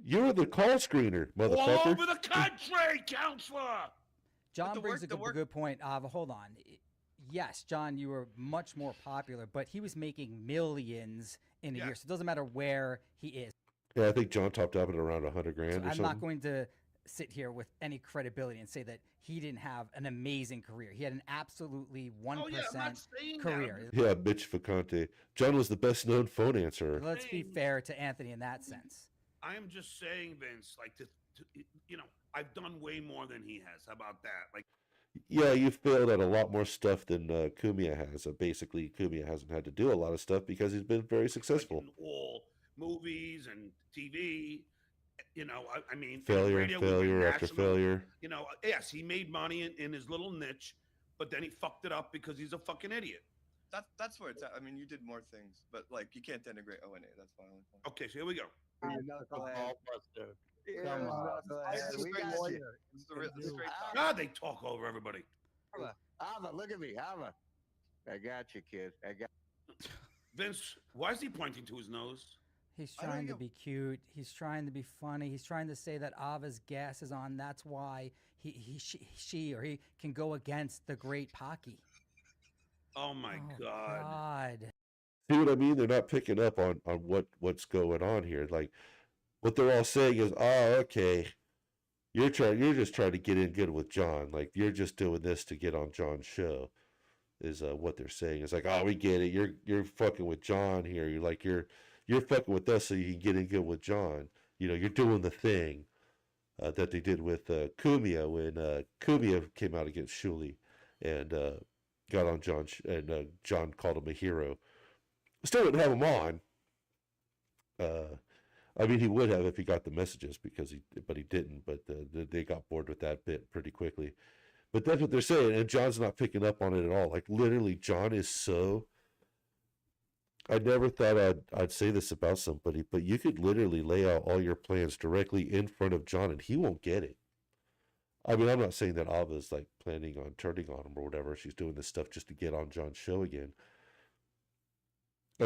You're the call screener, motherfucker. All over the country, counselor. John brings a good point. Hold on. Yes, John, you were much more popular, but he was making millions in a year, so it doesn't matter where he is. Yeah, I think John topped out at around $100,000 or something. I'm not going to sit here with any credibility and say that he didn't have an amazing career. He had an absolutely 1% career. Yeah, Mitch Vacante. John was the best known phone answerer. Let's be fair to Anthony in that sense. I am just saying, Vince, like, I've done way more than he has. How about that? Like, yeah, you failed at a lot more stuff than Cumia has. Basically, Cumia hasn't had to do a lot of stuff because he's been very successful. Like in all movies and TV, I mean, failure after failure. Yes, he made money in his little niche, but then he fucked it up because he's a fucking idiot. That's where it's at. I mean, you did more things, but like you can't denigrate O&A. That's my only point. Okay, so here we go. God, they talk over everybody. Ava, look at me, Ava. I got you, kid. I got. Vince, why is he pointing to his nose? He's trying to be cute. He's trying to be funny. He's trying to say that Ava's gas is on. That's why she can go against the great Pocky. Oh my God. See what I mean? They're not picking up on what's going on here. Like what they're all saying is, oh, okay, you're just trying to get in good with John. Like you're just doing this to get on John's show. Is what they're saying. It's like, oh, we get it. You're fucking with John here. You're fucking with us so you can get in good with John. You're doing the thing that they did with Cumia when Cumia came out against Shuley and got on John, and John called him a hero. Still didn't have him on. I mean, he would have if he got the messages but he didn't. But they got bored with that bit pretty quickly. But that's what they're saying, and John's not picking up on it at all. Like literally, John is so. I never thought I'd say this about somebody, but you could literally lay out all your plans directly in front of John, and he won't get it. I mean, I'm not saying that Ava's like planning on turning on him or whatever. She's doing this stuff just to get on John's show again.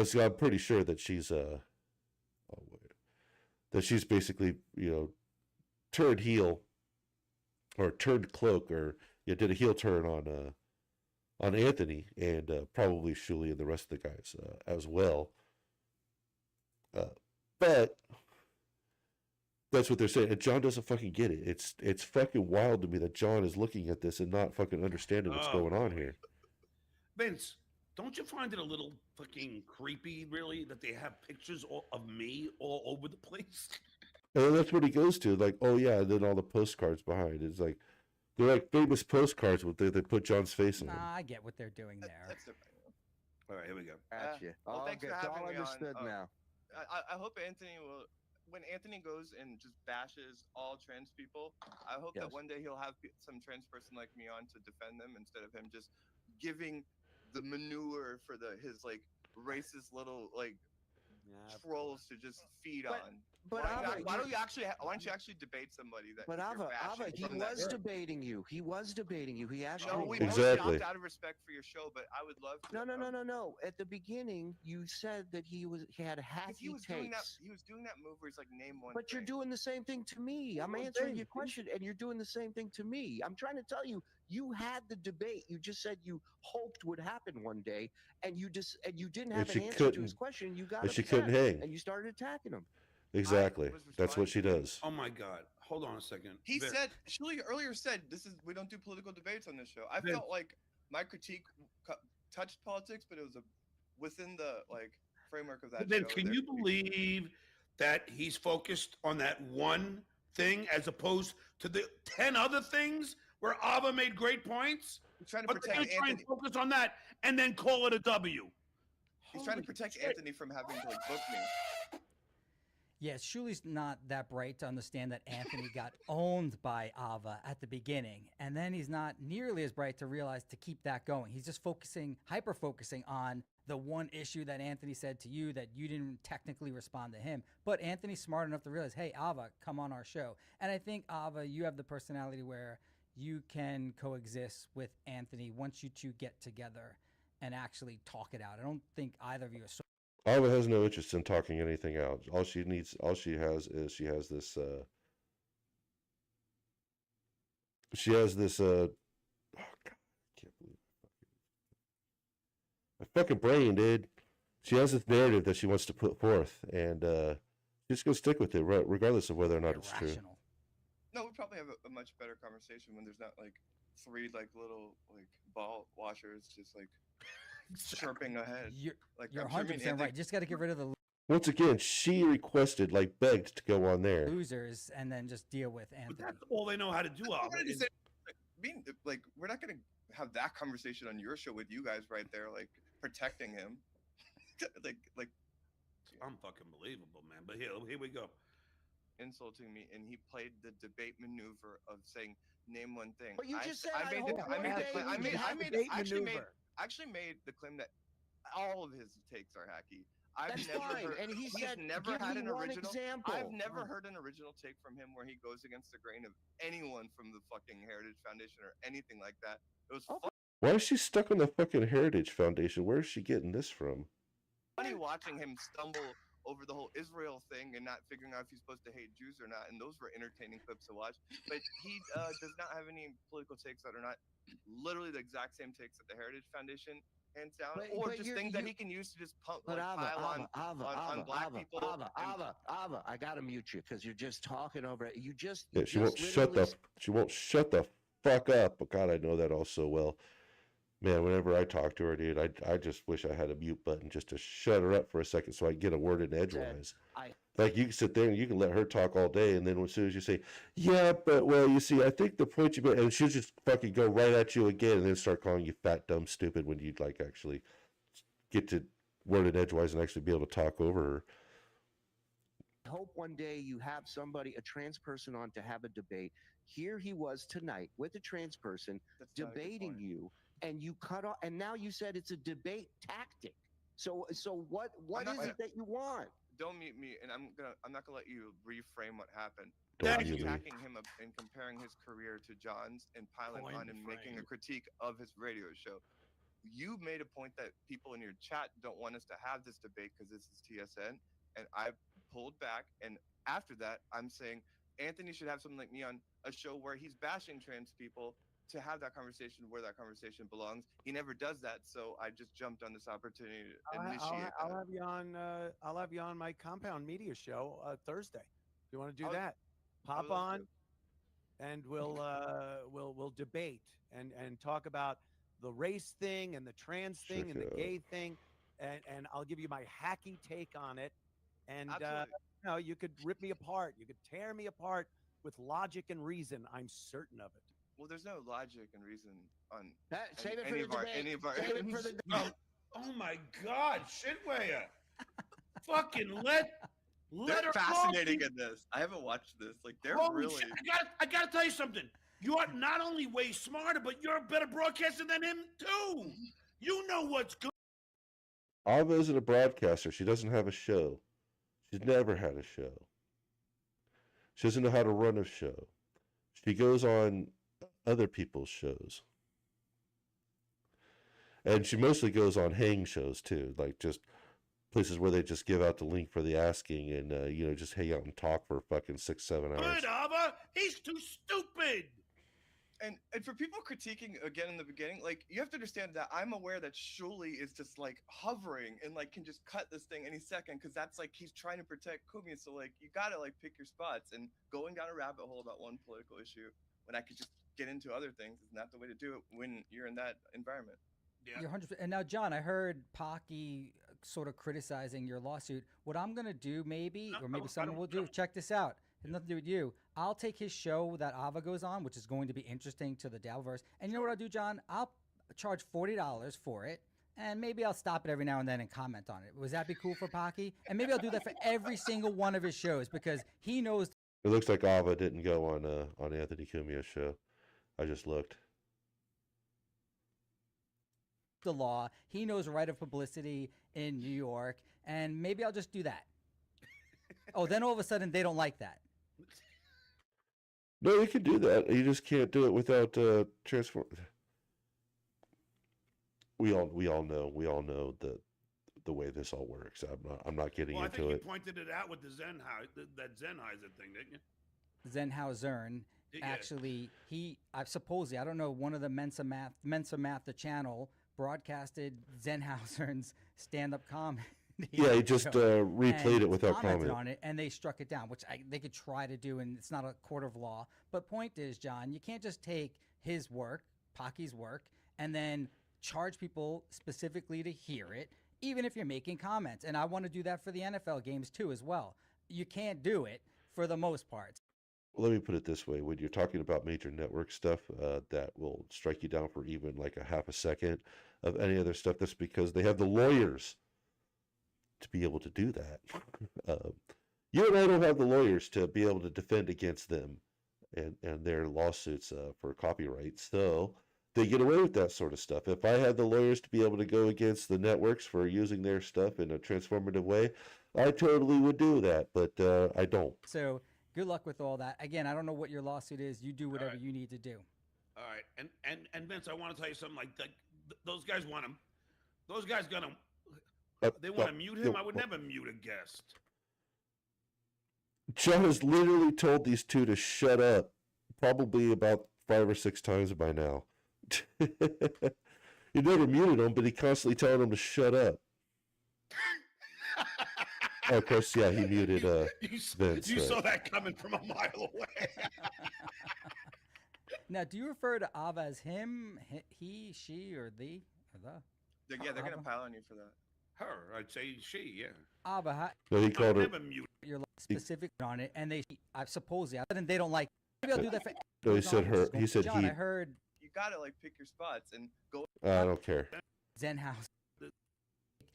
So I'm pretty sure that she's basically turned heel or turned cloak, or did a heel turn on Anthony and probably Shuli and the rest of the guys as well. But that's what they're saying, and John doesn't fucking get it. It's fucking wild to me that John is looking at this and not fucking understanding what's going on here. Vince, don't you find it a little fucking creepy, really, that they have pictures of me all over the place? And that's what he goes to, like, oh yeah, and then all the postcards behind. It's like they're like famous postcards with they put John's face on them. Nah, I get what they're doing there. All right, here we go. Gotcha. Well, thanks okay, for it's having all me understood on. now. I hope Anthony will. When Anthony goes and just bashes all trans people, I hope that one day he'll have some trans person like me on to defend them instead of him just giving the manure for his like racist little like trolls to just feed on. But why don't you actually debate somebody that? But you're Ava, bashing he from that was group? debating you. He was debating you. He actually. No, we Exactly. mostly out of respect for your show, but I would love to. No. At the beginning, you said that he had hacky He was takes. doing that move where he's like, name one. But you're doing the same thing to me. I'm answering your question, and you're doing the same thing to me. I'm trying to tell you, you had the debate. You just said you hoped would happen one day, and you didn't have an answer to his question. You got and she upset, couldn't hang. and you started attacking him. Exactly. That's what she does. Oh my God! Hold on a second. He said, Shuli earlier said, we don't do political debates on this show. I felt like my critique touched politics, but it was within the like framework of that. Then show. can you believe that he's focused on that one thing as opposed to the 10 other things where Ava made great points? He's trying to But protect try and Anthony. focus on that and then call it a W. He's trying to protect Anthony from having to like book me. Yes, Shuli's not that bright to understand that Anthony got owned by Ava at the beginning. And then he's not nearly as bright to realize to keep that going. He's just hyper-focusing on the one issue that Anthony said to you that you didn't technically respond to him. But Anthony's smart enough to realize, hey, Ava, come on our show. And I think, Ava, you have the personality where you can coexist with Anthony once you two get together and actually talk it out. I don't think either of you are so. Ava has no interest in talking anything out. All she has is she has this oh God, I can't believe my fucking brain, dude. She has this narrative that she wants to put forth, and she's gonna stick with it, regardless of whether or not it's true. No, we probably have a much better conversation when there's not like three like little like ball washers just like chirping ahead. You're 100% right. Just got to get rid of the Once again, she requested, like begged to go on there. losers and then just deal with Anthony. But that's all they know how to do. Ava. We're not gonna have that conversation on your show with you guys right there, like protecting him. like I'm fucking believable, man. But here we go. Insulting me, and he played the debate maneuver of saying, "Name one thing." But you just said I actually made the claim that all of his takes are hacky. That's fine. And he said, never give had me an one original. example. I've never heard an original take from him where he goes against the grain of anyone from the fucking Heritage Foundation or anything like that. It was Why is she stuck on the fucking Heritage Foundation? Where is she getting this from? funny watching him stumble over the whole Israel thing and not figuring out if he's supposed to hate Jews or not. And those were entertaining clips to watch. But he does not have any political takes that are not literally the exact same takes that the Heritage Foundation hands down, or just things that he can use to just pile on black people. Ava, I gotta mute you because you're just talking over it. She won't shut the fuck up. But God, I know that all so well. Man, whenever I talk to her, dude, I just wish I had a mute button just to shut her up for a second so I can get a word in edgewise. Like, you can sit there and you can let her talk all day, and then as soon as you say, yeah, but, well, you see, I think the point you made, and she'll just fucking go right at you again and then start calling you fat, dumb, stupid when you'd, like, actually get to word in edgewise and actually be able to talk over her. I hope one day you have somebody, a trans person, on to have a debate. Here he was tonight with a trans person debating you. And you cut off, and now you said it's a debate tactic. So what is it that you want? Don't mute me, and I'm not gonna let you reframe what happened. Attacking him and comparing his career to John's and piling on and making a critique of his radio show. You made a point that people in your chat don't want us to have this debate because this is TSN, and I pulled back. And after that, I'm saying Anthony should have someone like me on a show where he's bashing trans people to have that conversation where that conversation belongs. He never does that, so I just jumped on this opportunity to initiate I'll that. have you on. I'll have you on my Compound Media show Thursday. If you want to do I would- that, I pop would love on, to. and we'll debate and talk about the race thing and the trans thing Check and it the out. gay thing, and I'll give you my hacky take on it. And Absolutely. you could rip me apart. You could tear me apart with logic and reason. I'm certain of it. Well, there's no logic and reason on Save it for any the of our debate. any of our. Save it for the Oh my God, Shitwaya. Fucking let They're her fascinating talk. in this. I haven't watched this. Like they're Holy really. shit, I gotta tell you something. You are not only way smarter, but you're a better broadcaster than him too. You know what's good. Ava isn't a broadcaster. She doesn't have a show. She's never had a show. She doesn't know how to run a show. She goes on other people's shows. And she mostly goes on hang shows too, like just places where they just give out the link for the asking and, just hang out and talk for fucking 6-7 hours. Good, Ava. He's too stupid. And for people critiquing again in the beginning, like you have to understand that I'm aware that Shuli is just like hovering and like can just cut this thing any second because that's like he's trying to protect Cumia. So like you gotta like pick your spots, and going down a rabbit hole about one political issue when I could just get into other things is not the way to do it when you're in that environment. Yeah. You're 100%. And now, John, I heard Pocky sort of criticizing your lawsuit. What I'm going to do, maybe, or maybe someone will do, check this out. It has nothing to do with you. I'll take his show that Ava goes on, which is going to be interesting to the Dabbleverse. And you know what I'll do, John? I'll charge $40 for it. And maybe I'll stop it every now and then and comment on it. Would that be cool for Pocky? And maybe I'll do that for every single one of his shows because he knows. It looks like Ava didn't go on Anthony Cumia's show. I just looked. The law. He knows right of publicity in New York. And maybe I'll just do that. Oh, then all of a sudden they don't like that. No, you can do that. You just can't do it without transform. We all know the way this all works. I'm not getting Well, I into think you it. pointed it out with the that Sennheiser thing, didn't you? Sennhauser. Yeah. Actually, I don't know, one of the Mensa Math, the channel, broadcasted Sennhauser's stand-up comedy. Yeah, he just replayed it without commented comment. on it, and they struck it down, which they could try to do, and it's not a court of law. But point is, John, you can't just take his work, Pocky's work, and then charge people specifically to hear it, even if you're making comments. And I want to do that for the NFL games too, as well. You can't do it for the most part. Let me put it this way. When you're talking about major network stuff that will strike you down for even like a half a second of any other stuff, that's because they have the lawyers to be able to do that. You and I don't have the lawyers to be able to defend against them and their lawsuits for copyright. So they get away with that sort of stuff. If I had the lawyers to be able to go against the networks for using their stuff in a transformative way, I totally would do that, but I don't. So good luck with all that. Again, I don't know what your lawsuit is. You do whatever you need to do. All right, and Vince, I want to tell you something. Like those guys want him. Those guys gonna. They want to mute him. I would never mute a guest. John has literally told these two to shut up probably about 5 or 6 times by now. He never muted them, but he constantly telling them to shut up. Oh, of course, yeah, he muted Vince. You right. saw that coming from a mile away. Now, do you refer to Ava as him, he, she, or the? Or the? Yeah, they're gonna Ava? pile on you for that. Her, I'd say she. Yeah. Ava, No, he called her. Never mute. you're specific on it, and I suppose and they don't like. Maybe I'll do that for. No, he said her. He said John, he. I heard You gotta like pick your spots and go. I don't care. Zenhouse,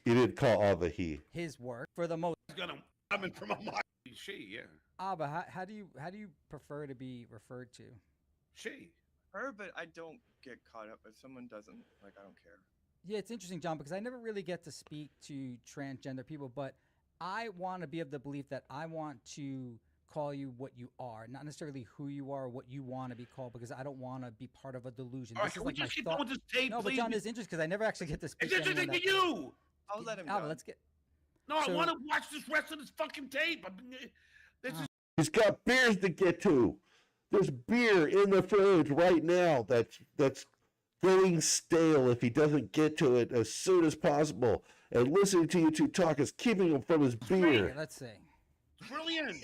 He didn't call Ava he. his work for the most. It's gonna coming from a mile. She. Yeah. Ava, how do you prefer to be referred to? She. Her, but I don't get caught up. If someone doesn't, like, I don't care. Yeah, it's interesting, John, because I never really get to speak to transgender people, but I want to be of the belief that I want to call you what you are, not necessarily who you are, or what you want to be called, because I don't want to be part of a delusion. All right, This can is we like my just keep thought. going with this tape, No, but please? John, this is interesting because I never actually get to speak It's to anyone interesting to that- you. I'll let him Alva, go. let's get. No, So- I want to watch this rest of this fucking tape. This is He's got beers to get to. There's beer in the fridge right now that's going stale if he doesn't get to it as soon as possible. And listening to you two talk is keeping him from his beer. Okay, let's see. Brilliant.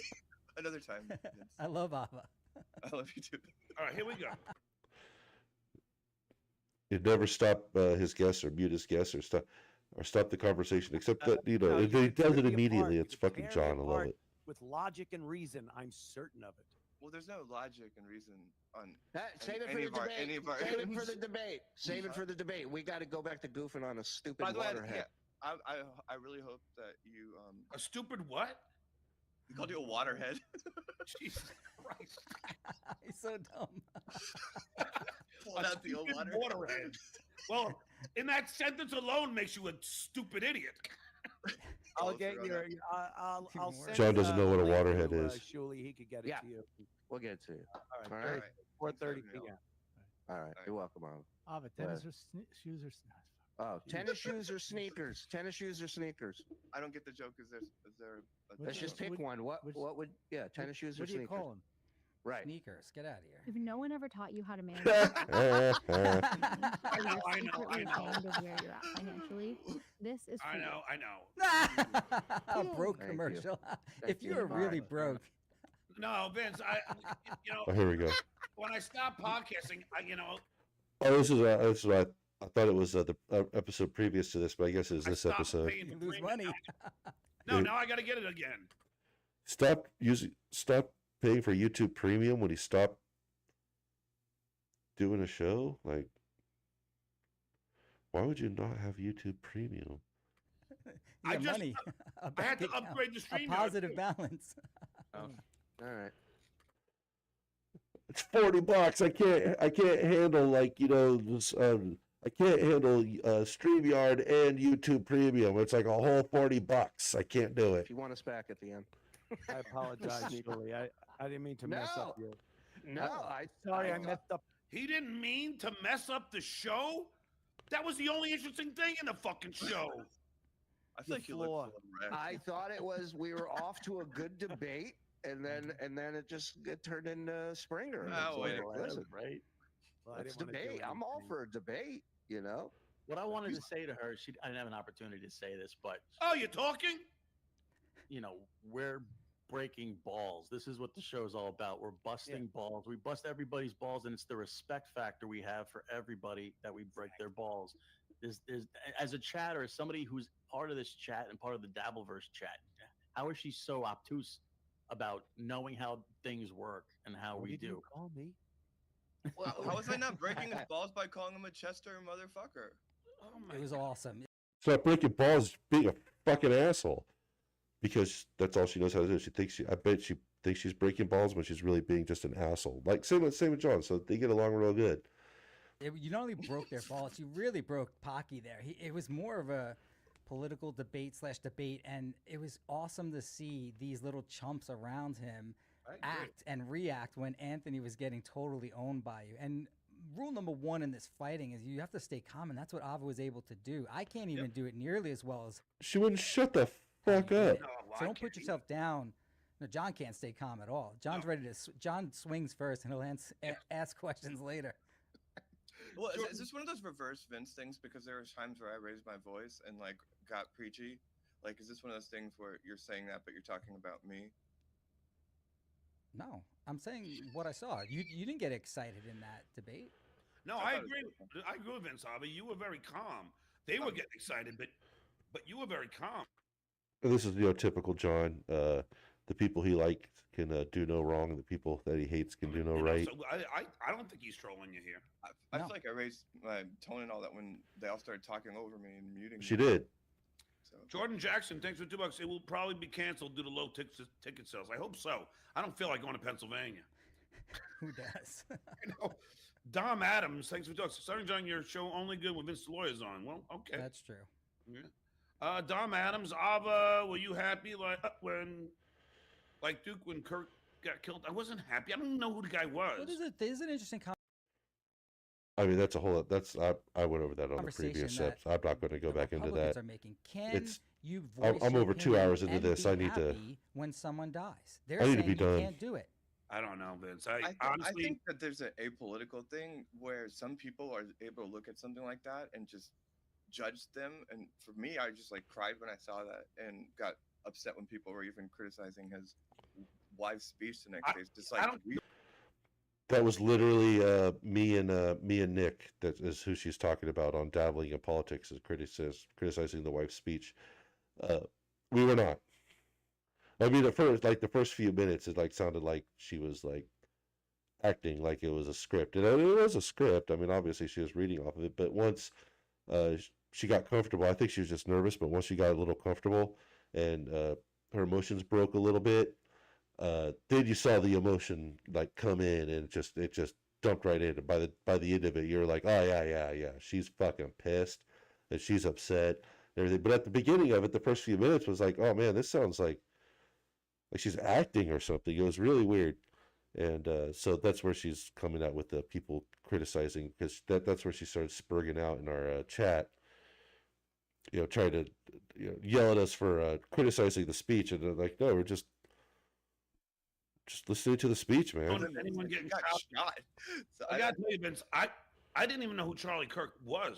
Another time. Vince. I love Ava. I love you too. All right, here we go. He'd never stop his guests or mute his guests or stop the conversation, except that, you know, if he does it immediately, it's fucking John. I love it. With logic and reason, I'm certain of it. Well, there's no logic and reason on Save it for any the of our debate. any of our Save it for ends. the debate. Save it for the debate. We got to go back to goofing on a stupid By the way, waterhead. yeah, I really hope that you A stupid what? he called you a waterhead. Jesus Christ. He's so dumb. Pull out the old Stupid water. waterhead. Well, in that sentence alone makes you a stupid idiot. I'll Closer get on your. that. I'll send. John doesn't know what a link waterhead to, is. Shuli, he could get it Yeah. to you. We'll get it to you. All right. All right. 4:30 Thanks for having me p.m. All right. You're welcome, Ava. Ava, tennis or shoes or Oh, tennis shoes or sneakers? Tennis shoes or sneakers? I don't get the joke. Is there Let's just pick one. What would tennis shoes or what do you sneakers? call them? Right. Sneakers. Get out of here. If no one ever taught you how to manage, I you're know, I secretly know. ashamed of where you're at financially. This is for I you. know. A broke Thank you. commercial. Thank If you were you. really Alright. broke, No, Vince, Oh, here we go. when I stopped podcasting, Oh, this is what I thought it was the episode previous to this, but I guess it's I this stopped episode. paying you for lose premium. money. No, now I got to get it again. Stop paying for YouTube Premium when he stopped doing a show. Like, why would you not have YouTube Premium? I Yeah, just- money. A I had bank to account, upgrade the a stream. positive balance. All right. It's $40. I can't handle like, you know, this, I can't handle StreamYard and YouTube Premium. It's like a whole $40. I can't do it. If you want us back at the end. I apologize, Shuli. I didn't mean to mess up you. No, Sorry, I messed up. He didn't mean to mess up the show. That was the only interesting thing in the fucking show. I feel like you look floor. full of wreck. I thought it was we were off to a good debate, and then it turned into Springer. And Oh, it's wait. like, listen, right? Well, I let's didn't wanna do debate. I'm all anything. for a debate. You know. What I wanted to say to her, I didn't have an opportunity to say this, but Oh, you're talking? we're breaking balls. This is what the show's all about. We're busting balls. We bust everybody's balls, and it's the respect factor we have for everybody that we break their balls. There's as a chatter, as somebody who's part of this chat and part of the Dabbleverse chat, how is she so obtuse about knowing how things work and how we Did you do? call me? Well, how was I not breaking his balls by calling him a Chester motherfucker? Oh my It was awesome. Stop breaking balls, being a fucking asshole. Because that's all she knows how to do. I bet she thinks she's breaking balls when she's really being just an asshole. Like same with John, so they get along real good. You not only broke their balls, you really broke Pocky there. It was more of a political debate, and it was awesome to see these little chumps around him act and react when Anthony was getting totally owned by you. And rule number one in this fighting is you have to stay calm, and that's what Ava was able to do. I can't even do it nearly as well as She wouldn't shut the fuck up. so don't put yourself down. No, John can't stay calm at all. John's ready to. John swings first, and he'll ask questions later. Well, is this one of those reverse Vince things? Because there was times where I raised my voice and like got preachy. Like, is this one of those things where you're saying that, but you're talking about me? No, I'm saying what I saw. You didn't get excited in that debate. No, I I thought it agree. I agree with Vince Avi. You were very calm. They were getting excited, but you were very calm. And this is typical John. The people he likes can do no wrong, and the people that he hates can do no right. So I don't think he's trolling you here. I feel like I raised my tone and all that when they all started talking over me and muting me. She did. So. Jordan Jackson, thanks for $2. It will probably be canceled due to low ticket sales. I hope so. I don't feel like going to Pennsylvania. Who does? I know. Dom Adams, thanks for $2. Stuttering on your show only good when Vince Lawyer's on. Well, okay. That's true. Yeah. Dom Adams, Ava, were you happy when Duke when Kirk got killed? I wasn't happy. I don't even know who the guy was. What is it? There's an interesting I mean, that's a whole. I went over that on the conversation previous that steps. I'm not going to go back into Republicans that. are making. Can It's you I'm voice your over 2 opinion hours into and this. be I need to. happy when someone dies. They're I need saying to be you done. can't do it. I don't know, Vince. I honestly, think that there's an apolitical thing where some people are able to look at something like that and just judge them. And for me, I just like cried when I saw that and got upset when people were even criticizing his wife's speech the next day. It's just like That was literally me and Nick. That is who she's talking about on Dabbling in Politics, is criticizing the wife's speech. We were not. I mean, at first, like the first few minutes, it like sounded like she was like acting like it was a script, and it was a script. I mean, obviously she was reading off of it, but once she got comfortable, I think she was just nervous. But once she got a little comfortable and her emotions broke a little bit, then you saw the emotion like come in, and it just dumped right in. By the end of it, you're like, oh yeah, she's fucking pissed and she's upset and everything. But at the beginning of it, the first few minutes was like, oh man, this sounds like she's acting or something. It was really weird. And so that's where she's coming out with the people criticizing, because that's where she started spurging out in our chat, trying to yell at us for criticizing the speech. And they're like, no, we're just listening to the speech, man. Anyone getting got shot. So I gotta tell you, Vince, I didn't even know who Charlie Kirk was.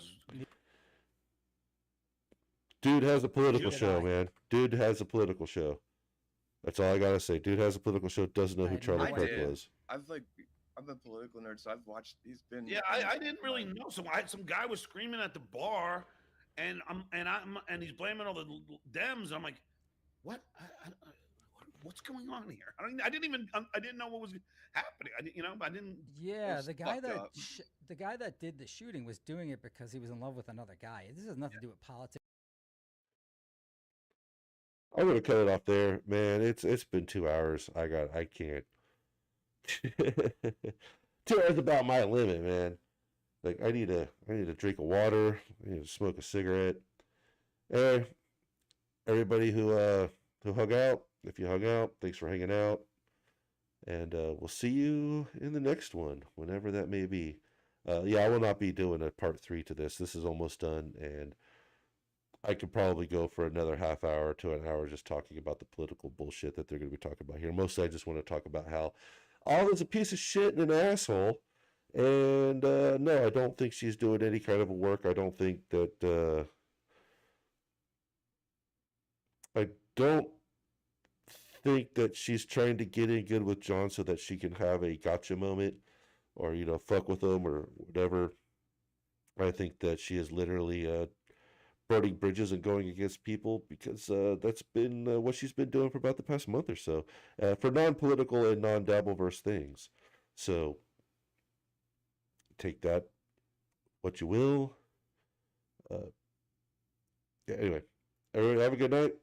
Dude has a political show, man. Dude has a political show. That's all I gotta say. Dude has a political show. Doesn't know who Charlie Kirk was. I'm a political nerd, so I've watched. He's been. Yeah, I didn't really know. So some guy was screaming at the bar, and he's blaming all the Dems. I'm like, what? What's going on here? I didn't know what was happening. I didn't. Yeah, the guy that did the shooting was doing it because he was in love with another guy. This has nothing to do with politics. I'm gonna cut it off there, man. It's been 2 hours. I can't. 2 hours about my limit, man. Like I need a drink of water. I need to smoke a cigarette. And everybody who hung out, if you hung out, thanks for hanging out. And we'll see you in the next one, whenever that may be. Yeah, I will not be doing a part 3 to this. This is almost done, and I could probably go for another half hour to an hour just talking about the political bullshit that they're going to be talking about here. Mostly I just want to talk about how Olive's a piece of shit and an asshole. And no, I don't think she's doing any kind of a work. I don't think that... I don't think that she's trying to get in good with John so that she can have a gotcha moment or, fuck with him or whatever. I think that she is literally... burning bridges and going against people, because that's been what she's been doing for about the past month or so, for non-political and non-Dabbleverse things. So take that what you will. Yeah, anyway, everybody have a good night.